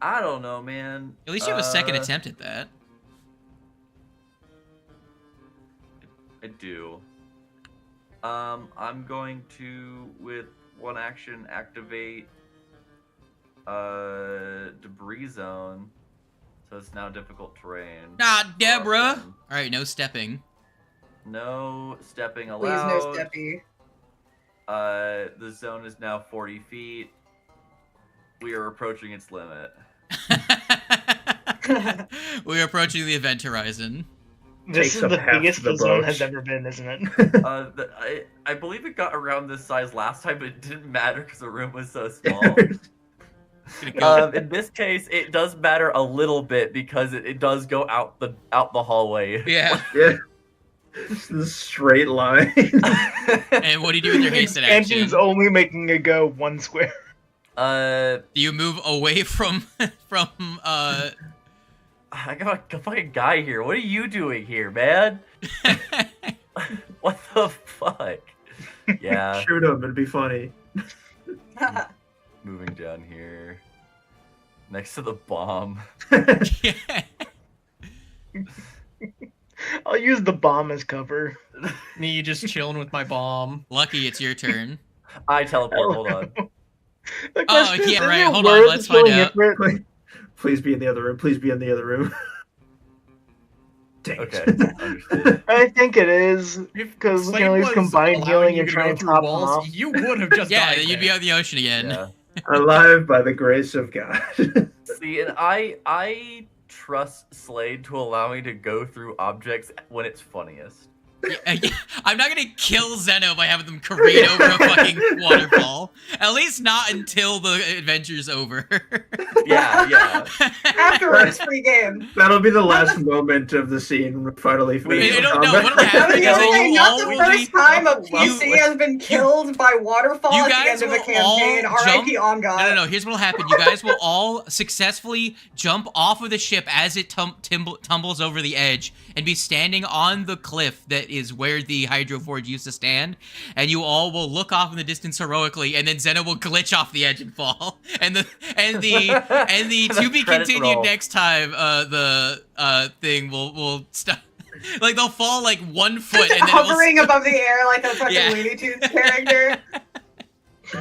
I don't know, man. At least you have a second attempt at that. I do. I'm going to, with one action, activate debris zone. So it's now difficult terrain. Nah, Deborah! Awesome. Alright, no stepping. No stepping Please, allowed. no steppy. The zone is now 40 feet. We are approaching its limit. We're approaching the event horizon. This Takes is up the half biggest the the zone boat. has ever been, isn't it? I believe it got around this size last time, but it didn't matter because the room was so small. In this case, it does matter a little bit because it does go out the hallway. Yeah. Yeah. It's a straight line. And what do you do with your hasted action? Expansion's only making it go 1 square. Do you move away from I got a fucking guy here. What are you doing here, man? What the fuck? Yeah. Shoot him, it'd be funny. Moving down here. Next to the bomb. I'll use the bomb as cover. Me just chilling with my bomb. Lucky, it's your turn. I teleport, hold on. The question is, yeah, is right, it hold on, worth let's find killing out. Ifrit? Please be in the other room. Please be in the other room. Dang it. Okay, understood. I think it is, If because we Slade can at least was combine allowing healing you and to try go and through top them walls, off. you would have just Yeah, died then you'd be there. out in the ocean again. Yeah. Alive by the grace of God. See, and I trust Slade to allow me to go through objects when it's funniest. Yeah, I'm not gonna kill Zeno by having them careen over a fucking waterfall. At least not until the adventure's over. Yeah. Afterwards, free game. That'll be the last moment of the scene. Finally, Wait, You finished don't know combat. what'll happen Yeah, is that Okay, you not all the will first be. time a PC has been killed by waterfall You at the guys end of a will all campaign. R.I.P. on God. No. Here's what'll happen. You guys will all successfully jump off of the ship as it tumbles over the edge and be standing on the cliff that is where the Hydro Forge used to stand. And you all will look off in the distance heroically, and then Zeno will glitch off the edge and fall. And the to be Credits continued roll. next time. The thing will stop. Like they'll fall like 1 foot, and then Hovering above the air like a fucking Yeah. Looney Tunes character.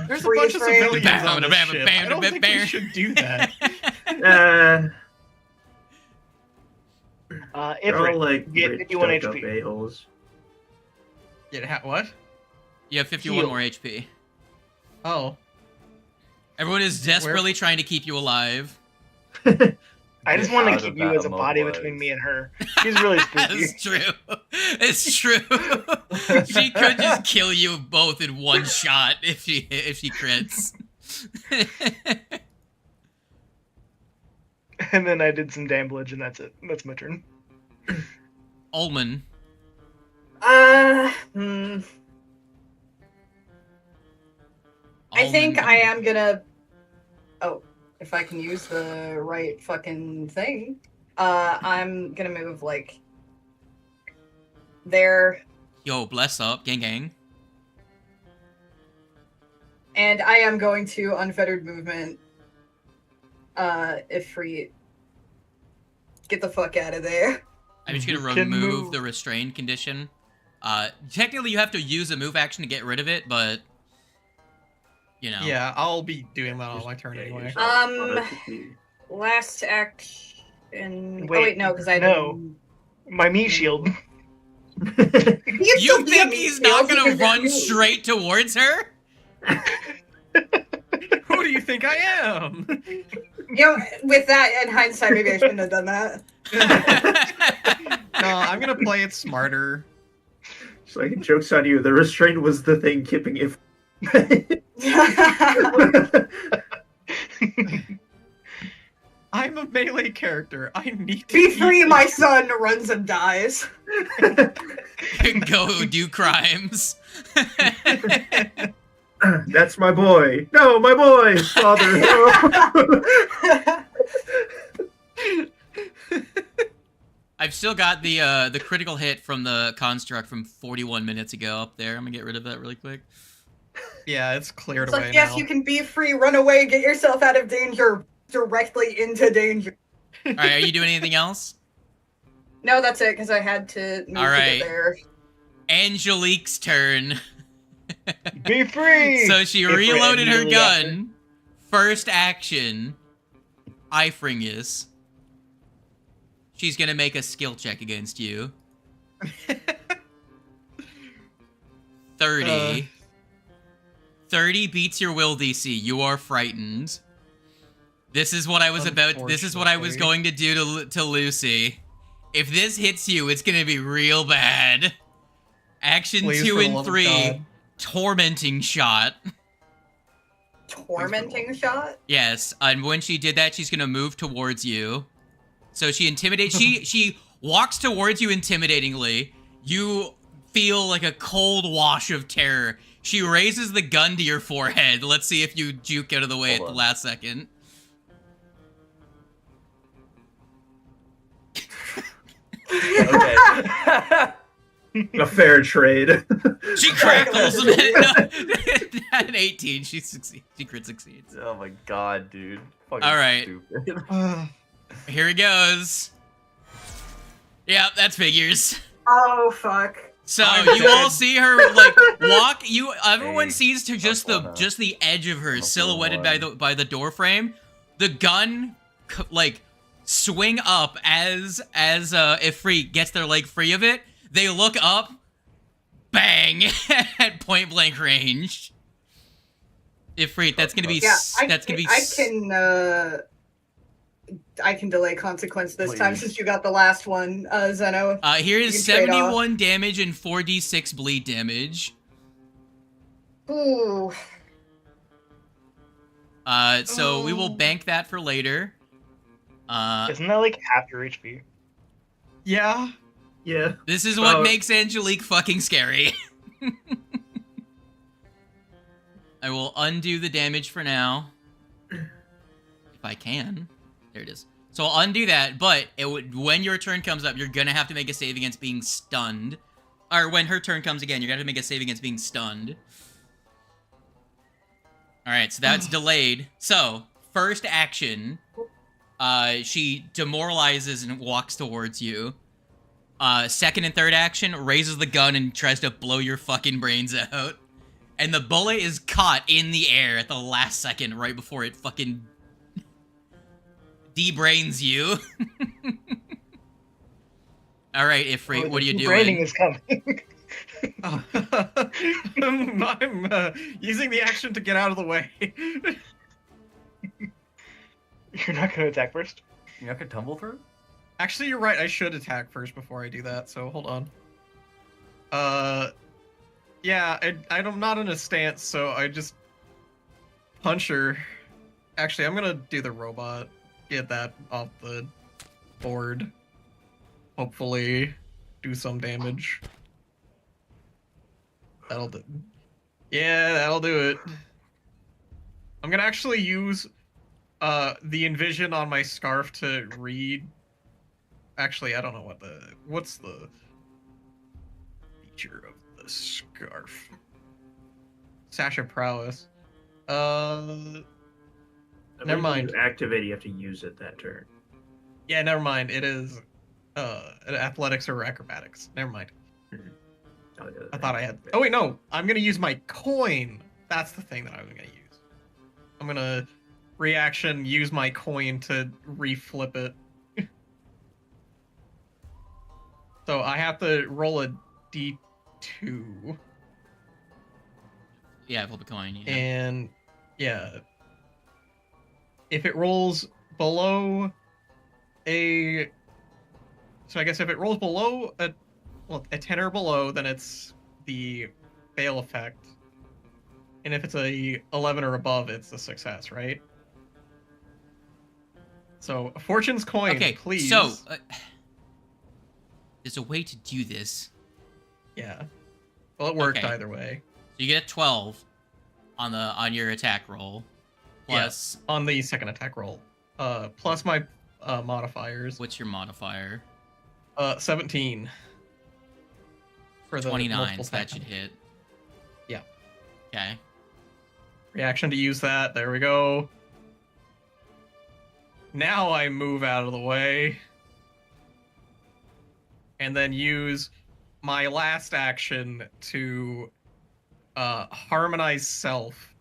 There's a Freeze bunch of frame. civilians on this ship. I don't think we should do that. They're all Ifrit, like get rich, 51 stuck up HP. a-holes. What? You have 51 Heal. more HP. Oh. Everyone is desperately trying to keep you alive. I just want Out to of keep you that as a body immobilized. between me and her. She's really spooky. That's true. It's true. She could just kill you both in one shot if she crits. And then I did some damage, and that's it. That's my turn. Ullman. I Ullman. think I am gonna. Oh, if I can use the right fucking thing, I'm gonna move like there, Yo, bless up, gang. and I am going to unfettered movement. If free, get the fuck out of there. I'm just gonna You can remove move. the restrained condition. Technically, you have to use a move action to get rid of it, but you know. Yeah, I'll be doing that on my turn anyway. Last action. Wait, wait, no, because I no. didn't. My meat shield. He can You still be a think meat he's shield not gonna because they're run meat. straight towards her? Who do you think I am? You know, with that in hindsight, maybe I shouldn't have done that. No, I'm gonna play it smarter. So like, joke's on you. The restraint was the thing keeping it. I'm a melee character. I need to Be free, eat my son runs and dies. Go do crimes. That's my boy. No, my boy. Father. No. I've still got the critical hit from the construct from 41 minutes ago up there. I'm gonna get rid of that really quick. Yeah, it's cleared It's away like, yes, now. you can be free, run away, get yourself out of danger, directly into danger. All right, are you doing anything else? No, that's it, because I had to move All to right. get there. Angelique's turn. Be free! So she Ifrit reloaded her immediately gun. First action. Ifringus. She's gonna make a skill check against you. 30. 30 beats your will DC. You are frightened. This is what I was about. This is what I was going to do to Lucy. If this hits you, it's gonna be real bad. Action Please, 2 for the and love of 3. God. Tormenting shot. Tormenting shot? Yes, and when she did that, she's gonna move towards you. So she intimidates. she walks towards you intimidatingly. You feel like a cold wash of terror. She raises the gun to your forehead. Let's see if you juke out of the way at the last second. Okay. A fair trade. She crackles him at an 18. She succeeds. She crit succeeds. Oh my god, dude. Fucking All right. stupid. Here he goes. Yeah, that's figures. Oh, fuck. So I'm you dead. all see her like walk. Everyone Hey, sees to just the edge of her, silhouetted by the door frame. The gun like swing up as Ifrit gets their leg free of it. They look up, bang, at point blank range. Ifrit, that's gonna be I can delay consequence this time Please. since you got the last one, Zeno. Here You is can trade 71 damage and 4d6 bleed damage. Ooh. So we will bank that for later. Isn't that like half your HP? Yeah. Yeah. This is what About- makes Angelique fucking scary. I will undo the damage for now. If I can. There it is. So I'll undo that, but when your turn comes up, you're gonna have to make a save against being stunned. Or when her turn comes again, you're gonna have to make a save against being stunned. Alright, so that's delayed. So, first action, she demoralizes and walks towards you. Second and third action, raises the gun and tries to blow your fucking brains out. And the bullet is caught in the air at the last second, right before it fucking de-brains you. Alright, Ifrit, what are you doing? Branding is coming. I'm using the action to get out of the way. You're not gonna attack first? You're not gonna tumble through? Actually, you're right. I should attack first before I do that. So hold on. Yeah, I'm not in a stance, so I just punch her. Actually, I'm gonna do the robot. Get that off the board. Hopefully, do some damage. That'll do. Yeah, that'll do it. I'm gonna actually use the envision on my scarf to read. Actually, I don't know what's the feature of the scarf. Sash of prowess. Never mind. You activate, you have to use it that turn. Yeah, never mind. It is athletics or acrobatics. Never mind. I thought I had. Oh wait, no. I'm gonna use my coin. That's the thing that I'm gonna use. I'm gonna reaction use my coin to reflip it. So I have to roll a d2. Yeah, flip a coin. Yeah. And yeah, if it rolls below a, so I guess if it rolls below a 10 or below, then it's the fail effect, and if it's a 11 or above, it's a success, right? So fortune's coin, Okay, please. so there's a way to do this. Yeah, well, it worked Okay. either way. So you get a 12 on your attack roll. Plus, On the second attack roll, plus my modifiers. what's your modifier? 17. For the 29, multiple so that attack. should hit. Yeah. Okay. Reaction to use that. There we go. Now I move out of the way. And then use my last action to harmonize self.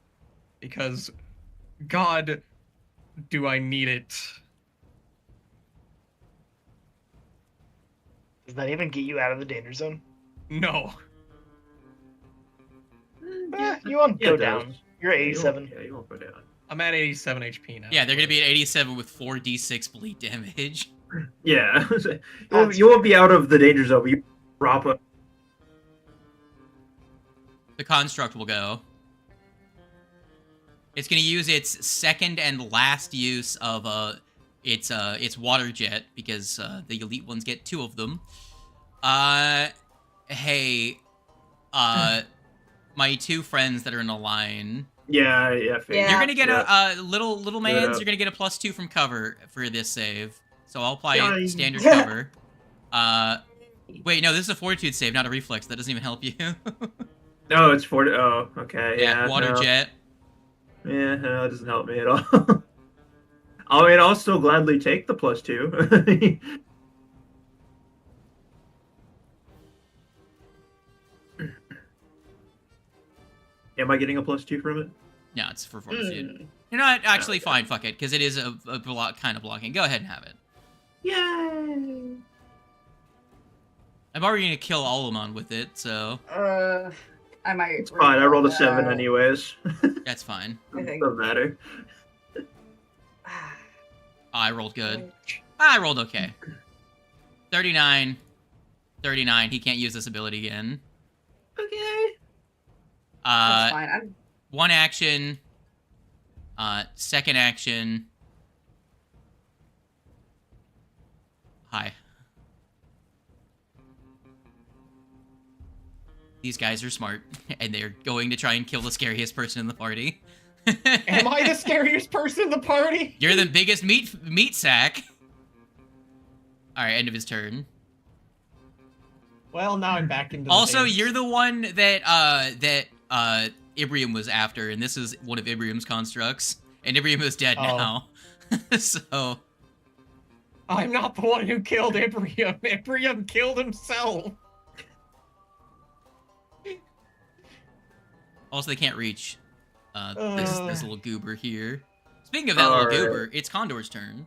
Because, God, do I need it. Does that even get you out of the danger zone? No. You won't Yeah, go it does. down. You're at Yeah, 87. You won't go down. I'm at 87 HP now. Yeah, they're gonna be at 87 with 4d6 bleed damage. Yeah. That's you won't be out of the danger zone, but you drop up. The construct will go. It's gonna use its second and last use of its water jet because the elite ones get 2 of them. Hey, my 2 friends that are in a line. Yeah. Yeah. You're gonna get Yeah. a little Yeah. mans. You're gonna get a +2 from cover for this save. So I'll apply Yeah. standard cover. Wait, no, this is a fortitude save, not a reflex. That doesn't even help you. No, it's 40. Oh, okay. Yeah, water no. jet. Yeah, no, it doesn't help me at all. I mean, I'll still gladly take the +2. Am I getting a +2 from it? No, it's for fortitude. You're not actually fine. Fuck it, because it is a block kind of blocking. Go ahead and have it. Yay! I'm already gonna kill Olimon with it, so I might. It's fine. I rolled a roll 7 that. anyways. that's fine. I think. Doesn't matter. Oh, I rolled good. I rolled okay. 39. 39. He can't use this ability again. Okay. That's fine. I'm 1 action. Second action. Hi. These guys are smart, and they're going to try and kill the scariest person in the party. Am I the scariest person in the party? You're the biggest meat sack. All right, end of his turn. Well, now I'm back into the Also, danger. you're the one that Ibrium was after, and this is one of Ibrium's constructs, and Ibrium is dead now. So I'm not the one who killed Ibrium. Ibrium killed himself. also they can't reach this little goober here. Speaking of that little Alright. goober, it's Condor's turn.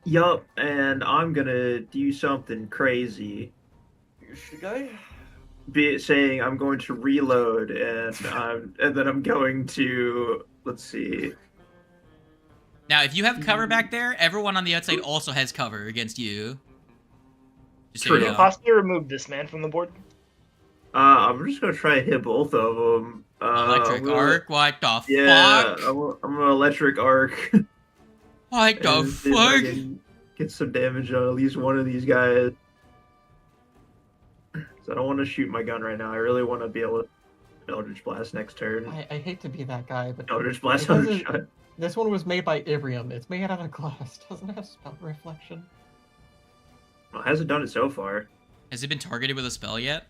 Yup, and I'm gonna do something crazy. Guy? Saying I'm going to reload, and then I'm going to, let's see. Now, if you have cover back there, everyone on the outside also has cover against you. Just so True. you Can you know. possibly remove this man from the board? I'm just gonna try to hit both of them. Electric arc? What the Yeah, fuck? I'm gonna electric arc. What the and see if I fuck? can get some damage on at least one of these guys. So I don't want to shoot my gun right now. I really want to be able to Eldritch Blast next turn. I hate to be that guy, but Eldritch Blast it on doesn't- shot. this one was made by Ivrium. It's made out of glass. Doesn't have spell reflection. Well, it hasn't done it so far. Has it been targeted with a spell yet?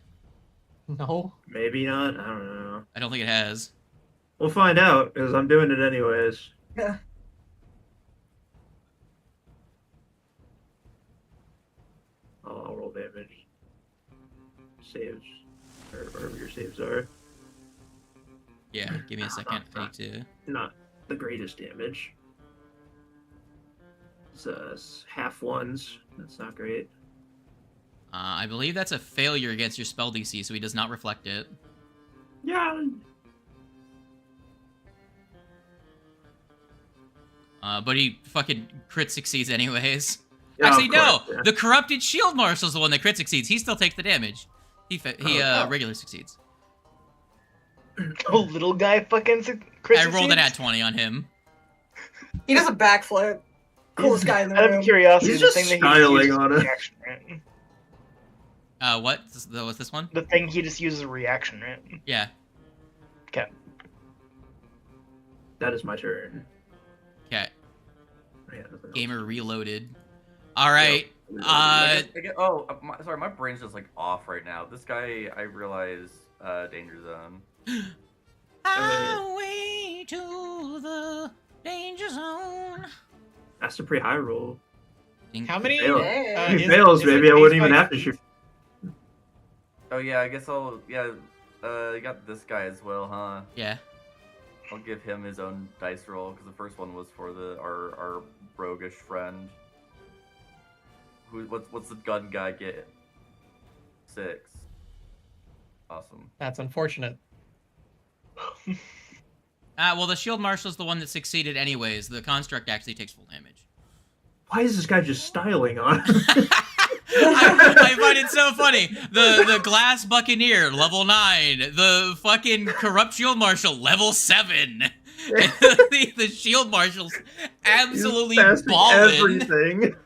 No. Maybe not. I don't know. I don't think it has. We'll find out because I'm doing it anyways. Yeah. I'll roll damage. Saves, or whatever your saves are. Yeah, give me a second. I need to... Not the greatest damage. It's half ones. That's not great. I believe that's a failure against your spell DC, so he does not reflect it. Yeah. But he fucking crit succeeds anyways. Yeah, Actually, of no! course, yeah. The corrupted shield marshal's the one that crit succeeds. He still takes the damage. He Oh. regular succeeds. Oh, little guy fucking crit I rolled an succeeds? at 20 on him. He does a backflip. Coolest guy in the Out room. of curiosity, He's the just thing that he styling uses on is it. reaction, right? What? What's this one? The thing he just uses a reaction, right? Yeah. Okay. That is my turn. Okay. Yeah, nothing else. Gamer reloaded. Alright. Sorry, my brain's just like off right now. This guy, I realize, danger zone. Highway to the danger zone. That's a pretty high roll. How many? Fail. Yeah. If he fails, maybe I wouldn't even have to shoot. Oh yeah, I guess I'll. Yeah, you got this guy as well, huh? Yeah. I'll give him his own dice roll because the first one was for our roguish friend. What's the gun guy get? 6. Awesome. That's unfortunate. Well, the shield marshal's the one that succeeded anyways. The construct actually takes full damage. Why is this guy just styling on? I find it so funny. The glass buccaneer, level 9. The fucking corrupt shield marshal, level 7. the shield marshal's absolutely balling. Everything.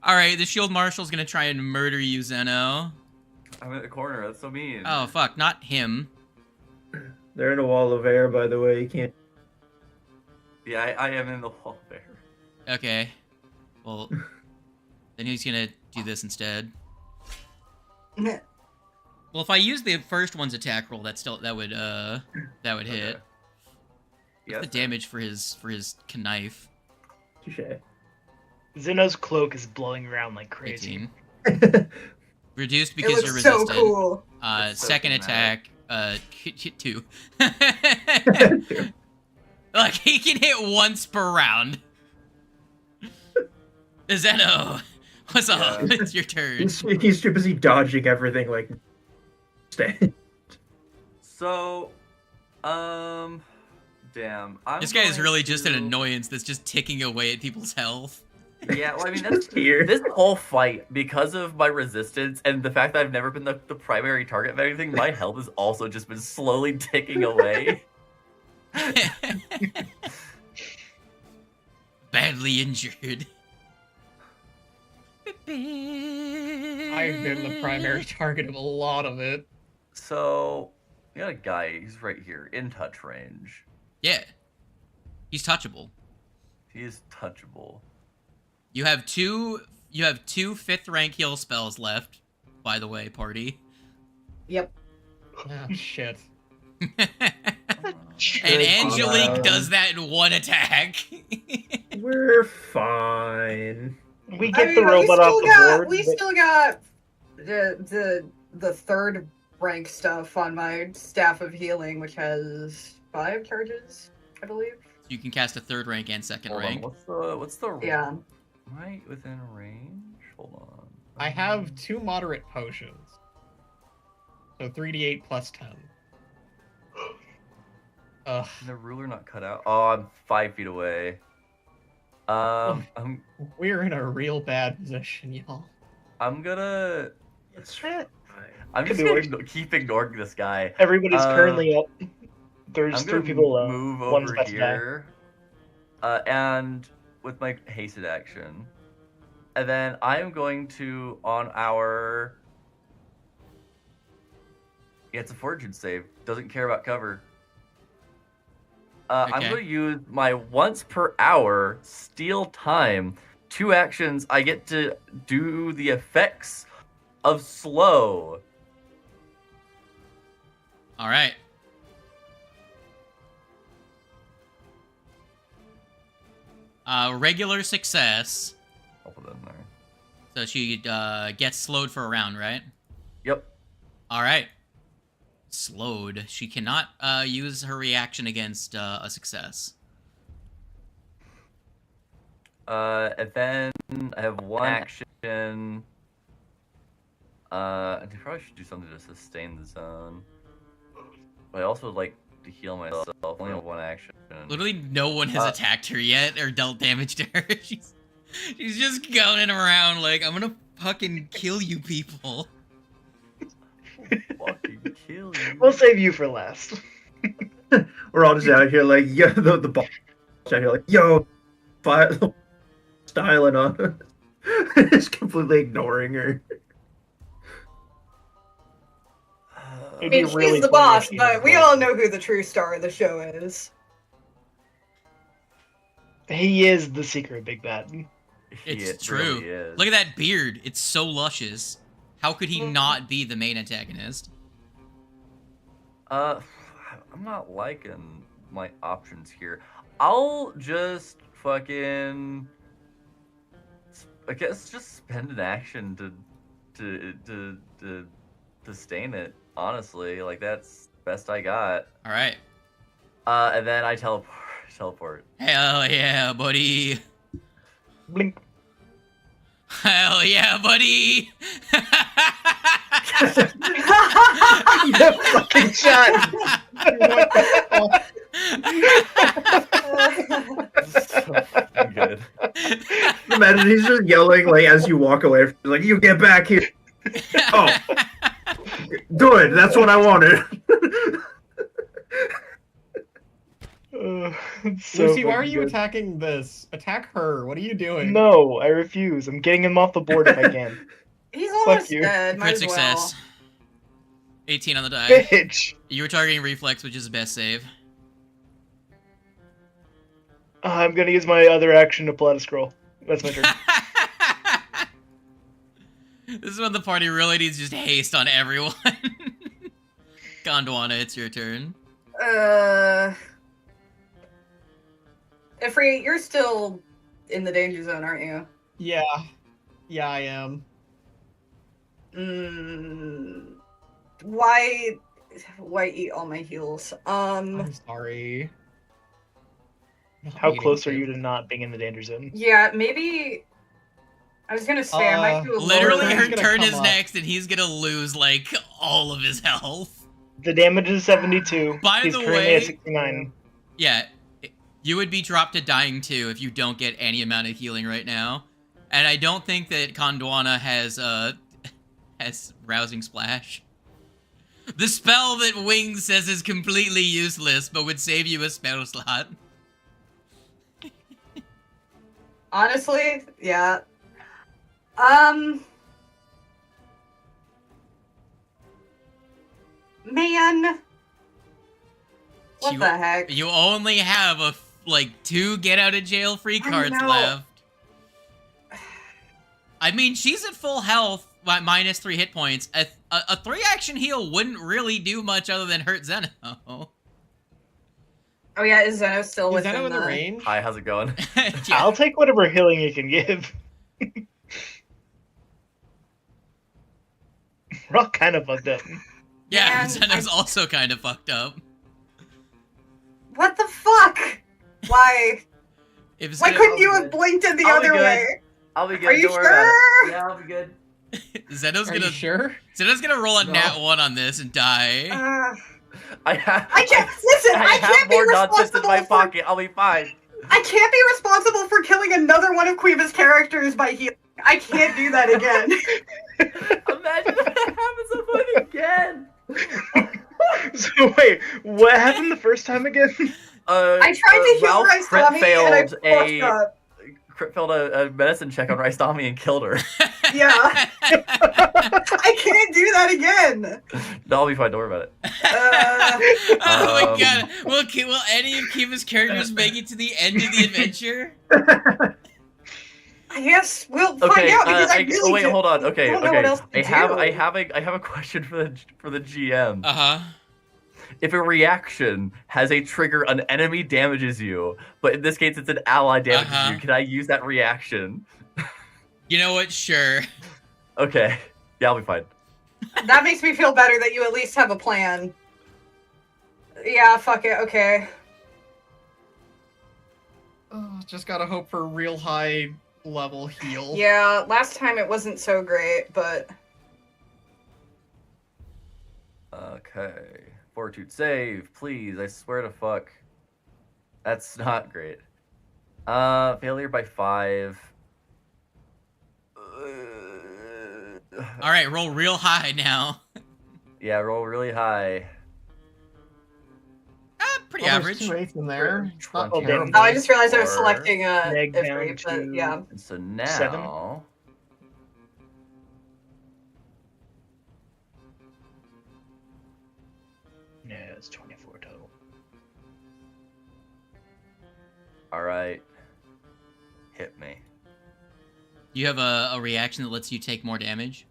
All right, the shield marshal's gonna try and murder you, Zeno. I'm in the corner. That's so mean. Oh fuck, not him. They're in a wall of air, by the way. You can't. Yeah, I am in the wall there. Okay. Well, then he's gonna do this instead. Well, if I use the first one's attack roll, that would hit. Okay. What's the damage for his knife? Touche. Zeno's cloak is blowing around like crazy. 18. Reduced because it you're looks resistant. so cool. It's so Second dramatic. attack, 2. Look, he can hit once per round. Zeno, what's up? Yeah. It's your turn. He's too busy dodging everything, like. Stay. So, damn. This guy is going really just an to- annoyance that's just ticking away at people's health. Yeah, well, I mean, that's Here. this whole fight, because of my resistance and the fact that I've never been the primary target of anything, my health has also just been slowly ticking away. Badly injured. I've been the primary target of a lot of it. So, we got a guy, he's right here, in touch range. Yeah. He's touchable. He is touchable. You have two 5th rank heal spells left, by the way, party. Yep. Oh, shit. And Angelique does that in one attack. We're fine. We get the robot off the board. We still got the third rank stuff on my staff of healing, which has 5 charges, I believe. You can cast a 3rd rank and 2nd Hold rank. on, what's the Yeah. right within range? Hold on. I have 2 moderate potions. So 3d8 plus 10. Ugh. Can the ruler not cut out? Oh, I'm 5 feet away. I'm We're in a real bad position, y'all. gonna. It's fine. I'm Could just be gonna keep ignoring this guy. Everybody's currently up. There's I'm 3 gonna people. move one's over about to die. here, and with my hasted action, and then I'm going to on our. Yeah, it's a fortitude save. Doesn't care about cover. I'm Okay. going to use my once per hour steal time. 2 actions. I get to do the effects of slow. All right. Regular success. I'll put that in there. So she gets slowed for a round, right? Yep. All right. Slowed. She cannot use her reaction against a success. And then I have 1 action. I probably should do something to sustain the zone. But I also would like to heal myself. Only have 1 action. Literally, no one has attacked her yet or dealt damage to her. She's just going around like, I'm gonna fucking kill you people. Fucking kill you. We'll save you for last. We're all just out here like, yo, the boss out here like, yo, styling on her. Just completely ignoring her. It'd I be mean, really she's the funny boss, if she but was we boss. all know who the true star of the show is. He is the secret big bad. It's It true. really is. Look at that beard. It's so luscious. How could he not be the main antagonist? I'm not liking my options here. I'll just fucking, I guess, just spend an action to sustain it. Honestly, like that's the best I got. All right. And then I teleport. Hell yeah, buddy. Blink. Hell yeah, buddy. That fucking shot. What the So fucking good. Imagine he's just yelling like as you walk away. Like, you get back here. Oh, good. That's what I wanted. It's so Lucy, why are fucking you good. attacking this? Attack her. What are you doing? No, I refuse. I'm getting him off the board if I can. He's almost you. dead. Might Crit as success. well. 18 on the die. Bitch. You were targeting reflex, which is the best save. I'm gonna use my other action to pull out a scroll. That's my turn. This is when the party really needs just haste on everyone. Gondwana, it's your turn. Ifrit, you're still in the danger zone, aren't you? Yeah. Yeah, I am. Why eat all my heals? I'm sorry. Not How needing close are you to not being in the danger zone? Yeah, maybe. I was gonna say I might do a Literally, Lower her gonna turn come is up. next, and he's gonna lose, like, all of his health. The damage is 72. By He's the currently way- at 69. Yeah, you would be dropped to dying too if you don't get any amount of healing right now. And I don't think that Gondwana has Rousing Splash. The spell that Wings says is completely useless, but would save you a spell slot. Honestly, yeah. Man. What You- the heck? You only have like 2 get out of jail free I cards know. left. I mean, she's at full health, minus 3 hit points. A 3-action heal wouldn't really do much other than hurt Zeno. Oh yeah, is Zeno still Is within that in the the range? Hi, how's it going? Yeah. I'll take whatever healing you can give. We're all kind of fucked up. Yeah, Man, Zeno's also kind of fucked up. What the fuck? Why? If Why Zeno- couldn't you have blinked it the I'll be other good. way? I'll be good. Are you Don't worry about sure? it. Yeah, I'll be good. Zeno's Are gonna you sure? Zeno's gonna roll a No. nat 1 on this and die. I can't listen. I have can't be more nonsense in my responsible for. pocket. I'll be fine. I can't be responsible for killing another one of Quiva's characters by healing. I can't do that again. Imagine if that happens again. So wait, what happened the first time again? I tried to heal Ralph Rice crit Tommy and I fucked up. failed a medicine check on Rice Tommy and killed her. Yeah. I can't do that again. No, I'll be fine. Don't worry about it. Oh my god. Um, Will any of Kiva's characters make it to the end of the adventure? Yes, we'll find Okay. out because I really wait, hold on. Okay. don't know what else Okay. to I do. have a question for the GM. Uh-huh. If a reaction has a trigger, an enemy damages you, but in this case it's an ally damages Uh-huh. you, can I use that reaction? You know what? Sure. Okay. Yeah, I'll be fine. That makes me feel better that you at least have a plan. Yeah, fuck it. Okay. Oh, just gotta hope for real high level heal. Yeah, last time it wasn't so great, but Okay. Fortitude save, please. I swear to fuck. That's not great. Failure by 5. All right, roll real high now. Yeah, roll really high. Pretty Well, average. There's 2 8s in there. It's not 20. terrible. oh, I just realized I was Or selecting neg down Ifrit, but to- yeah. And so now... 7? Yeah, it's 24 total. Alright. Hit me. You have a reaction that lets you take more damage.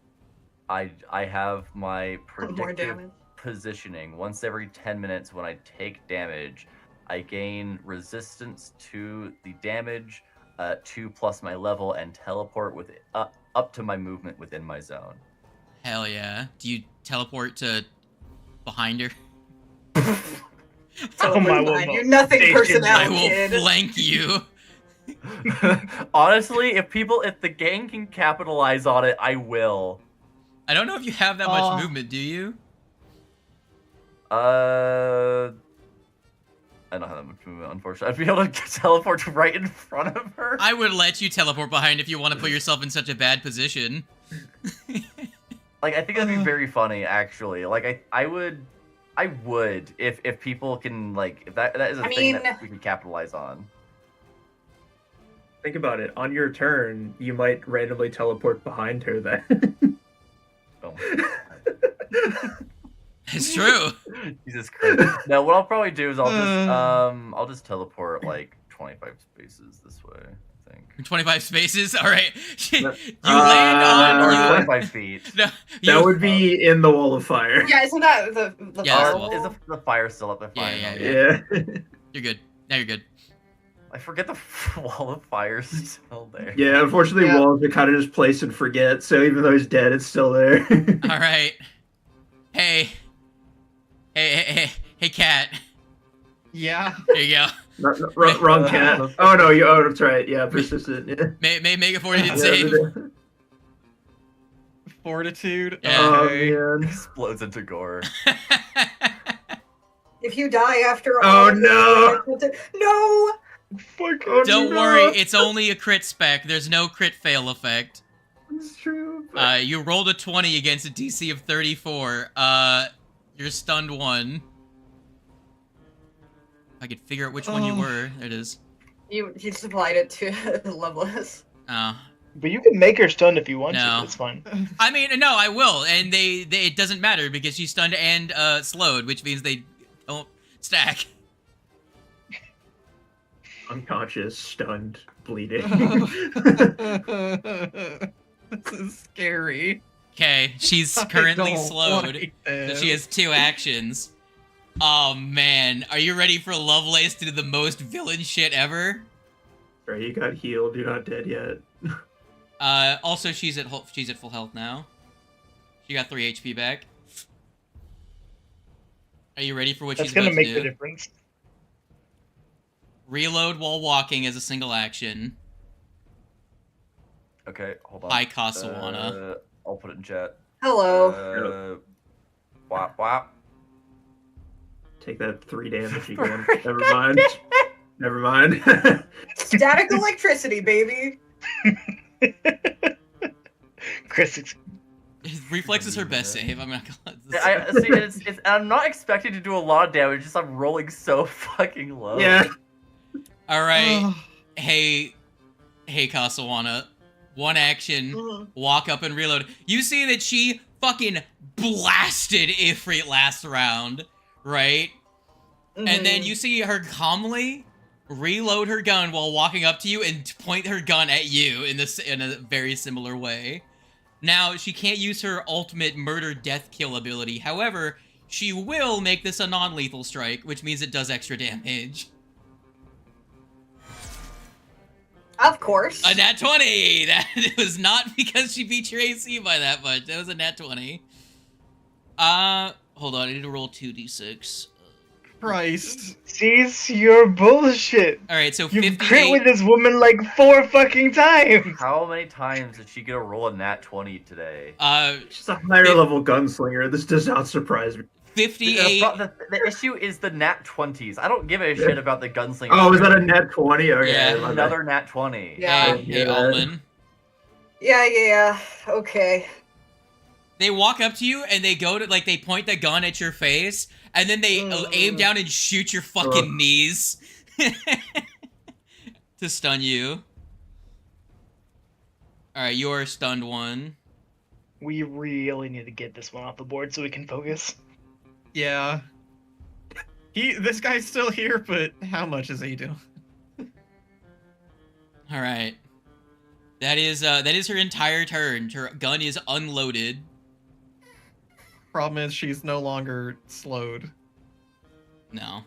I have my More predictive damage. positioning. Once every 10 minutes when I take damage, I gain resistance to the damage, 2 plus my level, and teleport with up to my movement within my zone. Hell yeah. Do you teleport to behind her? Oh my Fine, will you nothing Station personnel, I will kid. flank you. Honestly, if the gang can capitalize on it, I will. I don't know if you have that much movement, do you? I don't have that much movement, unfortunately. I'd be able to teleport right in front of her. I would let you teleport behind if you want to put yourself in such a bad position. Like, I think that'd be very funny, actually. Like, I would if people can, like, if that is a thing that we can capitalize on. Think about it. On your turn, you might randomly teleport behind her then. Oh. It's true. Jesus Christ. No, what I'll probably do is I'll just teleport like 25 spaces this way, I think. 25 spaces? Alright. You land Or on... 25 feet. No, That would be in the wall of fire. Yeah, isn't that the Yeah, that's firewall? the Is the fire still up there? Yeah, Fine. yeah, Yeah. You're good. Now you're good. I forget the wall of fire's still there. Yeah, unfortunately, Yeah. walls are kind of just place and forget, so even though he's dead, it's still there. Alright. Hey, cat. Yeah. There you go. Wrong cat. Oh no, oh that's right. Yeah, persistent. Yeah. May make a fortitude Yeah, save. Fortitude. Yeah. Oh Okay. man. Explodes into gore. If you die after Oh, all of no. this, no! Fuck. Don't no. worry, it's only a crit spec. There's no crit fail effect. It's true. But... You rolled a 20 against a DC of 34. You're stunned 1. I could figure out which one you were. There it is. You supplied it to Loveless. Oh. But you can make her stunned if you want No. to. It's fine. I mean, no, I will. And they it doesn't matter because she's stunned and slowed, which means they don't stack. Unconscious, stunned, bleeding. This is scary. Okay, she's I currently don't slowed. like So this. she has 2 actions. Oh man, are you ready for Lovelace to do the most villain shit ever? Right, you got healed. You're not dead yet. Also she's at full health now. She got 3 HP back. Are you ready for what That's she's gonna about make to the do? difference. Reload while walking as a single action. Okay, hold on. Hi, Casawana. I'll put it in chat. Hello. Wop wop. Take that 3 damage again. Never mind. Never mind. Static electricity, baby. Chris, Reflex is her best save. I'm not gonna. I see. It's I'm not expecting to do a lot of damage. Just I'm rolling so fucking low. Yeah. All right. Hey, Casawana. 1 action. Walk up and reload. You see that she fucking blasted Ifrit last round, right? And then you see her calmly reload her gun while walking up to you and point her gun at you in a very similar way. Now, she can't use her ultimate murder death kill ability. However, she will make this a non-lethal strike, which means it does extra damage. Of course. A nat 20! That was not because she beat your AC by that much. That was a nat 20. Hold on, I need to roll 2d6. Christ. cease your bullshit. Alright, so You 58... crit with this woman like 4 fucking times. How many times did she get a roll a nat 20 today? She's a higher level gunslinger. This does not surprise me. 58... The issue is the nat 20s. I don't give a shit about the gunslinger. Oh, is that a net 20? Okay. Yeah. my bad. Another nat 20. Yeah. Hey, Alman. Yeah. Okay. They walk up to you and they go to, like, they point the gun at your face, and then they aim down and shoot your fucking knees to stun you. Alright, you're stunned 1. We really need to get this one off the board so we can focus. Yeah. This guy's still here, but how much is he doing? Alright. That is her entire turn. Her gun is unloaded. Problem is, she's no longer slowed. No.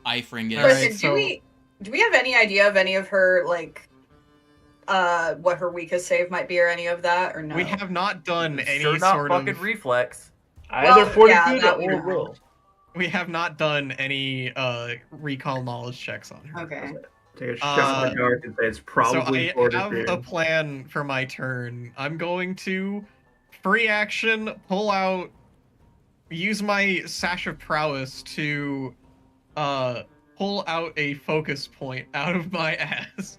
Ifring All is. right, Listen, so- do we have any idea of any of her like what her weakest save might be or any of that or no? We have not done any Sure not sort fucking of. reflex. Either Well, fortitude yeah, that we or know. will. We have not done any recall knowledge checks on her. Okay. Take a shot in the dark and say it's So probably I fortitude. have a plan for my turn. I'm going to free action, use my Sash of Prowess to pull out a focus point out of my ass.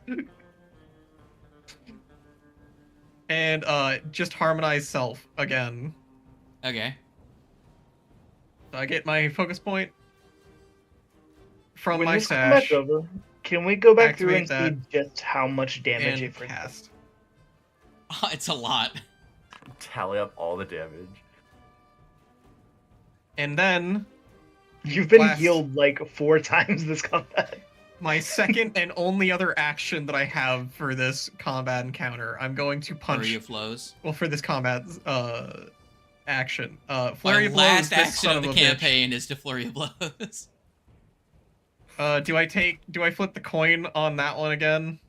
And just harmonize self again. Okay. So I get my focus point from When my this comes back sash over, can we go back through and Activate see just how much damage and it brings? cast. It's a lot. Tally up all the damage. And then You've been Blast. healed like 4 times this combat. my second and only other action that I have for this combat encounter, I'm going to punch. Flurry of flows. Well, for this combat action, My flurry of blows. last This action son of the a bitch. campaign is to flurry of blows. Do I flip the coin on that one again?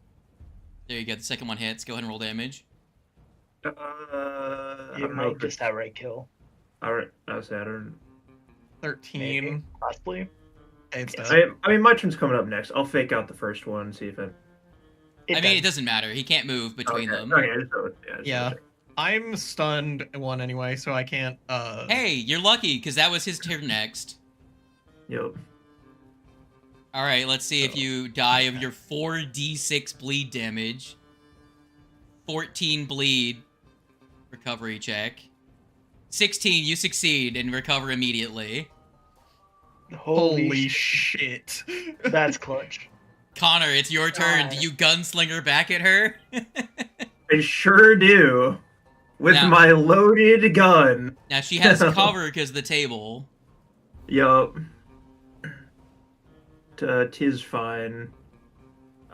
There you go. The second one hits. Go ahead and roll damage. I It don't know might if just it's outright kill. alright. I was Saturn. 13. Maybe, possibly. Okay, it's Yes. dead. I mean, my turn's coming up next. I'll fake out the first one, see if it. I mean, it doesn't matter. He can't move between them. Okay, just go with- just Yeah. go with I'm stunned one anyway, so I can't. Hey, you're lucky, because that was his turn next. it. Yep. All right, let's see if you die of your 4d6 bleed damage. 14 bleed. Recovery check. 16, you succeed and recover immediately. Holy shit! That's clutch. Connor, it's your turn. Do God. you gunslinger back at her? I sure do. With Now- my loaded gun. Now, she has cover because of the table. Yup. Tis fine.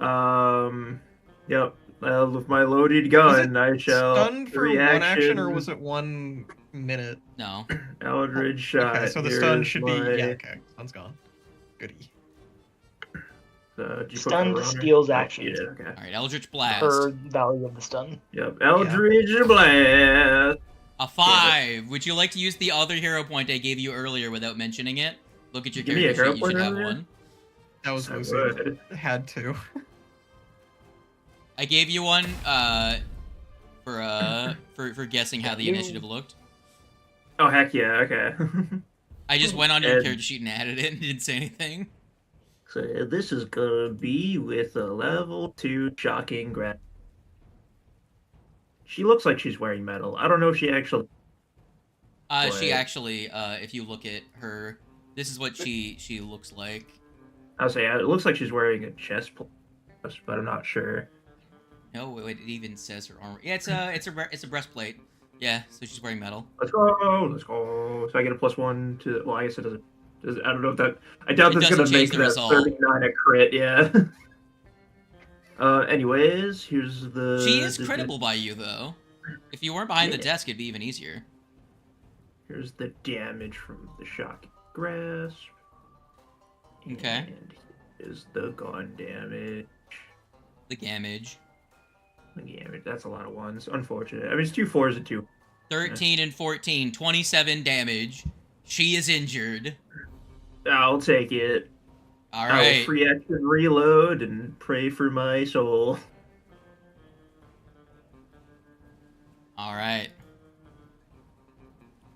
Yep. With my loaded gun, I shall. Stun for one reaction, action, or was it 1 minute? No. Eldridge shot? Okay, so the stun Here's should my- be. Yeah, okay. Stun's gone. Goody. Did you put Stun cover on her? steals Oh, actions. you did, okay. All right, Eldritch Blast. Per value of the stun. Yep. Eldridge Blast. A 5. Would you like to use the other hero point I gave you earlier without mentioning it? Look at your Give me a character hero sheet. You should point have earlier? one. That was I Lucy. would. Had to. I gave you one for guessing how the initiative looked. Oh heck yeah! Okay. I just went on your And- character sheet and added it and didn't say anything. So this is gonna be with a level 2 shocking grab. She looks like she's wearing metal. I don't know if she actually. She Boy. actually, if you look at her, this is what she looks like. I'll say it looks like she's wearing a chest plate, but I'm not sure. No, it even says her armor. Yeah, it's a breastplate. Yeah, so she's wearing metal. Let's go. Let's go. So I get a +1 to. Well, I guess it doesn't. I don't know if that. I doubt It that's gonna doesn't make change the that result. 39 a crit. Yeah. Anyways, here's the. She is critical by you though. If you weren't behind the Yeah. desk, it'd be even easier. Here's the damage from the shocking grasp. Okay. And here's the gun damage. The damage. The damage. That's a lot of ones. Unfortunate. I mean, it's 2 4s and 2. 13 and 14, 27 damage. She is injured. I'll take it. All I will right. free action reload and pray for my soul. All right.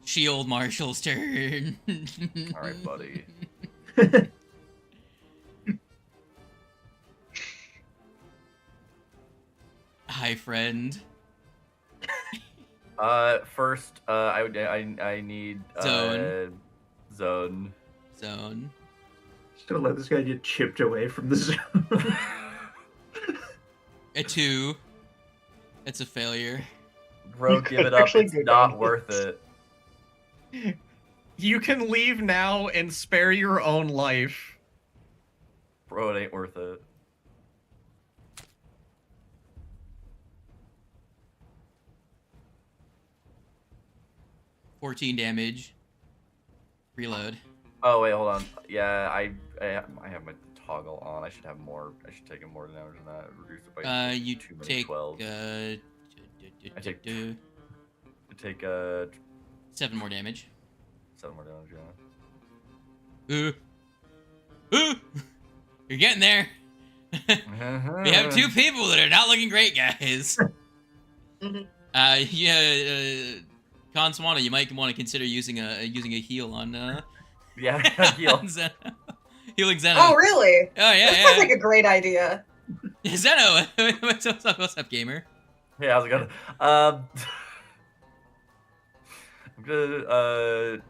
Shield Marshal's turn. All right, buddy. Hi, friend. First, I need Zone. Zone. Zone. Just gonna let this guy get chipped away from the zone. A 2. It's a failure. Bro, You give could it up. actually It's go not down. worth it. You can leave now and spare your own life. Bro, it ain't worth it. 14 damage. Reload. Oh wait, hold on. Yeah, I have my toggle on. I should have more. I should take more damage than that. Reduce it by You too many take 12. I take 7 more damage. 7 more damage. Yeah. Ooh. You're getting there. We have 2 people that are not looking great, guys. Conswana, you might want to consider using a heal on Yeah, heal. on Zeno. Healing Zeno. Oh, really? Oh yeah, That sounds like a great idea. Zeno, what's up, gamer? Hey, how's it going? I'm gonna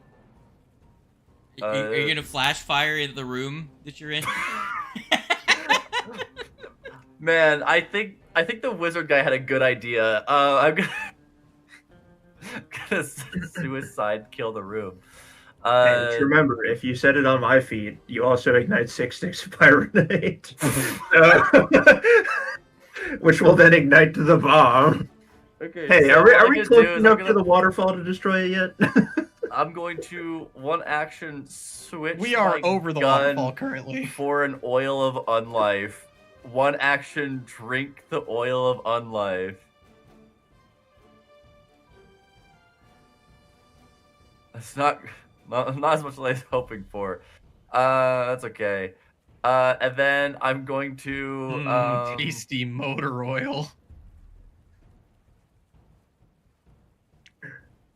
Are you gonna flash fire into the room that you're in? Man, I think the wizard guy had a good idea. I'm gonna suicide kill the room. And just remember, if you set it on my feet, you also ignite 6 sticks of pyronite, which will then ignite to the bomb. Okay. Hey, so are we what close I'm gonna do is enough to the waterfall to destroy it yet? I'm going to one action switch. We are my over the gun waterfall currently. for an oil of unlife. One action drink the oil of unlife. That's not as much as I was hoping for. That's okay. And then I'm going to Tasty motor oil.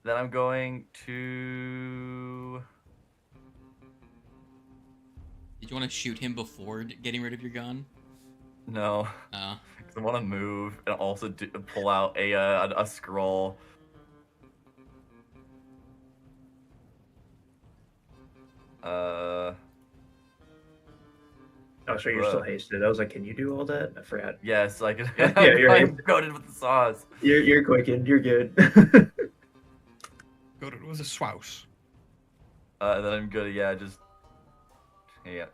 Then I'm going to. Did you want to shoot him before getting rid of your gun? No. Oh. Because I want to move and also pull out a scroll. Oh, so you're still hasted. I was like, can you do all that? I forgot. Yes, I can. Yeah, you're I'm coated with the sauce. You're quickened. You're good. Go to it was a swouse. Then I'm good. Yeah, just. Yeah,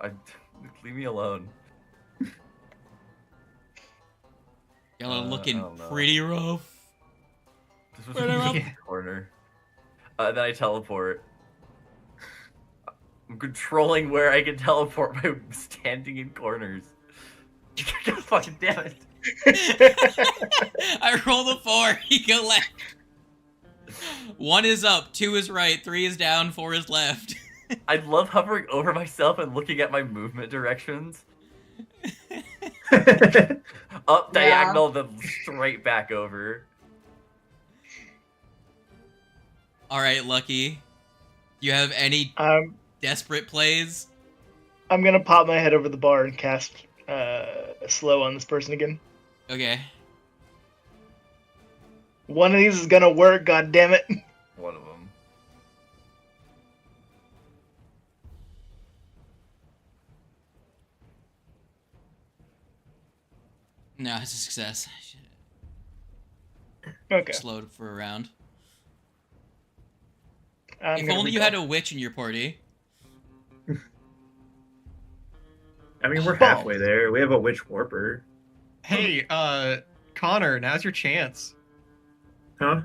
leave me alone. Y'all are looking I don't know. pretty rough. This was Right around- the corner. Then I teleport. I'm controlling where I can teleport by standing in corners. God fucking damn it. I rolled a 4. You go left. 1 is up, 2 is right, 3 is down, 4 is left. I love hovering over myself and looking at my movement directions. Up diagonal, then straight back over. Alright, Lucky. Do you have any desperate plays? I'm gonna pop my head over the bar and cast slow on this person again. Okay. One of these is gonna work, god damn it. One of them. No, it's a success. Okay. Slowed for a round. I'm If gonna only you recall. had a witch in your party. I mean, we're halfway there. We have a witch warper. Hey, Connor, now's your chance. Huh?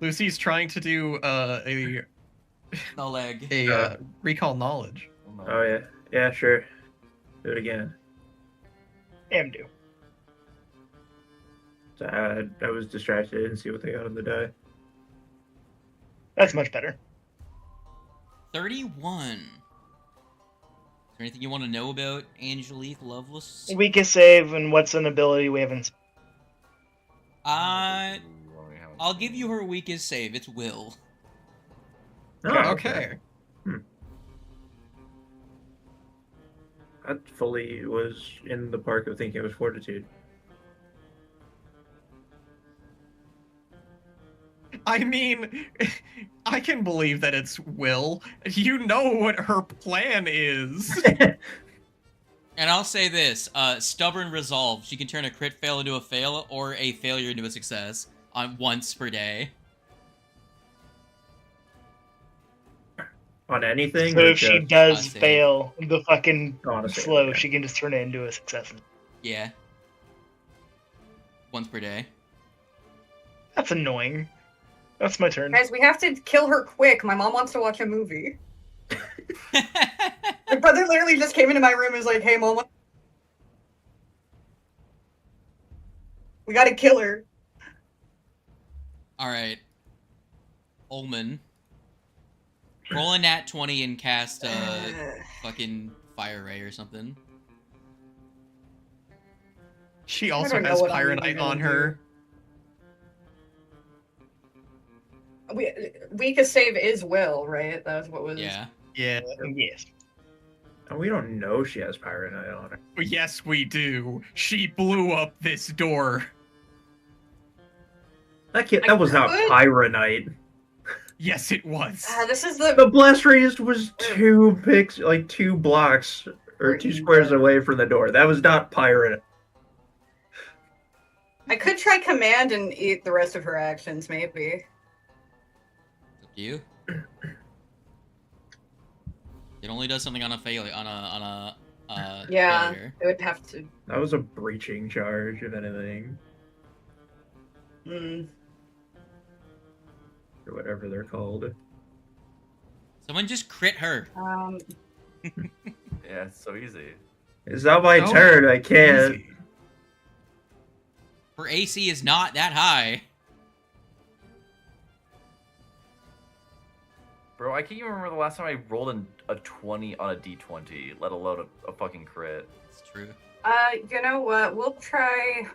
Lucy's trying to do No leg. recall knowledge. Oh, no. Oh, yeah. Yeah, sure. Do it again. Am do. So I was distracted. I didn't see what they got on the die. That's much better. 31. Is there anything you want to know about Angelique Lovelace? Weakest save and what's an ability we haven't. I'll give you her weakest save. It's will. Oh, Okay. I fully was in the park of thinking it was fortitude. I mean, I can believe that it's Will. You know what her plan is. And I'll say this, stubborn resolve. She can turn a crit fail into a fail or a failure into a success on once per day. On anything? So or if she just does save. fail the fucking on a save, slow, okay. she can just turn it into a success. Yeah. Once per day. That's annoying. That's my turn. Guys, we have to kill her quick. My mom wants to watch a movie. My brother literally just came into my room and was like, "Hey, mom, we gotta kill her." All right. Ullman. Roll a nat 20 and cast fucking fire ray or something. She also don't know has what I'm even Pyronite gonna on her. Weakest save is will, right? That was what was. Yeah. Yeah. Yes. And we don't know she has Pyronite on her. Yes, we do. She blew up this door. That was not could- Pyronite. Yes, it was. This is The the. blast radius was 2 blocks or 2 squares away from the door. That was not Pyronite. I could try command and eat the rest of her actions, maybe. It's up to you. It only does something on a failure. Yeah, Failure. it would have to. That was a breaching charge, if anything, Mm. or whatever they're called. Someone just crit her. Yeah, it's so easy. It's not my Oh, turn. I can't. Easy. Her AC is not that high. Bro, I can't even remember the last time I rolled a 20 on a d20, let alone a fucking crit. It's true. You know what? We'll try.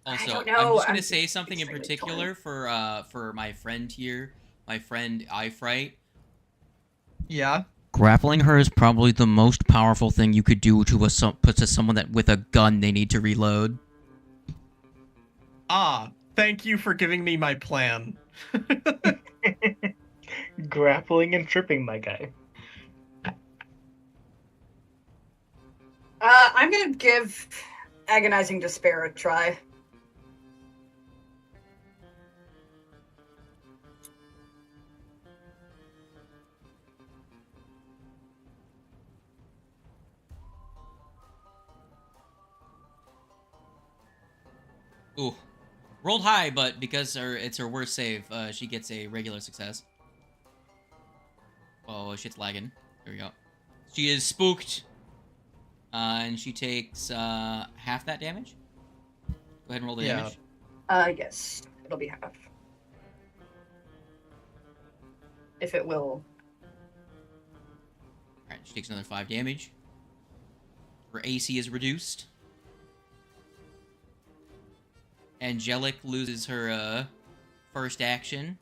Also, don't I'm know. just gonna I'm say something in extremely particular for my friend here, my friend Ifright. Yeah. Grappling her is probably the most powerful thing you could do to someone that with a gun they need to reload. Ah, thank you for giving me my plan. Grappling and tripping my guy. I'm gonna give Agonizing Despair a try. Ooh, rolled high, but because it's her worst save, she gets a regular success. Oh, shit's lagging. There we go. She is spooked, and she takes half that damage. Go ahead and roll the Yeah. damage. Yes, it'll be half. If it will. Alright, she takes another 5 damage. Her AC is reduced. Angelic loses her first action.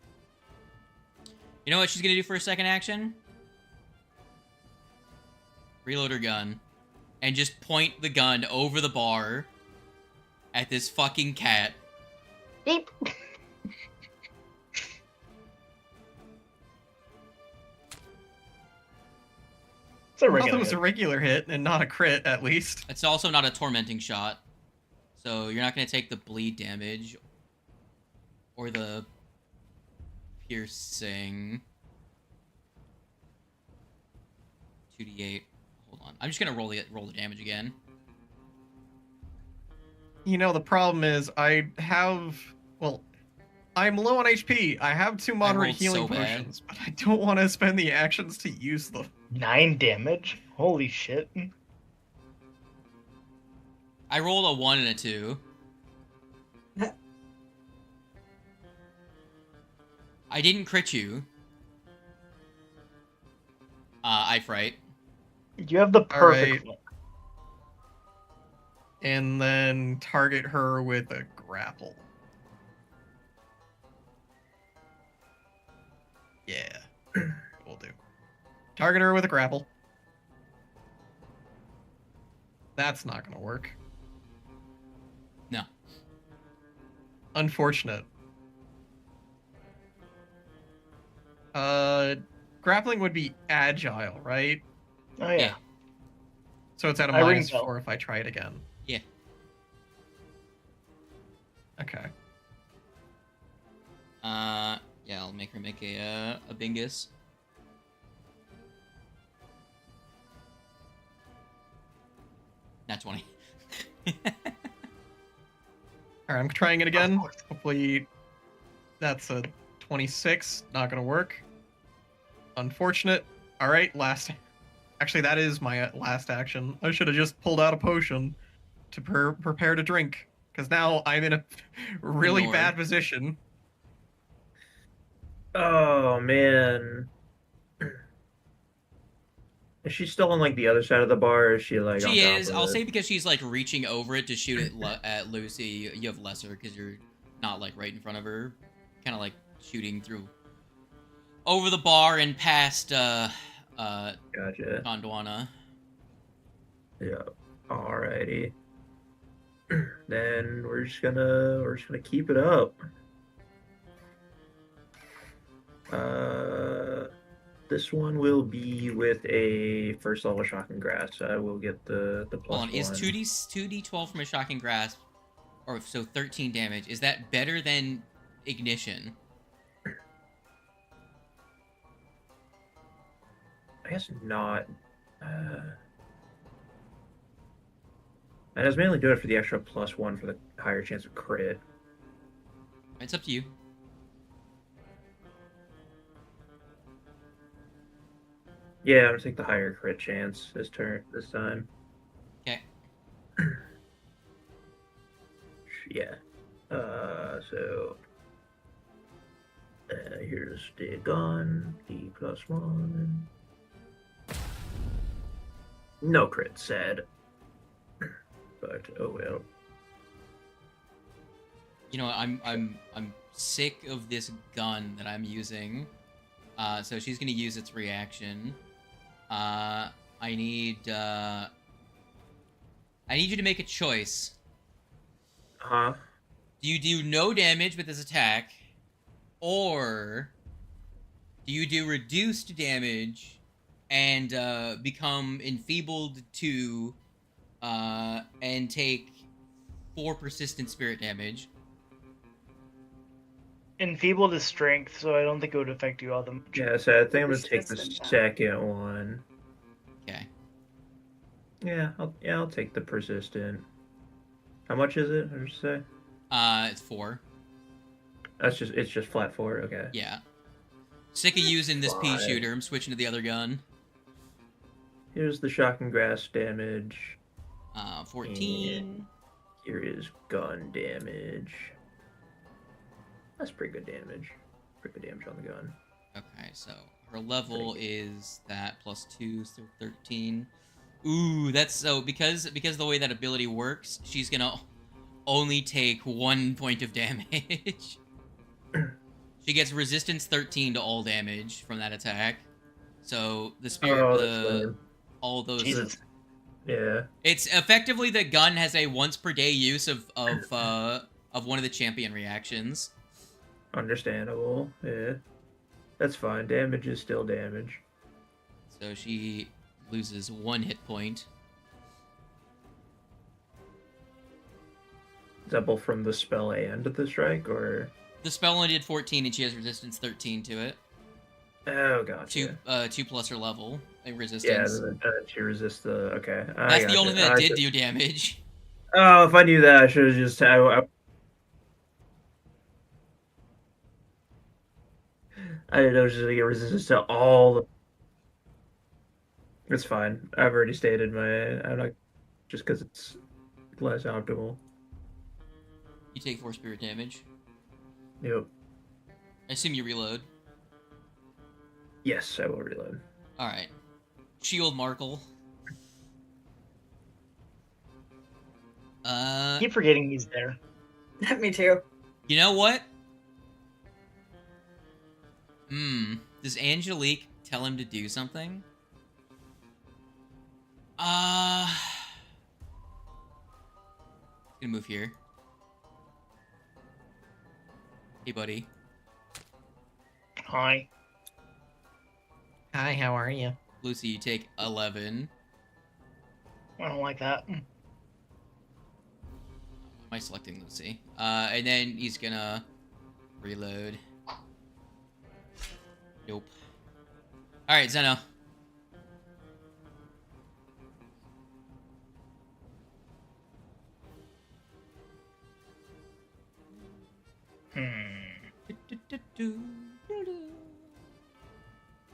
You know what she's gonna do for her second action? Reload her gun. And just point the gun over the bar at this fucking cat. Beep. It's a Well, regular. it was a regular hit and not a crit, at least. It's also not a tormenting shot. So you're not gonna take the bleed damage. Or the piercing. 2d8. Hold on. I'm just gonna roll the damage again. You know, the problem is I'm low on HP. I have 2 moderate rolled healing so bad. potions, but I don't want to spend the actions to use them. 9 damage? Holy shit. I rolled a 1 and a 2. I didn't crit you. Ifright. You have the perfect Alright. look. And then target her with a grapple. Yeah. We'll do. Target her with a grapple. That's not gonna work. No. Unfortunate. Grappling would be agile, right? Oh yeah. So it's at a I ring -4 bell. if I try it again. Yeah. Okay. Yeah, I'll make her make a bingus. Not 20. All right, I'm trying it again. Of course. Hopefully, that's a 26. Not gonna work. Unfortunate. All right, last. Actually, that is my last action. I should have just pulled out a potion to prepare to drink, because now I'm in a really Lord. bad position. Oh man. Is she still on like the other side of the bar, or is she like on She top is. of I'll it? say because she's like reaching over it to shoot it at Lucy. You have lesser because you're not like right in front of her. Kind of like shooting through over the bar and past Gotcha. Gondwana. Yeah. Alrighty. Then we're just gonna keep it up. This one will be with a first level shocking grasp. I will get the plus Hold on, is 1. 2d12 from a shocking grasp, or so 13 damage? Is that better than ignition? I guess not. And I was mainly doing it for the extra plus 1 for the higher chance of crit. It's up to you. Yeah, I'm gonna take the higher crit chance this time. Okay. Yeah. So here's the gun, the plus 1. No crit, sad. But oh well. You know what? I'm sick of this gun that I'm using. So she's gonna use its reaction. I need you to make a choice. Huh? Do you do no damage with this attack, or do you do reduced damage and become enfeebled 2 and take 4 persistent spirit damage? Enfeebled is strength, so I don't think it would affect you all that much. Yeah, so I think I'm gonna take the Persistent, huh? second one. Okay. Yeah, I'll take the persistent. How much is it? What did you say? It's 4. It's just flat 4. Okay. Yeah. Sick of using this pea Fine. shooter. I'm switching to the other gun. Here's the shocking grasp damage. 14. Here is gun damage. That's pretty good damage. Pretty good damage on the gun. Okay, so her level is that plus 2, so 13. Ooh, that's so because the way that ability works, she's gonna only take 1 point of damage. She gets resistance 13 to all damage from that attack. So the spirit, Oh, that's lame. all those. Jesus. Yeah. It's effectively the gun has a once per day use of one of the champion reactions. Understandable. Yeah. That's fine. Damage is still damage. So she loses 1 hit point. Is that both from the spell and the strike, or? The spell only did 14, and she has resistance 13 to it. Oh, gotcha. 2 plus her level in Yeah, resistance. then she resists the. Okay. That's the only thing that did do. do damage. Oh, if I knew that, I should have just. I didn't know it was just gonna get resistance to all the. It's fine. I've already stated my. I'm not. Just because it's less optimal. You take 4 spirit damage. Yep. I assume you reload. Yes, I will reload. Alright. Shield Markle. Keep forgetting he's there. Me too. You know what? Does Angelique tell him to do something? Gonna move here. Hey, buddy. Hi. Hi, how are you? Lucy, you take 11. I don't like that. Am I selecting Lucy? And then he's gonna reload. Nope. Alright, Zeno.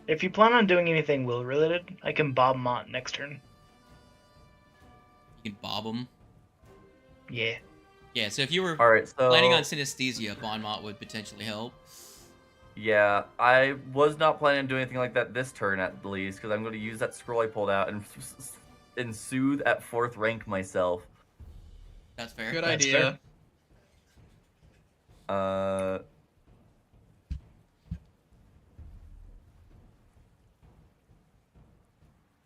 If you plan on doing anything will related, I can bob Mont next turn. You can bob them. Yeah. Yeah, so if you were All right, so planning on synesthesia, Bonmot would potentially help. yeah, I was not planning on doing anything like that this turn at least, because I'm going to use that scroll I pulled out and soothe at 4th rank myself. That's fair. Good That's idea.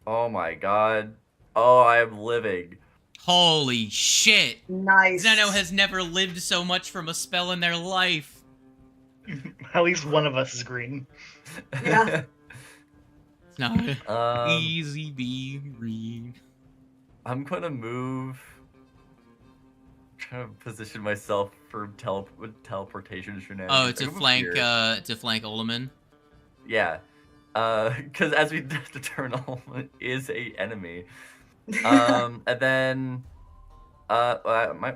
Oh my god. Oh, I am living. Holy shit! Nice. Zeno has never lived so much from a spell in their life. At least one of us is green. Yeah. It's not easy. easy being. I'm gonna move. Trying to position myself for teleportation shenanigans. Oh, to I can move flank, here. to flank Oleman. Yeah. Because as we determine, Oleman is a enemy. And then, my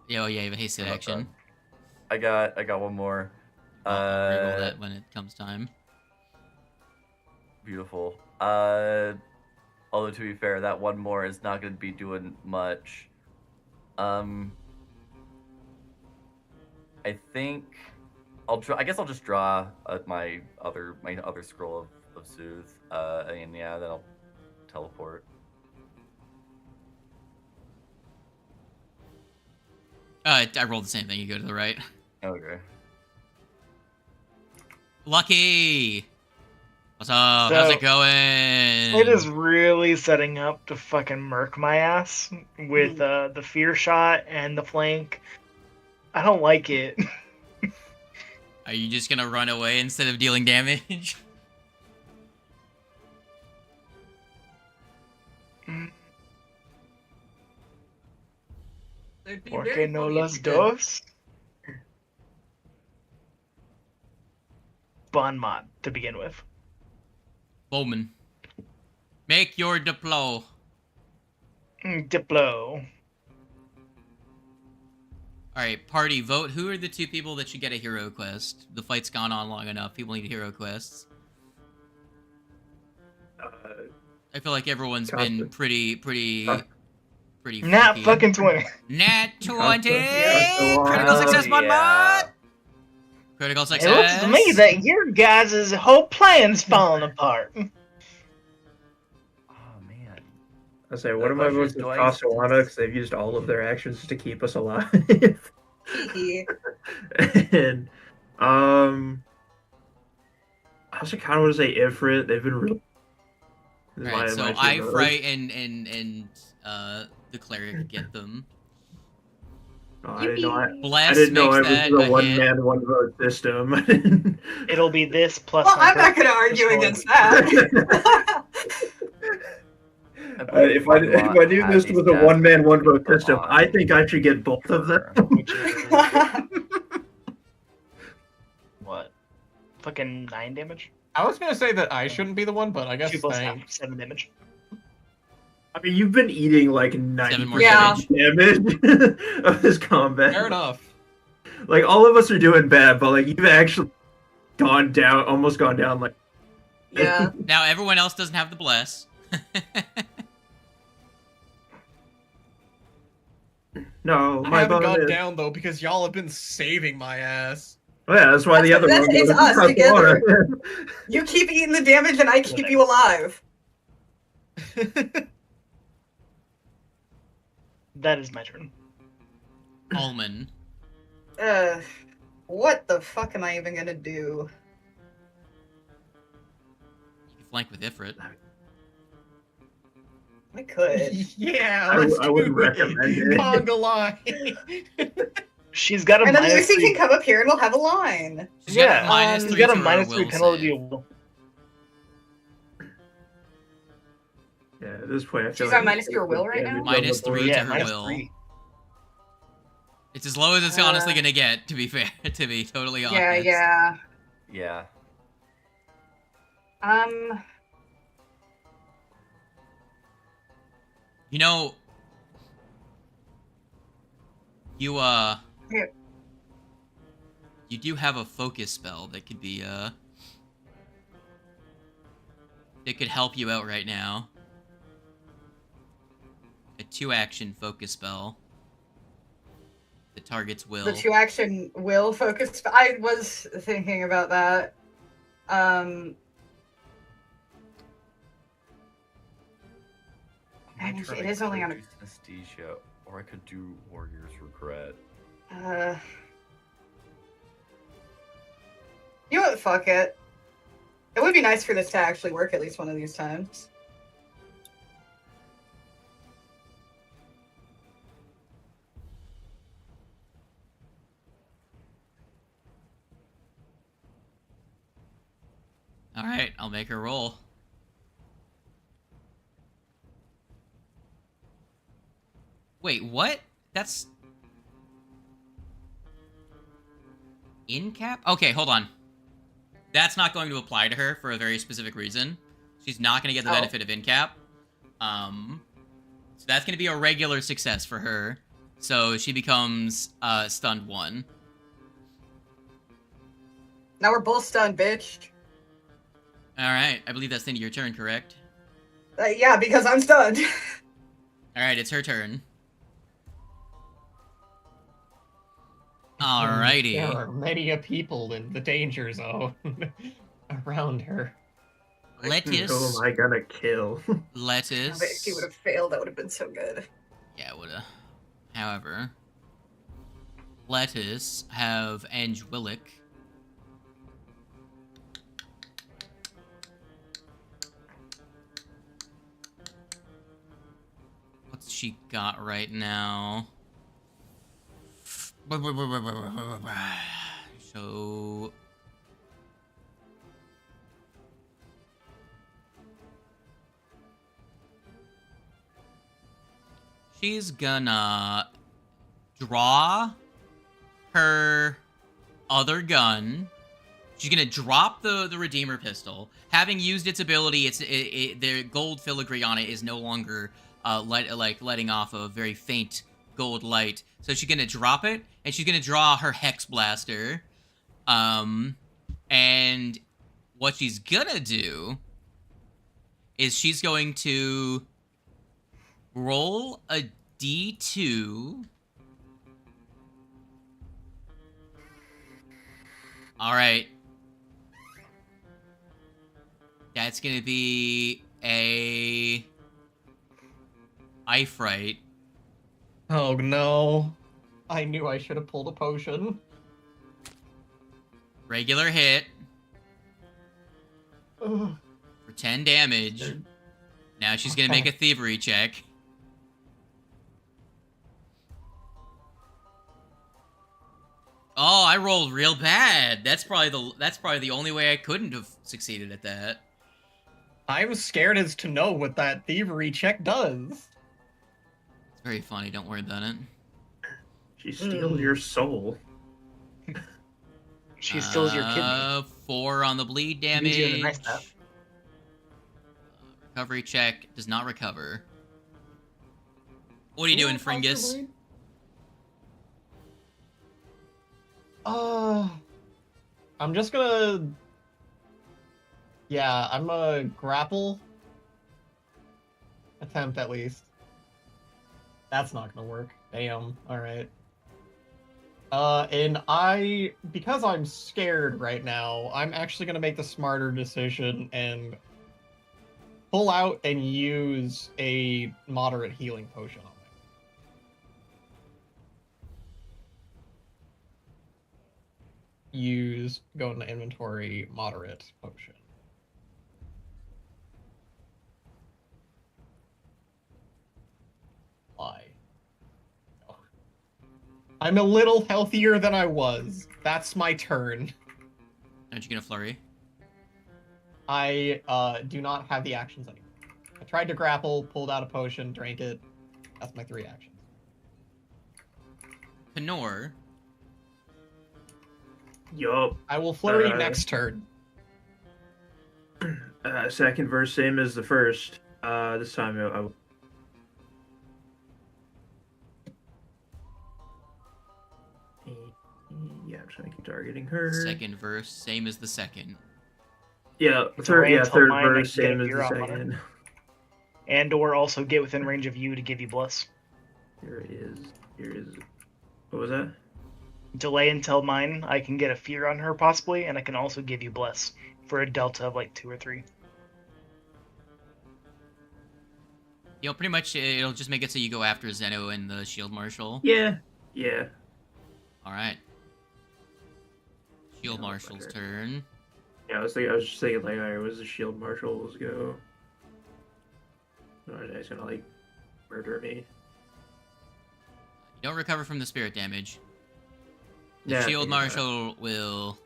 Yeah, oh yeah, you have a hasted How about action. I got one more. I'll reroll that when it comes time. Beautiful. Although to be fair, that one more is not going to be doing much. I think I guess I'll just draw my other scroll of soothe. And yeah, then I'll teleport. I rolled the same thing. You go to the right. Okay. Lucky. What's up? So, How's it going? It is really setting up to fucking murk my ass with the fear shot and the flank. I don't like it. Are you just gonna run away instead of dealing damage? ¿Por qué no los dos? Bonmot to begin with. Bowman. Make your deploy. Diplo. Alright, party, vote. Who are the two people that should get a hero quest? The fight's gone on long enough. People need hero quests. I feel like everyone's been pretty Not funky. fucking 20. Nat 20! Yeah, Critical success, yeah. Bonbot! Critical It success. looks to me that your guys' whole plan's falling apart. Oh man. I say, what am I question supposed is, to do I- Castellana because they've used all of their actions to keep us alive. And I also kind of want to say Ifrit. They've been really. Alright, so I, Fright, and the cleric get them. Oh, I didn't know. I Bless didn't know makes it was that a a one hit. man, one vote system. It'll be this plus. Well, my I'm not going to argue against that. If I knew this was a one man, one vote system, I think I should get both of them. Which is what? Fucking 9 damage? I was gonna say that I shouldn't be the one, but I guess 2 plus thanks. half, 7 damage. I mean, you've been eating like 7 90% more Yeah. damage of this combat. Fair enough. Like, all of us are doing bad, but like you've actually gone down, almost gone down. Like, Yeah. Now everyone else doesn't have the bless. no, I my haven't gone bonus. down though because y'all have been saving my ass. Oh, yeah, that's why the other one. It's goes us across the together. water. You keep eating the damage and I keep you alive. That is my turn. Alman. What the fuck am I even gonna do? You can flank with Ifrit. I could. Yeah, I let's would do recommend it. Conga line. She's got a And then minus Lucy 3. can come up here and we'll have a line. She's got a Yeah, minus she's 3 got a to her minus 3 will penalty save. to will. Yeah, at this point, I feel She's like on minus 3 will right now? Minus 3 Yeah, to her minus will. 3. It's as low as it's honestly gonna get, to be fair, to be totally honest. Yeah. Yeah. You know, you, Yeah. You do have a focus spell that could be that could help you out right now. A 2-action focus spell. The target's will. The 2-action will focus. I was thinking about that. It is only on a Synesthesia, or I could do Warrior's Regret. You know what? Fuck it. It would be nice for this to actually work at least one of these times. All right, I'll make her roll. Wait, what? That's in cap? Okay, hold on. That's not going to apply to her for a very specific reason. She's not going to get the benefit of in cap. So that's going to be a regular success for her. So she becomes stunned 1. Now we're both stunned, bitch. All right, I believe that's the end of your turn, correct? Yeah, because I'm stunned. All right, it's her turn. Alrighty. There are many a people in the danger zone around her. Lettuce. Who am I gonna kill? Lettuce. If he would have failed, that would have been so good. Yeah, it would have. However, Lettuce have Angelic. What's she got right now? So she's gonna draw her other gun. She's gonna drop the Redeemer pistol. Having used its ability, the gold filigree on it is no longer letting off a very faint gold light. So she's gonna drop it, and she's gonna draw her Hex Blaster. And what she's gonna do is she's going to roll a D2. Alright. That's gonna be a Ifrite. Oh no. I knew I should have pulled a potion. Regular hit Ugh. for 10 damage. Now she's gonna make a thievery check. Oh, I rolled real bad. That's probably the only way I couldn't have succeeded at that. I'm scared as to know what that thievery check does. It's very funny, don't worry about it. She steals your soul. She steals your kidney. 4 on the bleed damage. Leaves you in a nice nap. Recovery check does not recover. What are you doing, Fringus? I'm just gonna... Yeah, I'm a grapple. Attempt, at least. That's not gonna work. Damn, alright. And because I'm scared right now, I'm actually gonna make the smarter decision and pull out and use a moderate healing potion on me. Go into inventory, moderate potion. Why? Oh. I'm a little healthier than I was. That's my turn. Aren't you gonna flurry? I do not have the actions anymore. I tried to grapple, pulled out a potion, drank it. That's my 3 actions. Penor. Yup. I will flurry next turn. Second verse, same as the first. This time I yeah. I'm just gonna keep targeting her. Second verse, same as the second. Yeah, Delay until third mine, I verse, can get a same as fear the off on her. second. And or also get within range of you to give you bliss. Here is. What was that? Delay until mine, I can get a fear on her possibly, and I can also give you bliss for a delta of like 2 or 3. You know, pretty much it'll just make it so you go after Zeno and the Shield Marshal. Yeah. All right. Shield Yeah, Marshal's better. turn. Yeah, I was just thinking like, alright, was the shield marshals go? Or are they just gonna like murder me? You don't recover from the spirit damage. The Yeah, Shield yeah. Marshal will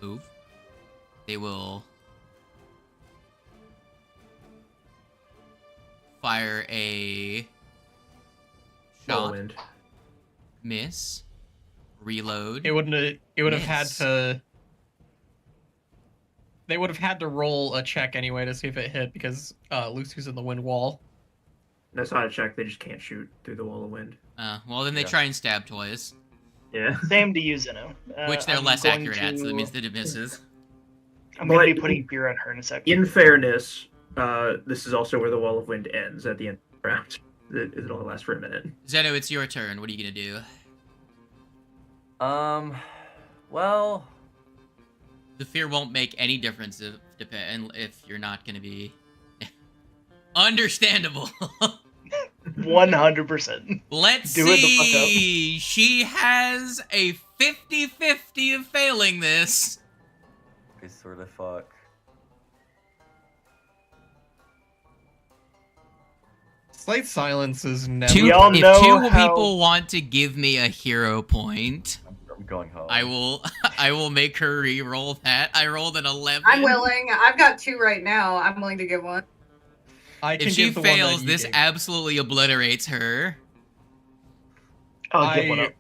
move. They will fire a shot, Whirlwind. miss, reload. It would have had Miss. to. They would have had to roll a check anyway to see if it hit because Lucy's in the wind wall. That's not a check. They just can't shoot through the wall of wind. Well, then they Yeah. try and stab twice, Yeah. Same to you, Zeno. which they're I'm less going accurate at, so that to- means that it misses. I'm going to But- be putting fear on her in a second. In fairness, this is also where the wall of wind ends at the end of the round. It only lasts for a minute. Zeno, it's your turn. What are you gonna do? Well, The fear won't make any difference if you're not gonna be understandable. 100%. Let's Do it the fuck up. see. She has a 50-50 of failing this. I sort of fuck. Slight silence is never. We all If know two how- people want to give me a hero point, I'm going home. I will make her re-roll that. I rolled an 11. I'm willing. I've got 2 right now. I'm willing to give one. I can If she give the one that fails, you this gave. absolutely obliterates her. I'll give one I-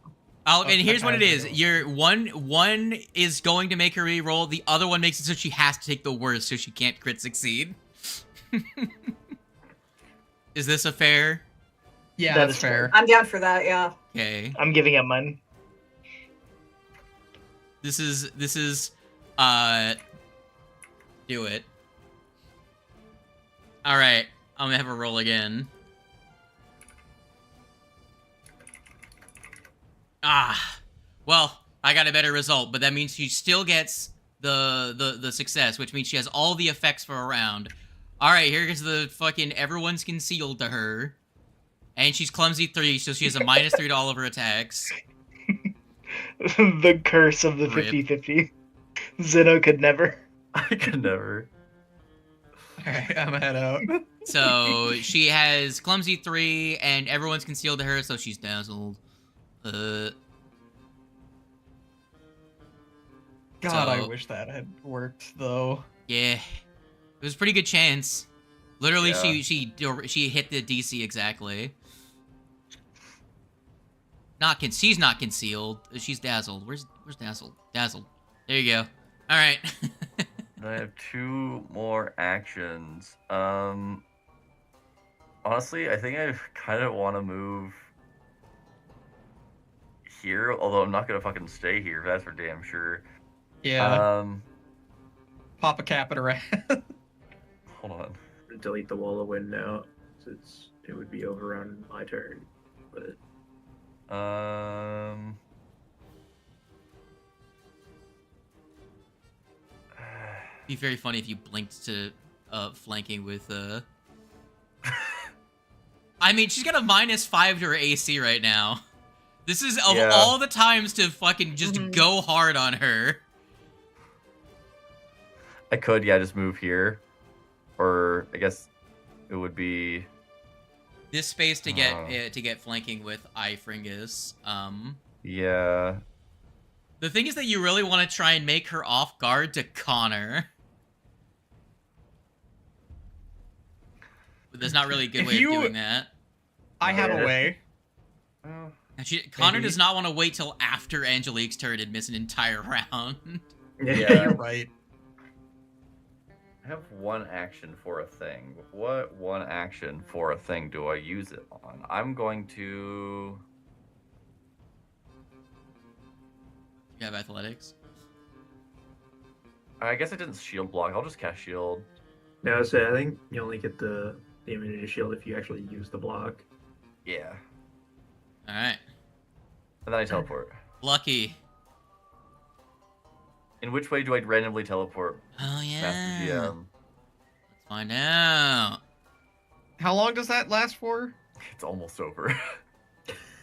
up. And here's what it is: Okay. your one is going to make her re-roll. The other one makes it so she has to take the worst, so she can't crit succeed. Is this a fair? Yeah, That that's is fair. I'm down for that. Yeah. Okay. I'm giving up mine. This is do it. All right, I'm gonna have her roll again. Well, I got a better result, but that means she still gets the success, which means she has all the effects for a round. All right, here's the fucking everyone's concealed to her, and she's clumsy 3, so she has a -3 to all of her attacks. The curse of the Rip. 50-50. Zeno could never. I could never. Alright, I'm head out. So she has clumsy 3, and everyone's concealed to her, so she's dazzled. God, I So- wish that had worked though. Yeah, it was a pretty good chance. Literally, Yeah. she hit the DC exactly. She's not concealed. She's dazzled. Where's dazzled? Dazzled. There you go. All right. I have 2 more actions. Honestly, I think I kind of want to move here, although I'm not gonna fucking stay here. That's for damn sure. Yeah, pop a cap at her ass. Hold on. Delete the wall of wind now, since it would be over on my turn. But Be very funny if you blinked to flanking with I mean, she's got a -5 to her AC right now. This is of Yeah. all the times to fucking just Mhm. go hard on her. I could, yeah, just move here, or I guess it would be. This space to get flanking with Ifringus. Yeah. The thing is that you really want to try and make her off guard to Connor. But there's not really a good If way you- of doing that. I have a Yeah. way. Well, And Connor Maybe. does not want to wait till after Angelique's turn and miss an entire round. Yeah. You're right. I have 1 action for a thing. What 1 action for a thing do I use it on? I'm going to. You You have athletics. I guess I didn't shield block. I'll just cast shield. No, so I think you only get the immunity shield if you actually use the block. Yeah. All right. And then I teleport. Lucky. In which way do I randomly teleport, Oh yeah. Master GM? Let's find out. How long does that last for? It's almost over.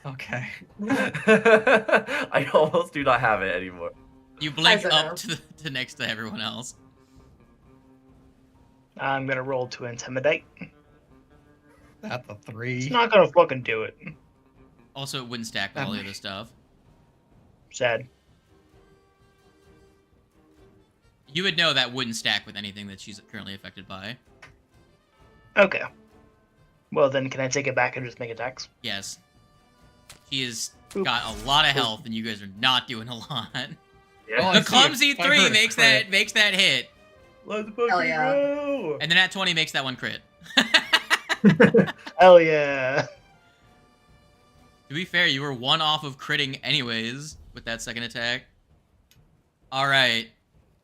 Okay. I almost do not have it anymore. You blink I up to next to everyone else. I'm gonna roll to intimidate. That's a It's 3. not gonna fucking do it. Also, it wouldn't stack with all the other stuff. Sad. You would know that wouldn't stack with anything that she's currently affected by. Okay. Well then, can I take it back and just make attacks? Yes. She has Oop. got a lot of health, and you guys are not doing a lot. Yeah. Oh, I The see. clumsy If I 3 heard a makes crit. that hit, Let's fucking Hell yeah. go! and then that 20 makes that one crit. Hell yeah. To be fair, you were 1 off of critting anyways with that second attack. All right,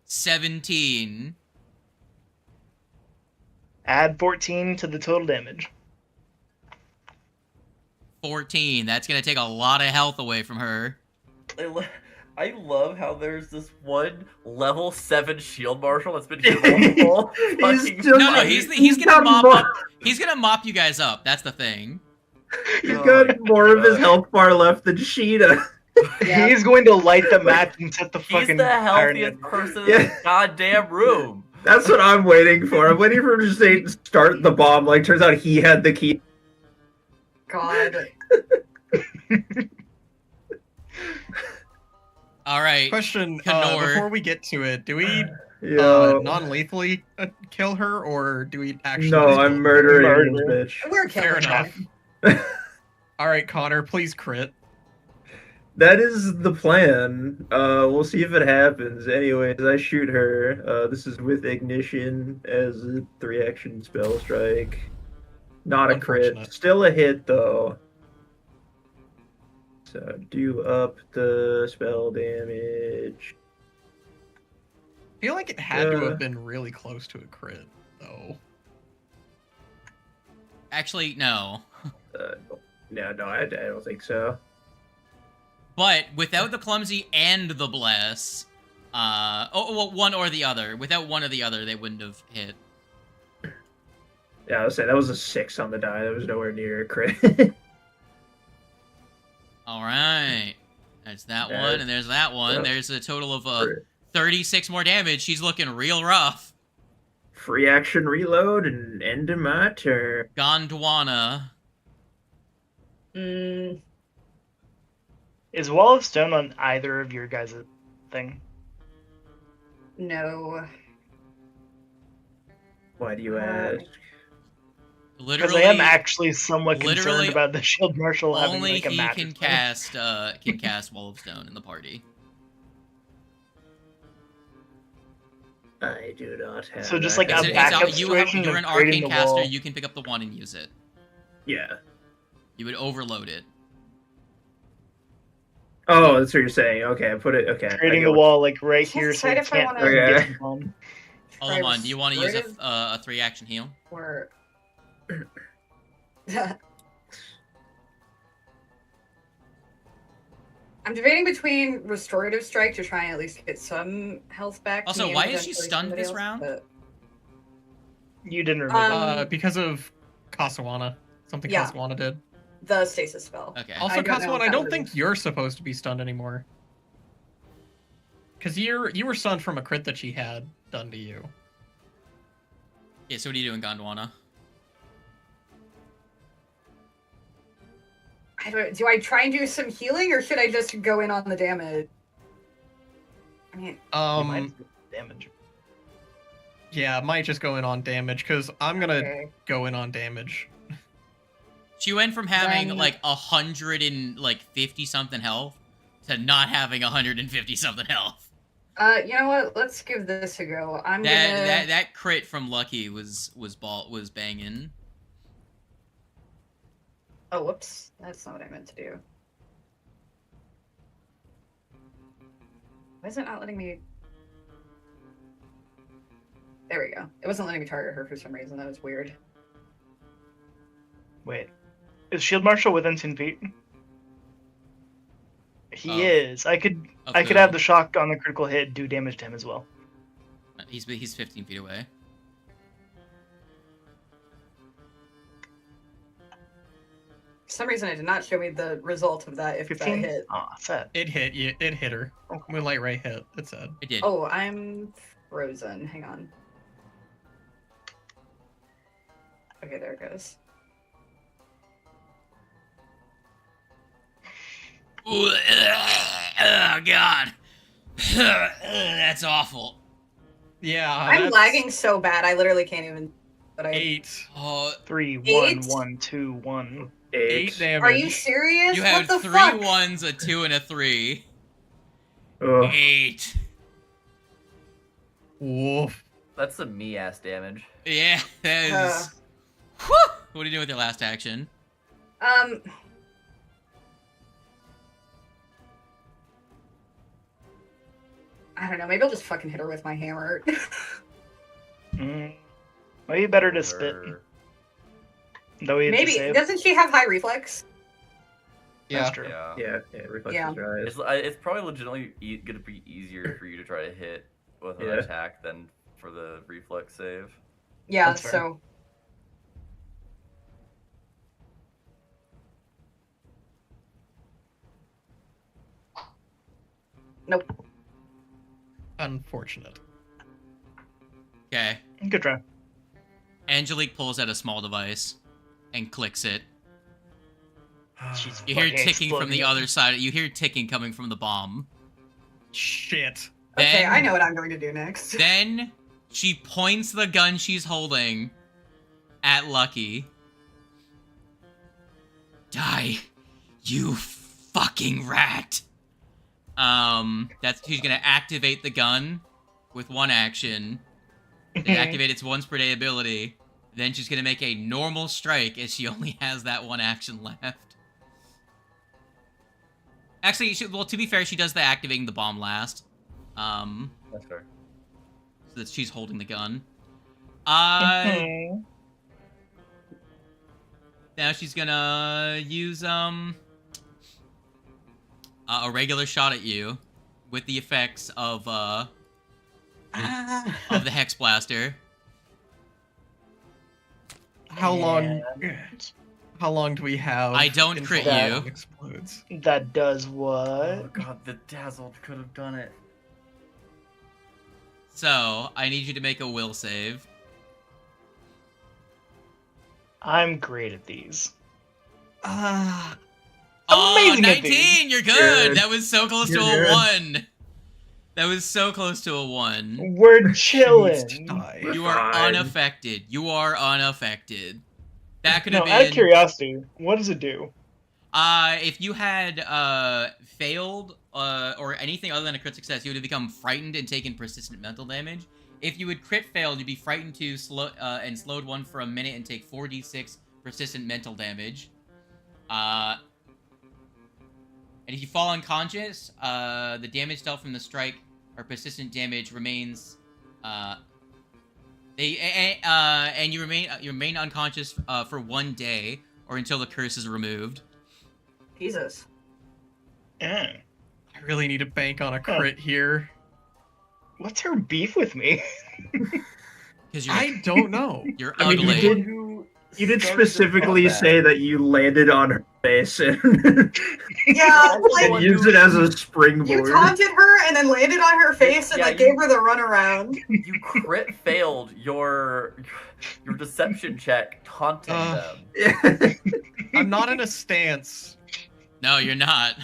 17. Add 14 to the total damage. 14. That's gonna take a lot of health away from her. I love how there's this one level 7 shield marshal that's been here multiple fucking just- No, fights. he's gonna got mop more- up. He's gonna mop you guys up. That's the thing. He's Oh got my more of his God. health bar left than Sheeta. Yeah. He's going to light the match and set the He's fucking the iron healthiest in. person in Yeah. this goddamn room. That's what I'm waiting for. I'm waiting for him to say start the bomb. Like, turns out he had the key. God. All right. Question, Kenor. before we get to it, do we Yo. non-lethally kill her, or do we actually... No, just I'm kill her? murdering this Murder. bitch. We're Fair killing enough. Alright, Connor, please crit. That is the plan. We'll see if it happens. Anyways, I shoot her. This is with ignition as a 3-action spell strike. Not a crit. Unfortunate. Still a hit though. So do up the spell damage. I feel like it had to Uh. have been really close to a crit, though. Actually, no. No, I don't think so. But without the clumsy and the bless, one or the other. Without one or the other, they wouldn't have hit. Yeah, I was saying that was a 6 on the die. That was nowhere near a crit. All right. There's that Yeah. one, and there's that one. Yeah. There's a total of 36 more damage. She's looking real rough. Free action reload and end of my turn. Gondwana. Mm, Is Wall of Stone on either of your guys' thing? no. Why do you ask? Because Literally, I am actually somewhat literally concerned about the Shield Marshal having only like a he magic can thing. cast Wall of Stone in the party. I do not have. So just that like kind a of- backup you're situation an of arcane creating the caster. wall. You can pick up the one and use it. Yeah. You would overload it. Oh, that's what you're saying. Okay, put it. Okay. I Creating get the what- wall like right Just here so decide you if I can't wanna- fucking Okay. get some bomb. Olamon, do you want to use Restorative? a 3-action heal? Or. I'm debating between Restorative Strike to try and at least get some health back. to Also, me and why is she potentially stunned somebody this else, round? but- You didn't remember. Because of Kasawana. Something Yeah. Kasawana did. The stasis spell. Okay. Also, I don't know Kasawana, if I that don't was- think you're supposed to be stunned anymore. Because you were stunned from a crit that she had done to you. Yeah, so what are you doing, Gondwana? Do I try and do some healing or should I just go in on the damage? I mean, You might damage. Yeah, I might just go in on damage, because I'm gonna okay. go in on damage. She went from having Then- like 150 something health to not having 150 something health. You know what? Let's give this a go. I'm gonna. That crit from Lucky was banging. Oh, whoops. That's not what I meant to do. Why is it not letting me? There we go. It wasn't letting me target her for some reason. That was weird. Wait. Is Shield Marshal within 10 feet? He Of- is. I could of have who? the shock on the critical hit do damage to him as well. He's 15 feet away. For some reason, it did not show me the result of that if 15? that hit. Ah, set. It hit you. It hit her. Moonlight Ray hit. It said. It did. Oh, I'm frozen. Hang on. Okay, there it goes. Ooh, oh God. That's awful. Yeah. I'm that's lagging so bad. I literally can't even. But I. 8. Oh, 3, 1, Eight? 1, 2, 1. 8 damage. Are you serious? you what have the 3 fuck? 1s, a 2, and a 3. Ugh. 8. Woof. That's some me ass damage. Yeah, that Uh. is. Whew! What do you do with your last action? I don't know. Maybe I'll just fucking hit her with my hammer. Maybe better to spit. Or- Though he Maybe doesn't she have high reflex? Yeah. That's true. Yeah. Yeah, reflexes Yeah. rise. It's probably legitimately gonna be easier for you to try to hit with an Yeah. attack than for the reflex save. Yeah. That's fair. So. Nope. Unfortunate. Okay. Good try. Angelique pulls out a small device and clicks it. She's You hear fucking ticking from the exploding. other side. You hear ticking coming from the bomb. Shit. Okay, Then- I know what I'm going to do next. Then she points the gun she's holding at Lucky. Die, you fucking rat. She's gonna activate the gun with one action. To activate its once per day ability. Then she's gonna make a normal strike as she only has that one action left. Actually, to be fair, she does the activating the bomb last. That's fair. So that she's holding the gun. Mhm. Now she's gonna use a regular shot at you with the effects of the Hex Blaster. How long? And How long do we have? I don't until crit that you. one Explodes. That does Oh what? god, the dazzled could have done it. So I need you to make a will save. I'm great at these. Ah. Oh, Amazing at 19! these. You're good! Good. That was so close to You're a good. 1! That was so close to a 1. We're She needs to chilling. die. You are Fine. unaffected. You are unaffected. That could No, have out of been... curiosity, what does it do? If you had failed or anything other than a crit success, you would have become frightened and taken persistent mental damage. If you had crit failed, you'd be frightened to and slowed 1 for a minute and take 4d6 persistent mental damage. And if you fall unconscious, the damage dealt from the strike or persistent damage remains. And you remain unconscious for 1 day or until the curse is removed. Jesus. Eh. I really need to bank on a crit here. What's her beef with me? Because you're I don't know. you're I mean, ugly. you did specifically say that you landed on her face and, Yeah, and like used it as a you springboard. taunted her and then landed on her face and Yeah, like you- gave her the runaround. You crit failed your deception check taunting them. I'm not in a stance. No, you're not.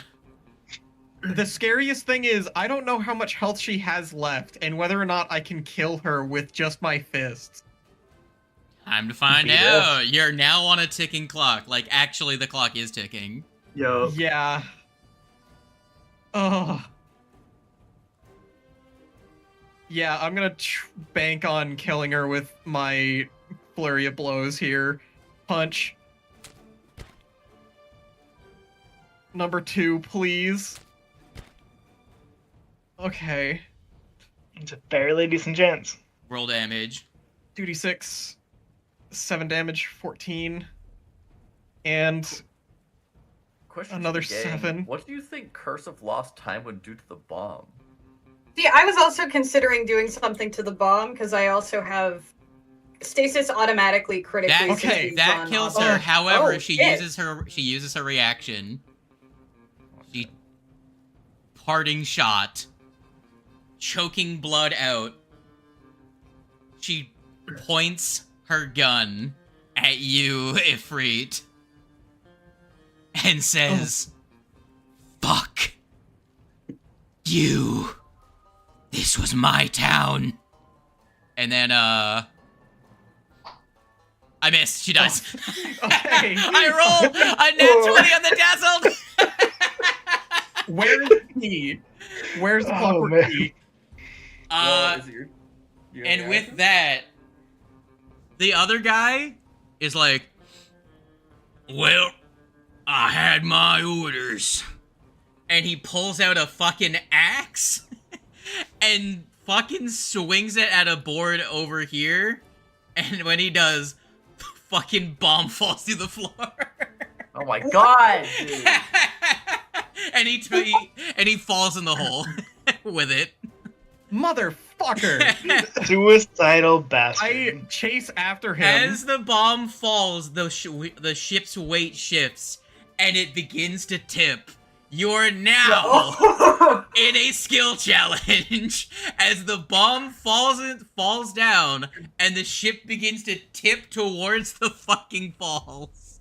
The scariest thing is I don't know how much health she has left and whether or not I can kill her with just my fists. Time to find Beat out. You're now on a ticking clock. Like, actually, the clock is ticking. Yo, Yeah. Oh. Yeah, I'm gonna bank on killing her with my flurry of blows here. Punch. Number 2, please. Okay. It's a fairly decent chance. Roll damage. 2d6, 7 damage, 14, and Question Another to the gang, 7. What do you think Curse of Lost Time would do to the bomb? See, I was also considering doing something to the bomb because I also have stasis automatically critically. That Okay, that kills her. However, she uses her reaction. She parting shot, choking blood out. She points her gun at you, Ifrit, and says, "Fuck you. This was my town." And then, I missed. She does. Okay. I roll a nat 20 on the dazzled. Where's the key? Where's the Oh, clockwork man. key? Is it your And with reaction? that, the other guy is like, "Well, I had my orders." And he pulls out a fucking axe and fucking swings it at a board over here. And when he does, fucking bomb falls through the floor. Oh my god, dude. and he falls in the hole with it. Motherfucker! Suicidal I bastard. chase after him. As the bomb falls, the ship's weight shifts, and it begins to tip. You're now in a skill challenge as the bomb falls down, and the ship begins to tip towards the fucking falls.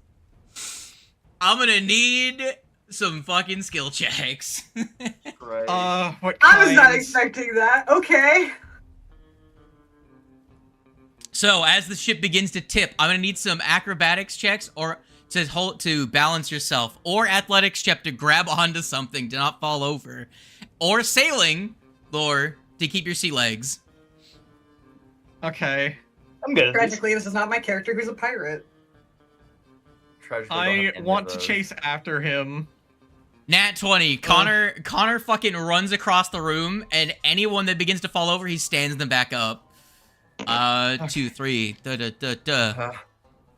I'm gonna need some fucking skill checks. Right. What I was not kinds? expecting that. Okay. So as the ship begins to tip, I'm gonna need some acrobatics checks or to balance yourself, or athletics check to grab onto something to not fall over, or sailing lore to keep your sea legs. Okay. I'm good at this. Tragically, this is not my character who's a pirate. Tragically, don't have I any of want to those. chase after him. Nat 20. Connor fucking runs across the room, and anyone that begins to fall over, he stands them back up. 2, 3.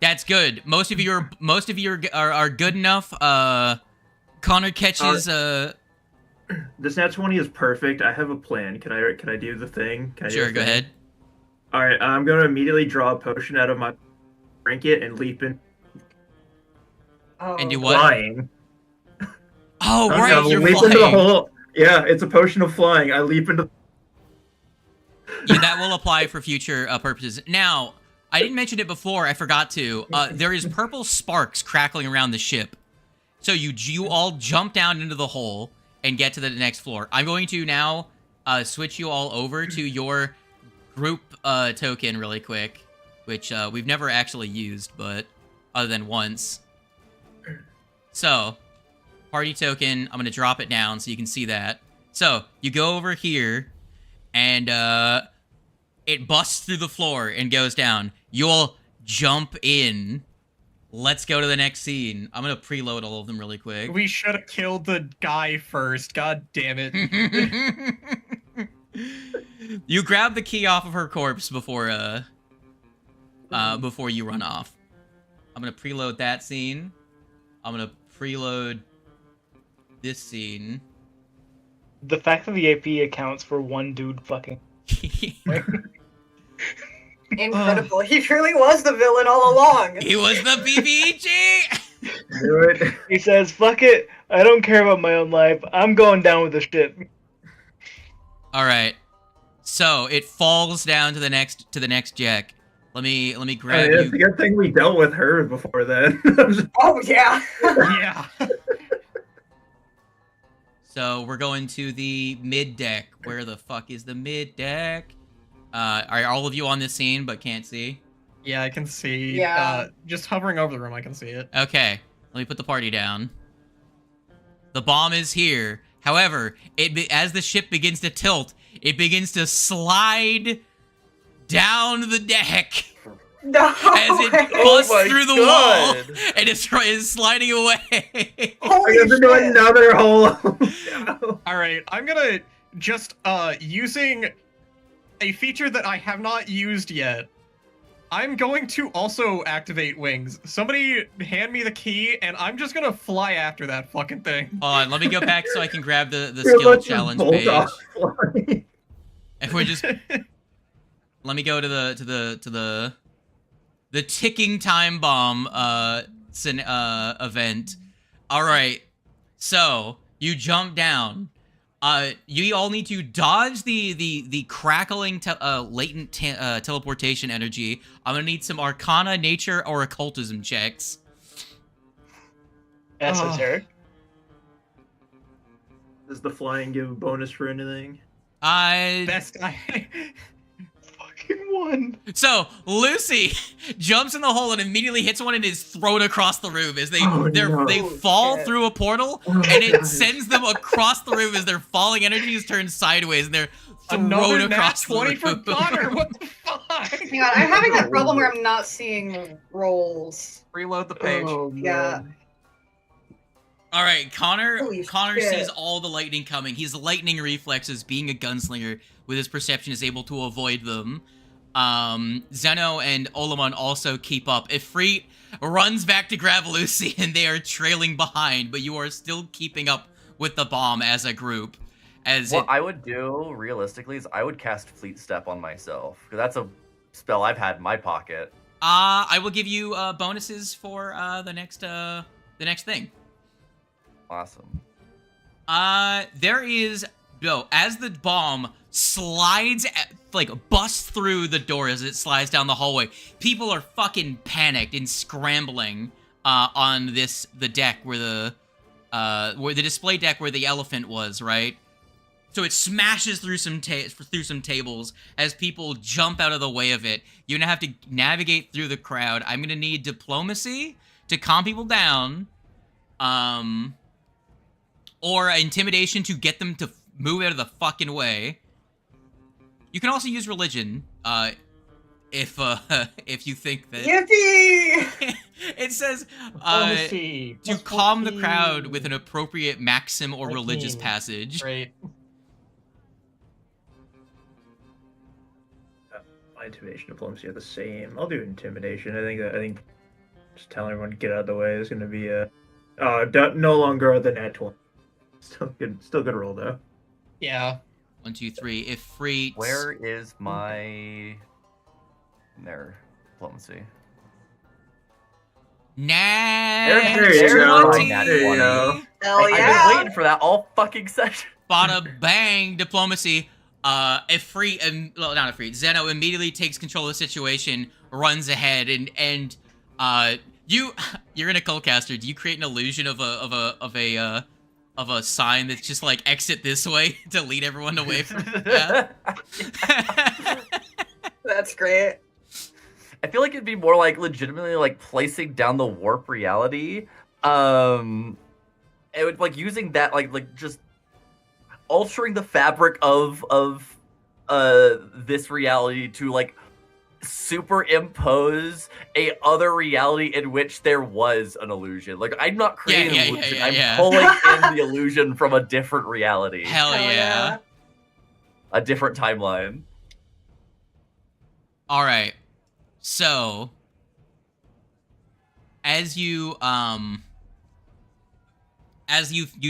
That's good. Most of you are good enough. Connor catches This nat 20 is perfect. I have a plan. Can I do the thing? Can I do Sure, the go thing? ahead. All right, I'm gonna immediately draw a potion out of my trinket and leap in Oh. And do what? flying. Oh, I'm right, gonna you're leap into the flying. hole. Yeah, it's a potion of flying. I leap into. Yeah, that will apply for future purposes. Now, I didn't mention it before. I forgot to. There is purple sparks crackling around the ship. So you all jump down into the hole and get to the next floor. I'm going to now switch you all over to your group token really quick, which we've never actually used, but other than once. So, party token, I'm going to drop it down so you can see that. So, you go over here, and it busts through the floor and goes down. You all jump in. Let's go to the next scene. I'm going to preload all of them really quick. We should have killed the guy first. God damn it. You grab the key off of her corpse before you run off. I'm going to preload that scene. I'm going to preload this scene. The fact that the AP accounts for one dude fucking. Incredible. He truly was the villain all along. He was the BBG! Do it. He says, "Fuck it. I don't care about my own life. I'm going down with the shit." All right. So it falls down to the next jack. Let me grab Hey, it's a you. good thing we dealt with her before then. Oh, yeah. Yeah. So we're going to the mid deck. Where the fuck is the mid deck? Are all of you on this scene but can't see? Yeah, I can see. Yeah. Just hovering over the room, I can see it. Okay. Let me put the party down. The bomb is here. However, as the ship begins to tilt, it begins to slide down the deck No. as it Oh busts my through the God. wall and is sliding away. I Holy guess into shit. another hole. All right, I'm gonna just using a feature that I have not used yet. I'm going to also activate wings. Somebody hand me the key, and I'm just gonna fly after that fucking thing. Hold on, let me go back so I can grab the You're skill about to challenge bolt page. off flying. If we're just, let me go to the ticking time bomb event. All right, so you jump down. You all need to dodge the crackling latent teleportation energy. I'm gonna need some Arcana, Nature, or Occultism checks. Esoteric. Does the flying give a bonus for anything? Best guy. Fucking one. So Lucy jumps in the hole and immediately hits one and is thrown across the room as they they fall shit. through a portal Oh, and it God. sends them across the room as their falling energy is turned sideways and they're thrown Another nat across the 20 room. for Connor. What the fuck? Hang on, I'm having that problem where I'm not seeing rolls. Reload the page. Oh, Yeah. man. All right, Connor Holy Connor shit. sees all the lightning coming. He's lightning reflexes, being a gunslinger with his perception is able to avoid them. Zeno and Olamon also keep up. Ifrit runs back to grab Lucy and they are trailing behind, but you are still keeping up with the bomb as a group. What I would do realistically is I would cast Fleet Step on myself because that's a spell I've had in my pocket. I will give you bonuses for the next thing. Awesome. There is as the bomb slides busts through the door as it slides down the hallway. People are fucking panicked and scrambling on the deck where the display deck where the elephant was, right? So it smashes through some tables as people jump out of the way of it. You're gonna have to navigate through the crowd. I'm gonna need diplomacy to calm people down, or intimidation to get them to move out of the fucking way. You can also use religion, if you think that. Yippee! It says Diplomacy, to plus calm the 14. crowd with an appropriate maxim or religious 19. passage. Great. My intimidation and diplomacy are the same. I'll do intimidation. I think just telling everyone to get out of the way is going to be no longer the nat 20. Still good roll though. Yeah. 1, 2, 3. Ifrit. Where is my diplomacy? There you go. 20. There you go. Hell I've yeah! been waiting for that all fucking session. Bada bang, diplomacy. Zeno immediately takes control of the situation, runs ahead, and you're in a Cullcaster. Do you create an illusion of a sign that's just like exit this way to lead everyone away from yeah. That's great. I feel like it'd be more like legitimately like placing down the warp reality. It would like using that like just altering the fabric of this reality to like superimpose a other reality in which there was an illusion. Like I'm not creating an illusion. I'm pulling in the illusion from a different reality. Hell yeah. A different timeline. All right. So as you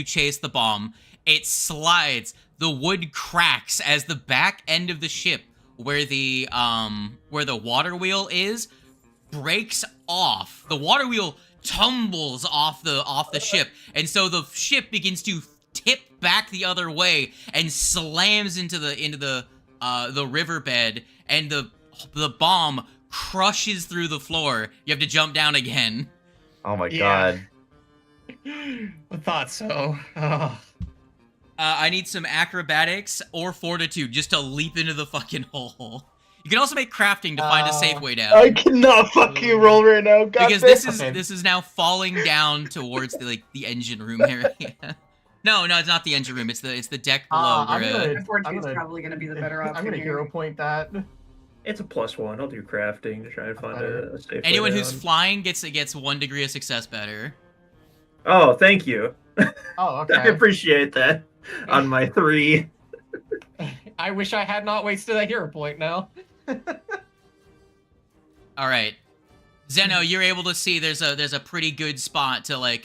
chase the bomb, it slides. The wood cracks as the back end of the ship where the water wheel is breaks off. The water wheel tumbles off the ship, and so the ship begins to tip back the other way and slams into the riverbed, and the bomb crushes through the floor. You have to jump down again. Oh my Yeah. god. I thought so. Oh. I need some acrobatics or fortitude just to leap into the fucking hole. You can also make crafting to find a safe way down. I cannot fucking roll right now. God Because damn. this is now falling down towards the engine room area. No, it's not the engine room. It's the deck below. I'm where, gonna- Fortune's probably going to be the better option. I'm gonna here. hero point that. It's a +1. I'll do crafting to try and find a safe way anyone who's down. flying gets 1 degree of success better. Oh, thank you. Oh, I okay. appreciate that. On my 3. I wish I had not wasted that hero point now. All right, Zeno, you're able to see there's a pretty good spot to like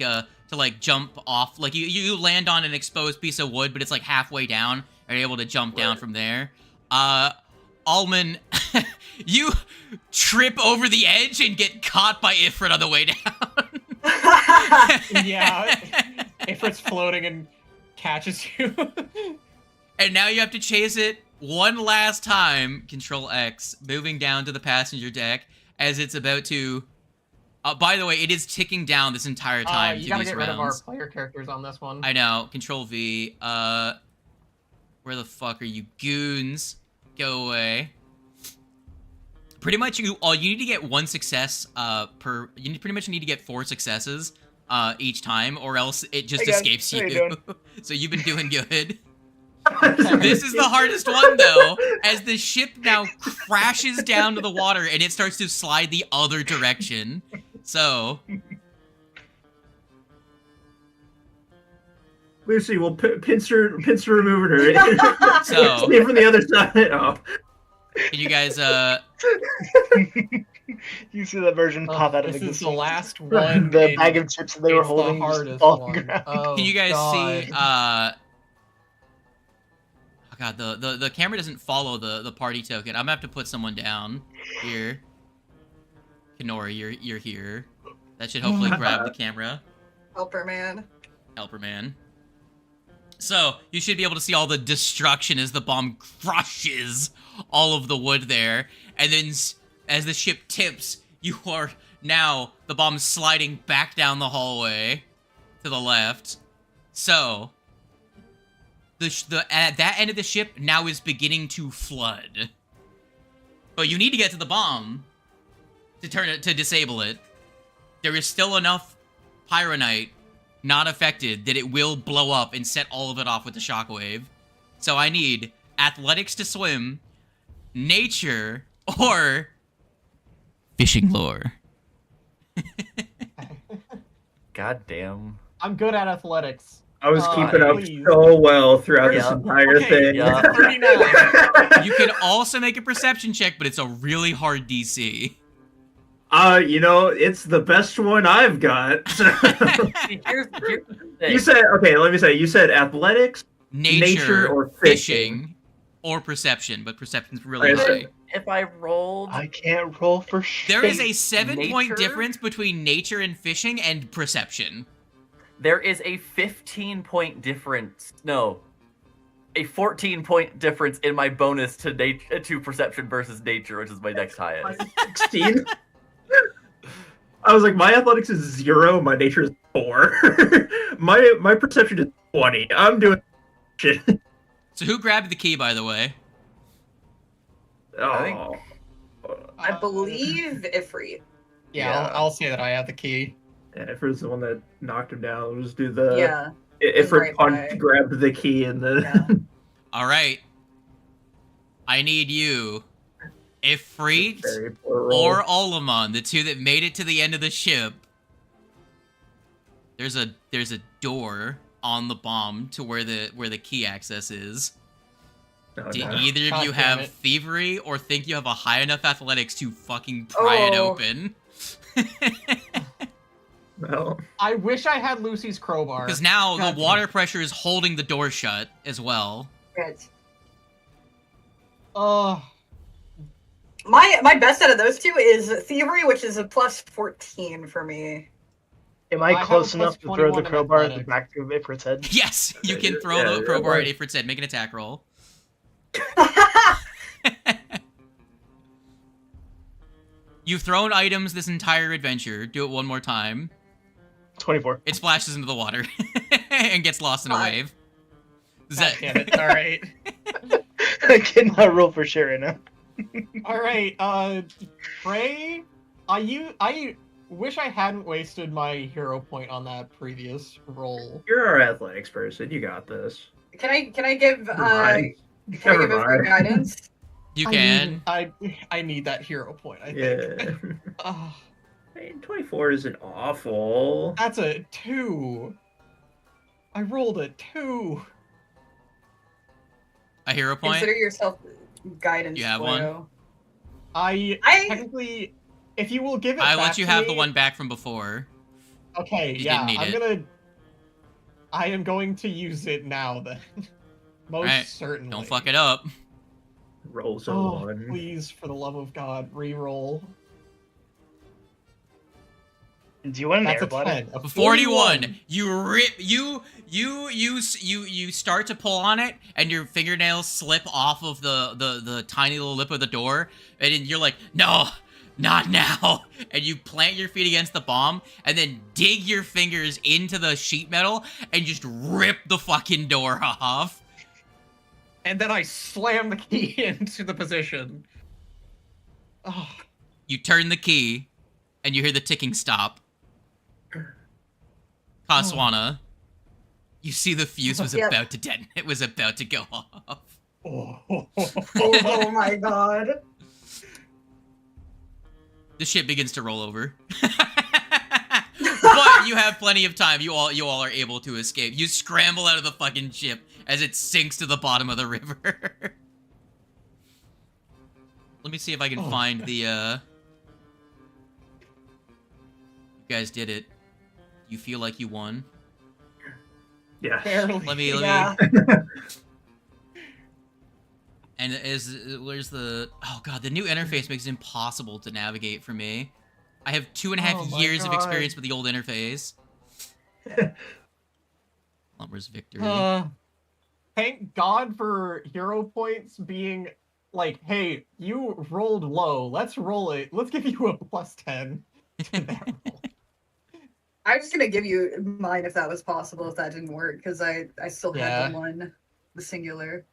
jump off. Like you land on an exposed piece of wood, but it's like halfway down, and you're able to jump down from there. Alman, you trip over the edge and get caught by Ifrit on the way down. Yeah, Ifrit's floating and catches you. And now you have to chase it one last time. Control X, moving down to the passenger deck as it's about to. By the way, it is ticking down this entire time. You to gotta these get rounds. rid of our player characters on this one. I know. Control V. Where the fuck are you, goons? Go away. Pretty much, you need to get one success per. You pretty much need to get 4 successes each time, or else it just Hey guys, escapes how you you. doing? So you've been doing good. This is the hardest one though, as the ship now crashes down to the water and it starts to slide the other direction. So Lucy, we'll pincer removing her. So- Stay from the other side. Oh. can you guys You see that version pop out of This the is the last one. the and bag of chips that they were it's holding the just hardest fall on the one. ground. Oh, can you guys God. see oh god, the camera doesn't follow the party token. I'm gonna have to put someone down here. Kenora, you're here. That should hopefully grab the camera. Helper man. Helper man. So, you should be able to see all the destruction as the bomb crushes all of the wood there. And then, as the ship tips, you are now, the bomb sliding back down the hallway to the left. So, at that end of the ship now is beginning to flood. But you need to get to the bomb to disable it. There is still enough pyronite not affected that it will blow up and set all of it off with the shockwave. So I need athletics to swim, nature, or fishing lore. God damn. I'm good at athletics. I was keeping up please. so well throughout this Yeah. entire Okay, thing. yeah. 39. You can also make a perception check, but it's a really hard DC. It's the best one I've got. See, here's the thing. You said, okay, let me say, you said athletics, Nature, or fishing, or perception, but perception's really Okay. high. If I rolled, I can't roll for shit. There is a 7-point Nature? difference between nature and fishing and perception. there is a 15-point difference. No, a 14-point difference in my bonus to perception versus nature, which is my next highest. 16. I was like, my athletics is 0, my nature is 4. my perception is 20. I'm doing shit. So who grabbed the key, by the way? I think- Oh. I believe Ifrit. Yeah, Yeah. I'll say that I have the key. Yeah, Ifrit's the one that knocked him down. We'll just do the... Yeah. Ifrit right punched, by- grabbed the key, and the... Yeah. All right. I need you, Ifrit Very poor roll. or Olamon, the two that made it to the end of the ship. There's a door on the bomb to where the key access is. Oh, Do no. either of God you damn have it. thievery or think you have a high enough athletics to fucking pry it Oh. open? Well, I wish I had Lucy's crowbar. Because now God the damn water it. pressure is holding the door shut as well. Right. My best out of those two is thievery, which is a plus 14 for me. Am I I have close a enough to plus throw 21 the in crowbar at the athletics. back of Ifrit's head? Yes, you can Yeah, throw yeah, the yeah, crowbar right. at Ifrit's head. Make an attack roll. You've thrown items this entire adventure. Do it one more time. 24. It splashes into the water and gets lost in a Fuck. wave. Is God that- damn it. All right. I cannot roll for sure right now. All right. Frey, I wish I hadn't wasted my hero point on that previous roll. you're our athletics person. You got this. Can I give Never mind. can I give Never Ifrit mind. guidance? You can. I need that hero point. I think. Yeah. Ugh, I mean, 24 isn't awful. that's a 2. I rolled a 2. A hero point? Consider yourself guidance. You have one? Boyo. I technically, if you will give it I back let you to have me, the one back from before. Okay, You yeah, didn't need I am going to use it now then. Most Alright, certainly. Don't fuck it up. Rolls a Oh, 1. please, for the love of God, re-roll. Do you want an That's air a bladder? 10. A 41. You start to pull on it, and your fingernails slip off of the tiny little lip of the door, and then you're like, no, not now. And you plant your feet against the bomb, and then dig your fingers into the sheet metal, and just rip the fucking door off. And then I slam the key into the position. Oh, You turn the key, and you hear the ticking stop. Kaswana, you see the fuse was Yep. about to detonate. It was about to go off. Oh my god. The ship begins to roll over. But you have plenty of time. You all are able to escape. You scramble out of the fucking ship as it sinks to the bottom of the river. Let me see if I can find the You guys did it. You feel like you won? Yeah. barely. Let me Yeah. And where's the... Oh god, the new interface makes it impossible to navigate for me. I have 2.5 Oh my years of God. experience with the old interface. Where's Victory? Thank God for hero points being like, hey, you rolled low. Let's roll it. Let's give you a +10 to that roll. I was gonna give you mine if that was possible, if that didn't work, because I still had Yeah. the singular.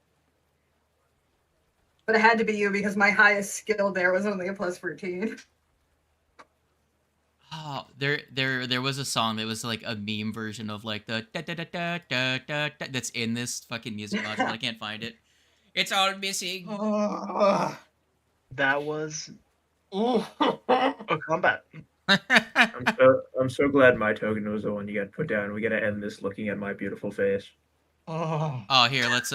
But it had to be you because my highest skill there was only a +14. Oh, there was a song that was like a meme version of like the da da da da da da da that's in this fucking music module, but I can't find it. It's all missing. That was Oh. a combat. I'm so glad my token was the one you got put down. We gotta end this looking at my beautiful face. Oh, here, let's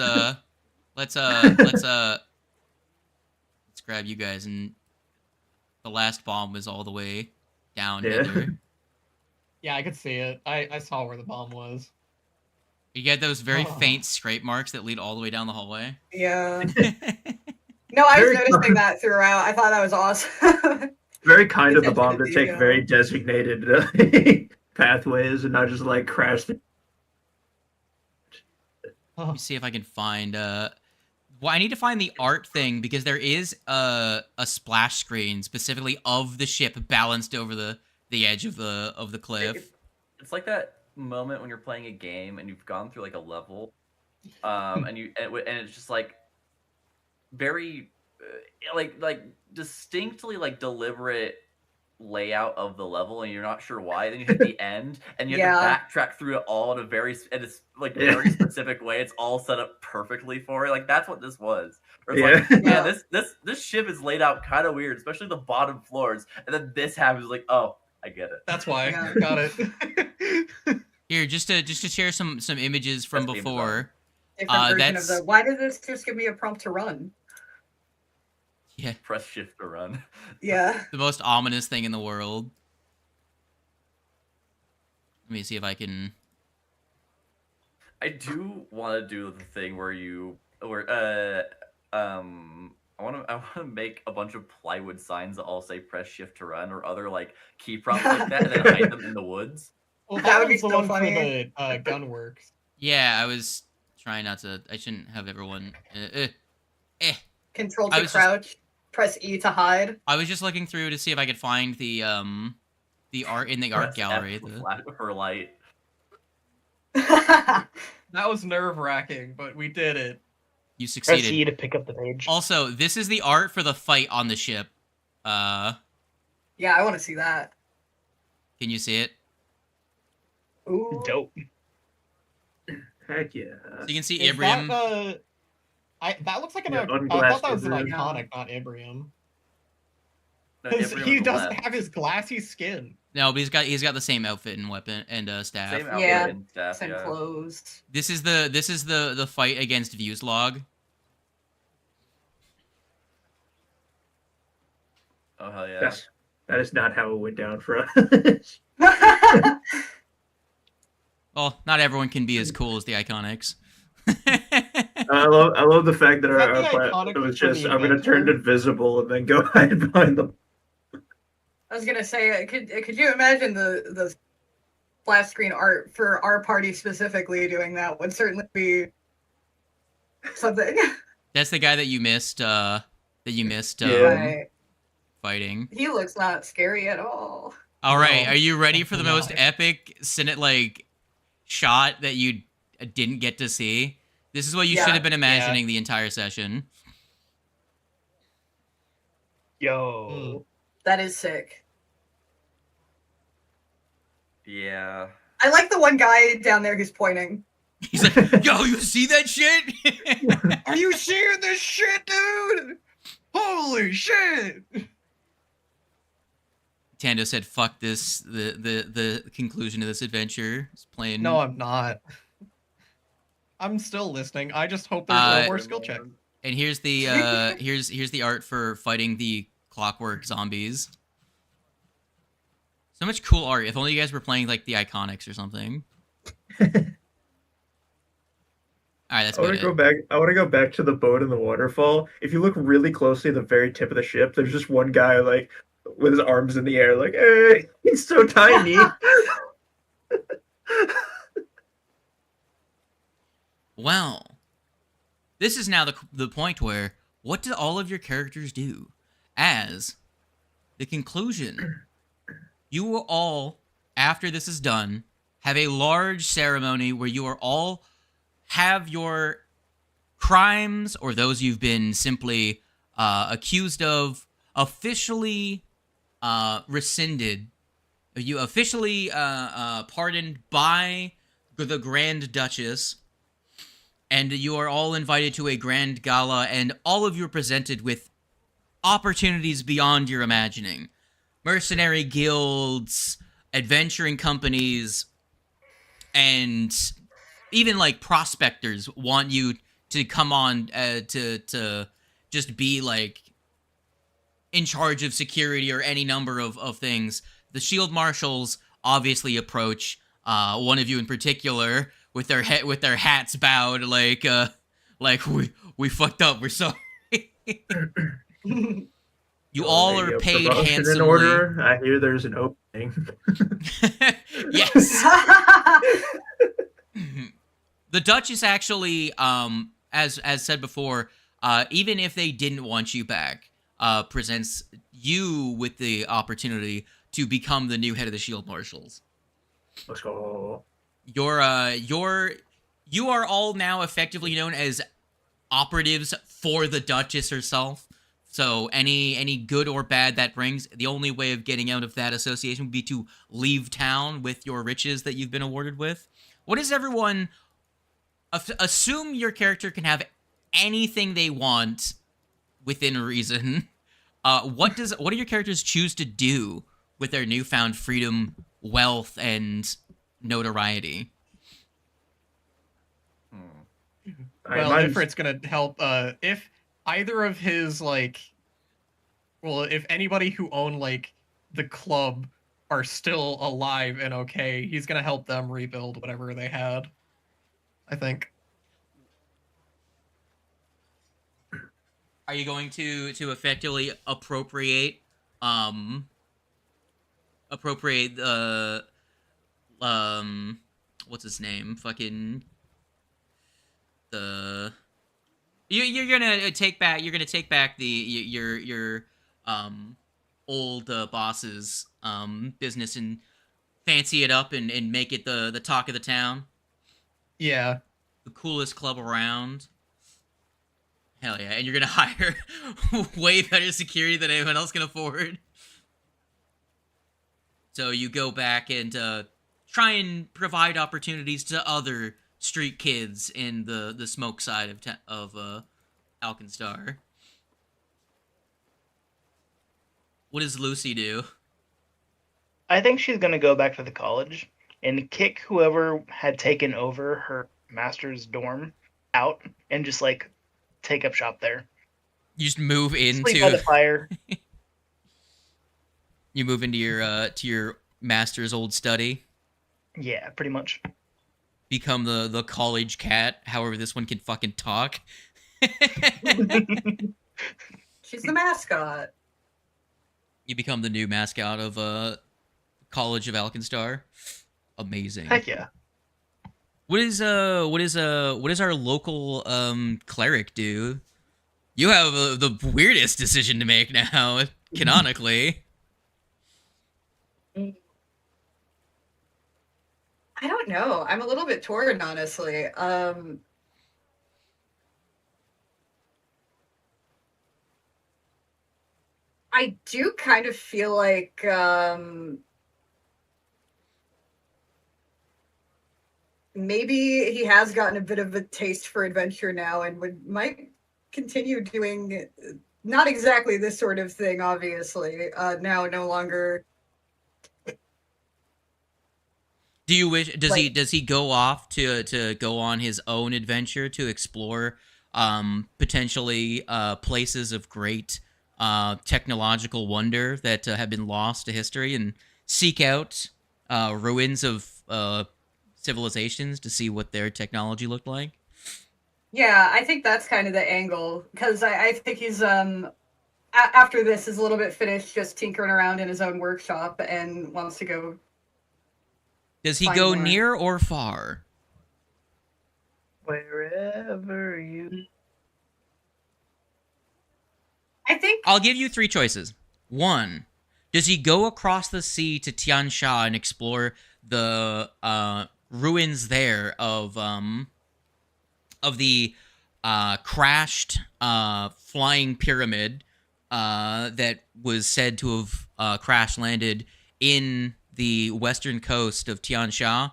grab you guys. And the last bomb was all the way down Yeah. here. Yeah, I could see it. I saw where the bomb was. You get those very Oh. faint scrape marks that lead all the way down the hallway. Yeah. No, I was Very noticing fun. that throughout. I thought that was awesome. Very kind of the Attention bomb to to take detail. very designated pathways and not just like crash. Let me see if I can find well, I need to find the art thing because there is a splash screen specifically of the ship balanced over the edge of the cliff. It's like that moment when you're playing a game and you've gone through like a level, and it's just like very like distinctly like deliberate layout of the level, and you're not sure why. Then you hit the end, and you have to backtrack through it all in a very very specific way. It's all set up perfectly for it. Like that's what this was. Or it's like, yeah, this ship is laid out kind of weird, especially the bottom floors. And then this happens, like, oh, I get it. That's why. Yeah. Got it. Here, just to share some images from That's before. Different version that's- of the. Why did this just give me a prompt to run? Yeah, Press shift to run. Yeah. the most ominous thing in the world. Let me see if I can. I do want to do the thing where I want to make a bunch of plywood signs that all say press shift to run or other like key prompts like that, and then hide them in the woods. Well, That would be was the so one funny. for the Gunworks. Yeah, I was trying not to. I shouldn't have everyone. Control I to was just- crouch. Press E to hide. I was just looking through to see if I could find the art in the art Press gallery. F for light. That was nerve-wracking, but we did it. You Press succeeded. E to pick up the page. Also, this is the art for the fight on the ship. Yeah, I want to see that. Can you see it? Ooh. Dope. Heck yeah. So you can see Is Ibrahim. that looks like an. Yeah, I thought unglassed that was an Ibrium. iconic, not Ibrium. No, Because Ibrium he on the doesn't left. have his glassy skin. No, but he's got the same outfit and weapon and staff. Same outfit Yeah. and staff, Same yeah. clothes. This is the fight against Viewslog. Oh hell yeah! That is not how it went down for us. Well, not everyone can be as cool as the Iconics. I love the fact that Is that our the plan Iconics was from just the I'm gonna turn Inventor? invisible and then go hide behind them. I was gonna say, could you imagine the flat screen art for our party specifically doing that would certainly be something. That's the guy that you missed. Yeah. Right. Fighting. He looks not scary at all. All right, No, are you ready for the most not. epic shot that you didn't get to see? This is what you Yeah. should have been imagining the entire session. Yo. That is sick. Yeah. I like the one guy down there who's pointing. He's like, "Yo, you see that shit?" Are you seeing this shit, dude? Holy shit! Tando said, "Fuck this." The conclusion of this adventure is playing. No, I'm not. I'm still listening. I just hope there's a little more skill check. And here's the here's the art for fighting the clockwork zombies. So much cool art. If only you guys were playing like the Iconics or something. All right, that's I want to go back. I want to go back to the boat and the waterfall. If you look really closely at the very tip of the ship, there's just one guy like with his arms in the air, like, "Hey, he's so tiny." Well, this is now the point where what do all of your characters do? As the conclusion, you will all, after this is done, have a large ceremony where you are all have your crimes or those you've been simply accused of officially rescinded. You officially pardoned by the Grand Duchess, and you are all invited to a grand gala, and all of you are presented with opportunities beyond your imagining. Mercenary guilds, adventuring companies, and even like prospectors want you to come on to just be like in charge of security or any number of things. The shield marshals obviously approach one of you in particular with their hats bowed, like we fucked up, we're sorry. You all are paid Promotion handsomely. in order. I hear there's an opening. Yes. The Duchess actually, as said before, even if they didn't want you back, presents you with the opportunity to become the new head of the Shield Marshals. Let's go. You are all now effectively known as operatives for the Duchess herself. So any good or bad that brings, the only way of getting out of that association would be to leave town with your riches that you've been awarded with. What does everyone assume your character can have anything they want within reason? What do your characters choose to do with their newfound freedom, wealth, and notoriety? Well, if it's gonna help, if either of his if anybody who own the club are still alive and okay, he's gonna help them rebuild whatever they had. I think. Are you going to effectively appropriate the what's his name? Fucking the you're gonna take back the your old boss's business and fancy it up and make it the talk of the town. Yeah. The coolest club around. Hell yeah, and you're gonna hire way better security than anyone else can afford. So you go back and try and provide opportunities to other street kids in the smoke side of Alkenstar. What does Lucy do? I think she's gonna go back to the college and kick whoever had taken over her master's dorm out and just take up shop there. You just move Sleep by the into. fire. You move into your to your master's old study. Yeah, pretty much. Become the college cat. However, this one can fucking talk. She's the mascot. You become the new mascot of College of Alkenstar. Amazing. Heck yeah. What does our local cleric do? You have the weirdest decision to make now, canonically. I don't know. I'm a little bit torn, honestly. I do kind of feel like maybe he has gotten a bit of a taste for adventure now and might continue doing not exactly this sort of thing, obviously. Now no longer. Do you wish does he go off to go on his own adventure to explore potentially places of great technological wonder that have been lost to history and seek out ruins of civilizations to see what their technology looked like? Yeah, I think that's kind of the angle, because I think he's after this is a little bit finished just tinkering around in his own workshop and wants to go. Does he Find go more. near or far? Wherever you. I think I'll give you 3 choices. 1, does he go across the sea to Tian Sha and explore the ruins there of the crashed flying pyramid that was said to have crash landed in the western coast of Tian Sha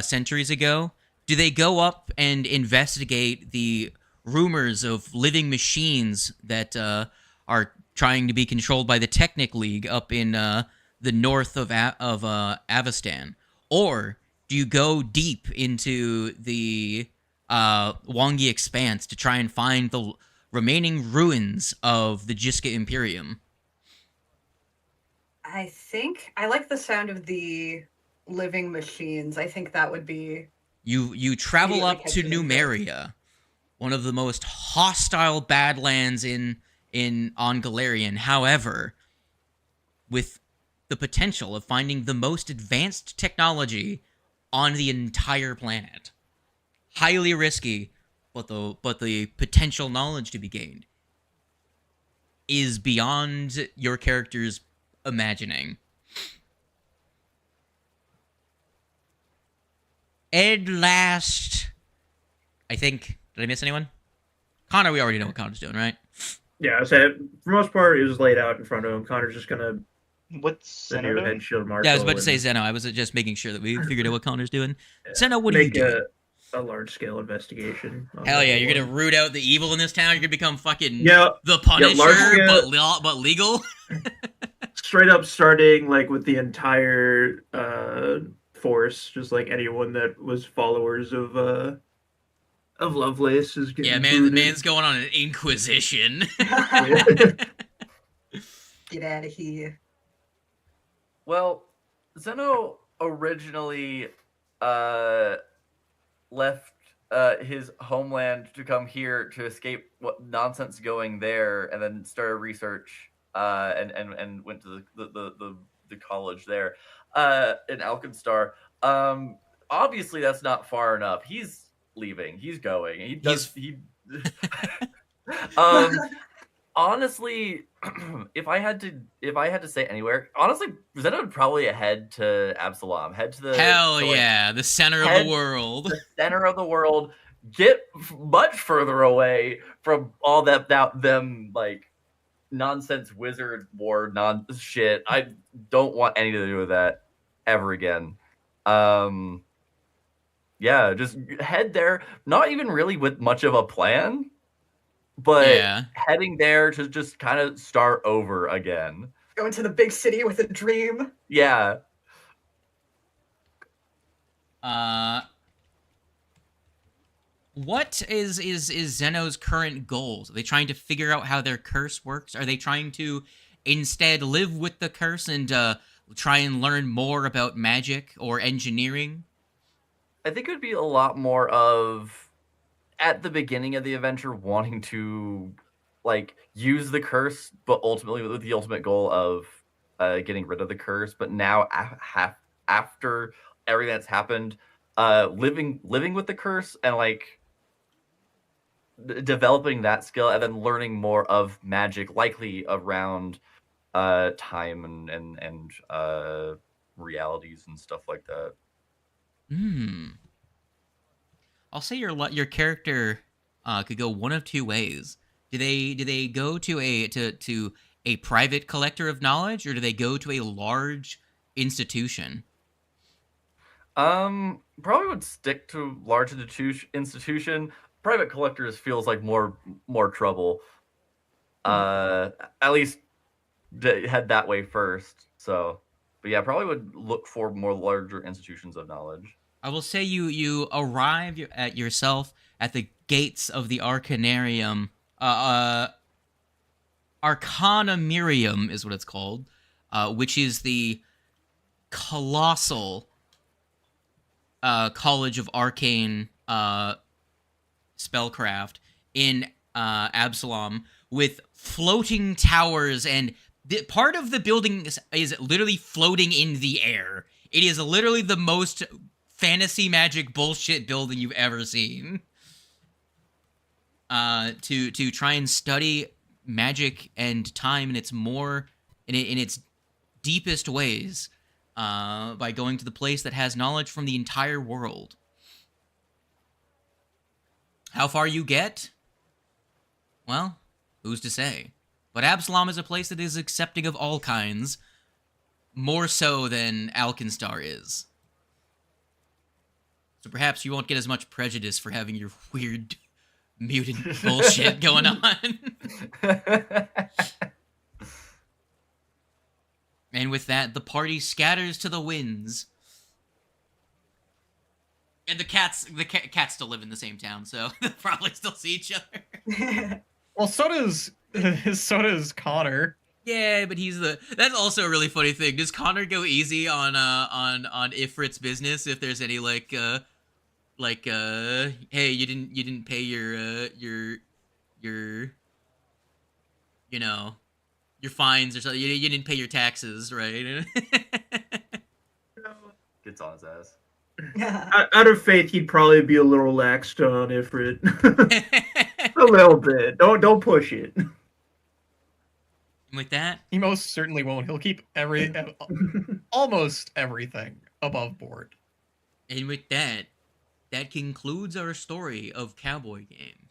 centuries ago? Do they go up and investigate the rumors of living machines that are trying to be controlled by the Technic League up in the north of Avestan? Or do you go deep into the Wangi Expanse to try and find the remaining ruins of the Jiska Imperium? I think I like the sound of the living machines. I think that would be. You travel Immediately up catch to an interest. Numeria, one of the most hostile badlands on Galarian. However, with the potential of finding the most advanced technology on the entire planet. Highly risky, but the potential knowledge to be gained is beyond your character's imagining. Ed last. I think. Did I miss anyone? Connor, we already know what Connor's doing, right? Yeah, I said for the most part it was laid out in front of him. Connor's just gonna What's the Zeno new doing? head shield marshal. Yeah, I was about to say and, Zeno. I was just making sure that we figured out what Connor's doing. Zeno, what are you make doing? a large scale investigation. on Hell that yeah, you're one. gonna root out the evil in this town. You're gonna become fucking Yeah, the Punisher, large-scale- but legal. straight up starting like with the entire force, just like anyone that was followers of Lovelace is getting Yeah, booted. man's going on an inquisition. Get out of here. Well, Zeno originally left his homeland to come here to escape what nonsense going there, and then started research and went to the college there in Alkenstar. Obviously, that's not far enough. He's leaving. He's going. He does. He. Honestly, if I had to say anywhere, honestly, Zeno would probably head to Absalom. Head to the Hell to, like, yeah, the center of head the world. the center of the world. Get much further away from all that them like nonsense wizard war shit. I don't want anything to do with that ever again. Yeah, just head there. Not even really with much of a plan, but Yeah. heading there to just kind of start over again. Going to the big city with a dream. Yeah. What is Zeno's current goals? Are they trying to figure out how their curse works? Are they trying to instead live with the curse and try and learn more about magic or engineering? I think it would be a lot more of at the beginning of the adventure wanting to like use the curse, but ultimately with the ultimate goal of getting rid of the curse. But now after everything that's happened, living with the curse and like developing that skill and then learning more of magic, likely around time and realities and stuff like that. I'll say your character could go one of two ways. Do they go to a private collector of knowledge, or do they go to a large institution? Probably would stick to large institution. Private collectors feels like more trouble. At least head that way first. So, but yeah, probably would look for more larger institutions of knowledge. I will say you arrive at yourself at the gates of the Arcanarium. Arcanamirium is what it's called, which is the colossal College of Arcane Spellcraft in Absalom, with floating towers, and part of the building is literally floating in the air. It is literally the most fantasy magic bullshit building you've ever seen. To try and study magic and time in its deepest ways, by going to the place that has knowledge from the entire world. How far you get? Well, who's to say? But Absalom is a place that is accepting of all kinds, more so than Alkenstar is. So perhaps you won't get as much prejudice for having your weird mutant bullshit going on. And with that, the party scatters to the winds. And the cats still live in the same town, so they'll probably still see each other. Well, so does Connor. Yeah, but that's also a really funny thing. Does Connor go easy on Ifrit's business if there's any hey, you didn't pay your your fines or something. You didn't pay your taxes, right? Gets on his ass. Out of faith, he'd probably be a little laxed on Ifrit. A little bit. Don't push it. With that, He most certainly won't. He'll keep almost everything above board. and with that, that concludes our story of Cowboy Game.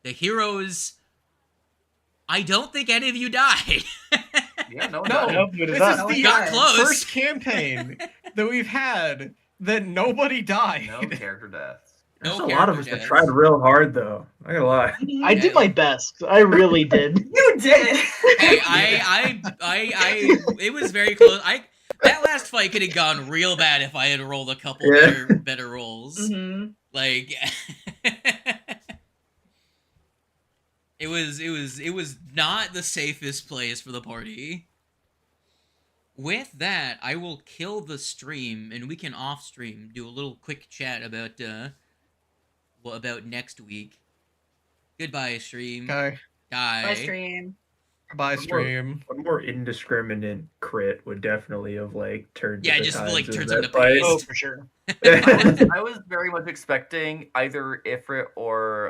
The heroes. I don't think any of you died. Yeah, no, Nope, it is This not. is the Got close. first campaign that we've had that nobody died. no character deaths. There's No a lot of us character that deaths. tried real hard, though. I gotta lie. I did my best. I really did. You did. Hey, I it was very close. That last fight could have gone real bad if I had rolled a couple Yeah. better rolls. Mm-hmm. Like, it was not the safest place for the party. With that, I will kill the stream, and we can off stream do a little quick chat about next week. Goodbye, stream. Okay. Die. Bye, stream. Bye, stream. One more indiscriminate crit would definitely have turned. Yeah, the just tides of turns that into fight. Oh, paste. for sure. I was very much expecting either Ifrit or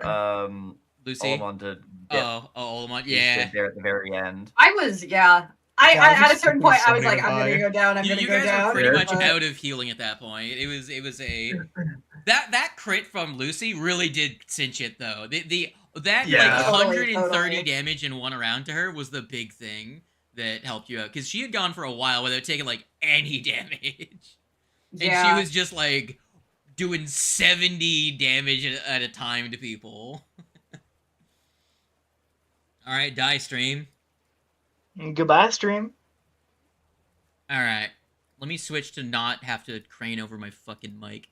Lucy. Olamon to get Olamon. he Yeah. stood there at the very end. I was, yeah. I Yeah, I was at a just certain hoping point, I was somebody like, I'm would gonna die. go down. I'm You gonna go guys down. were pretty much but- out of healing at that point. It was a that crit from Lucy really did cinch it though. That Yeah. like Totally, 130 totally. damage in one round to her was the big thing that helped you out, because she had gone for a while without taking any damage, and Yeah. she was just doing 70 damage at a time to people. All right, die stream. Goodbye, stream. All right, let me switch to not have to crane over my fucking mic.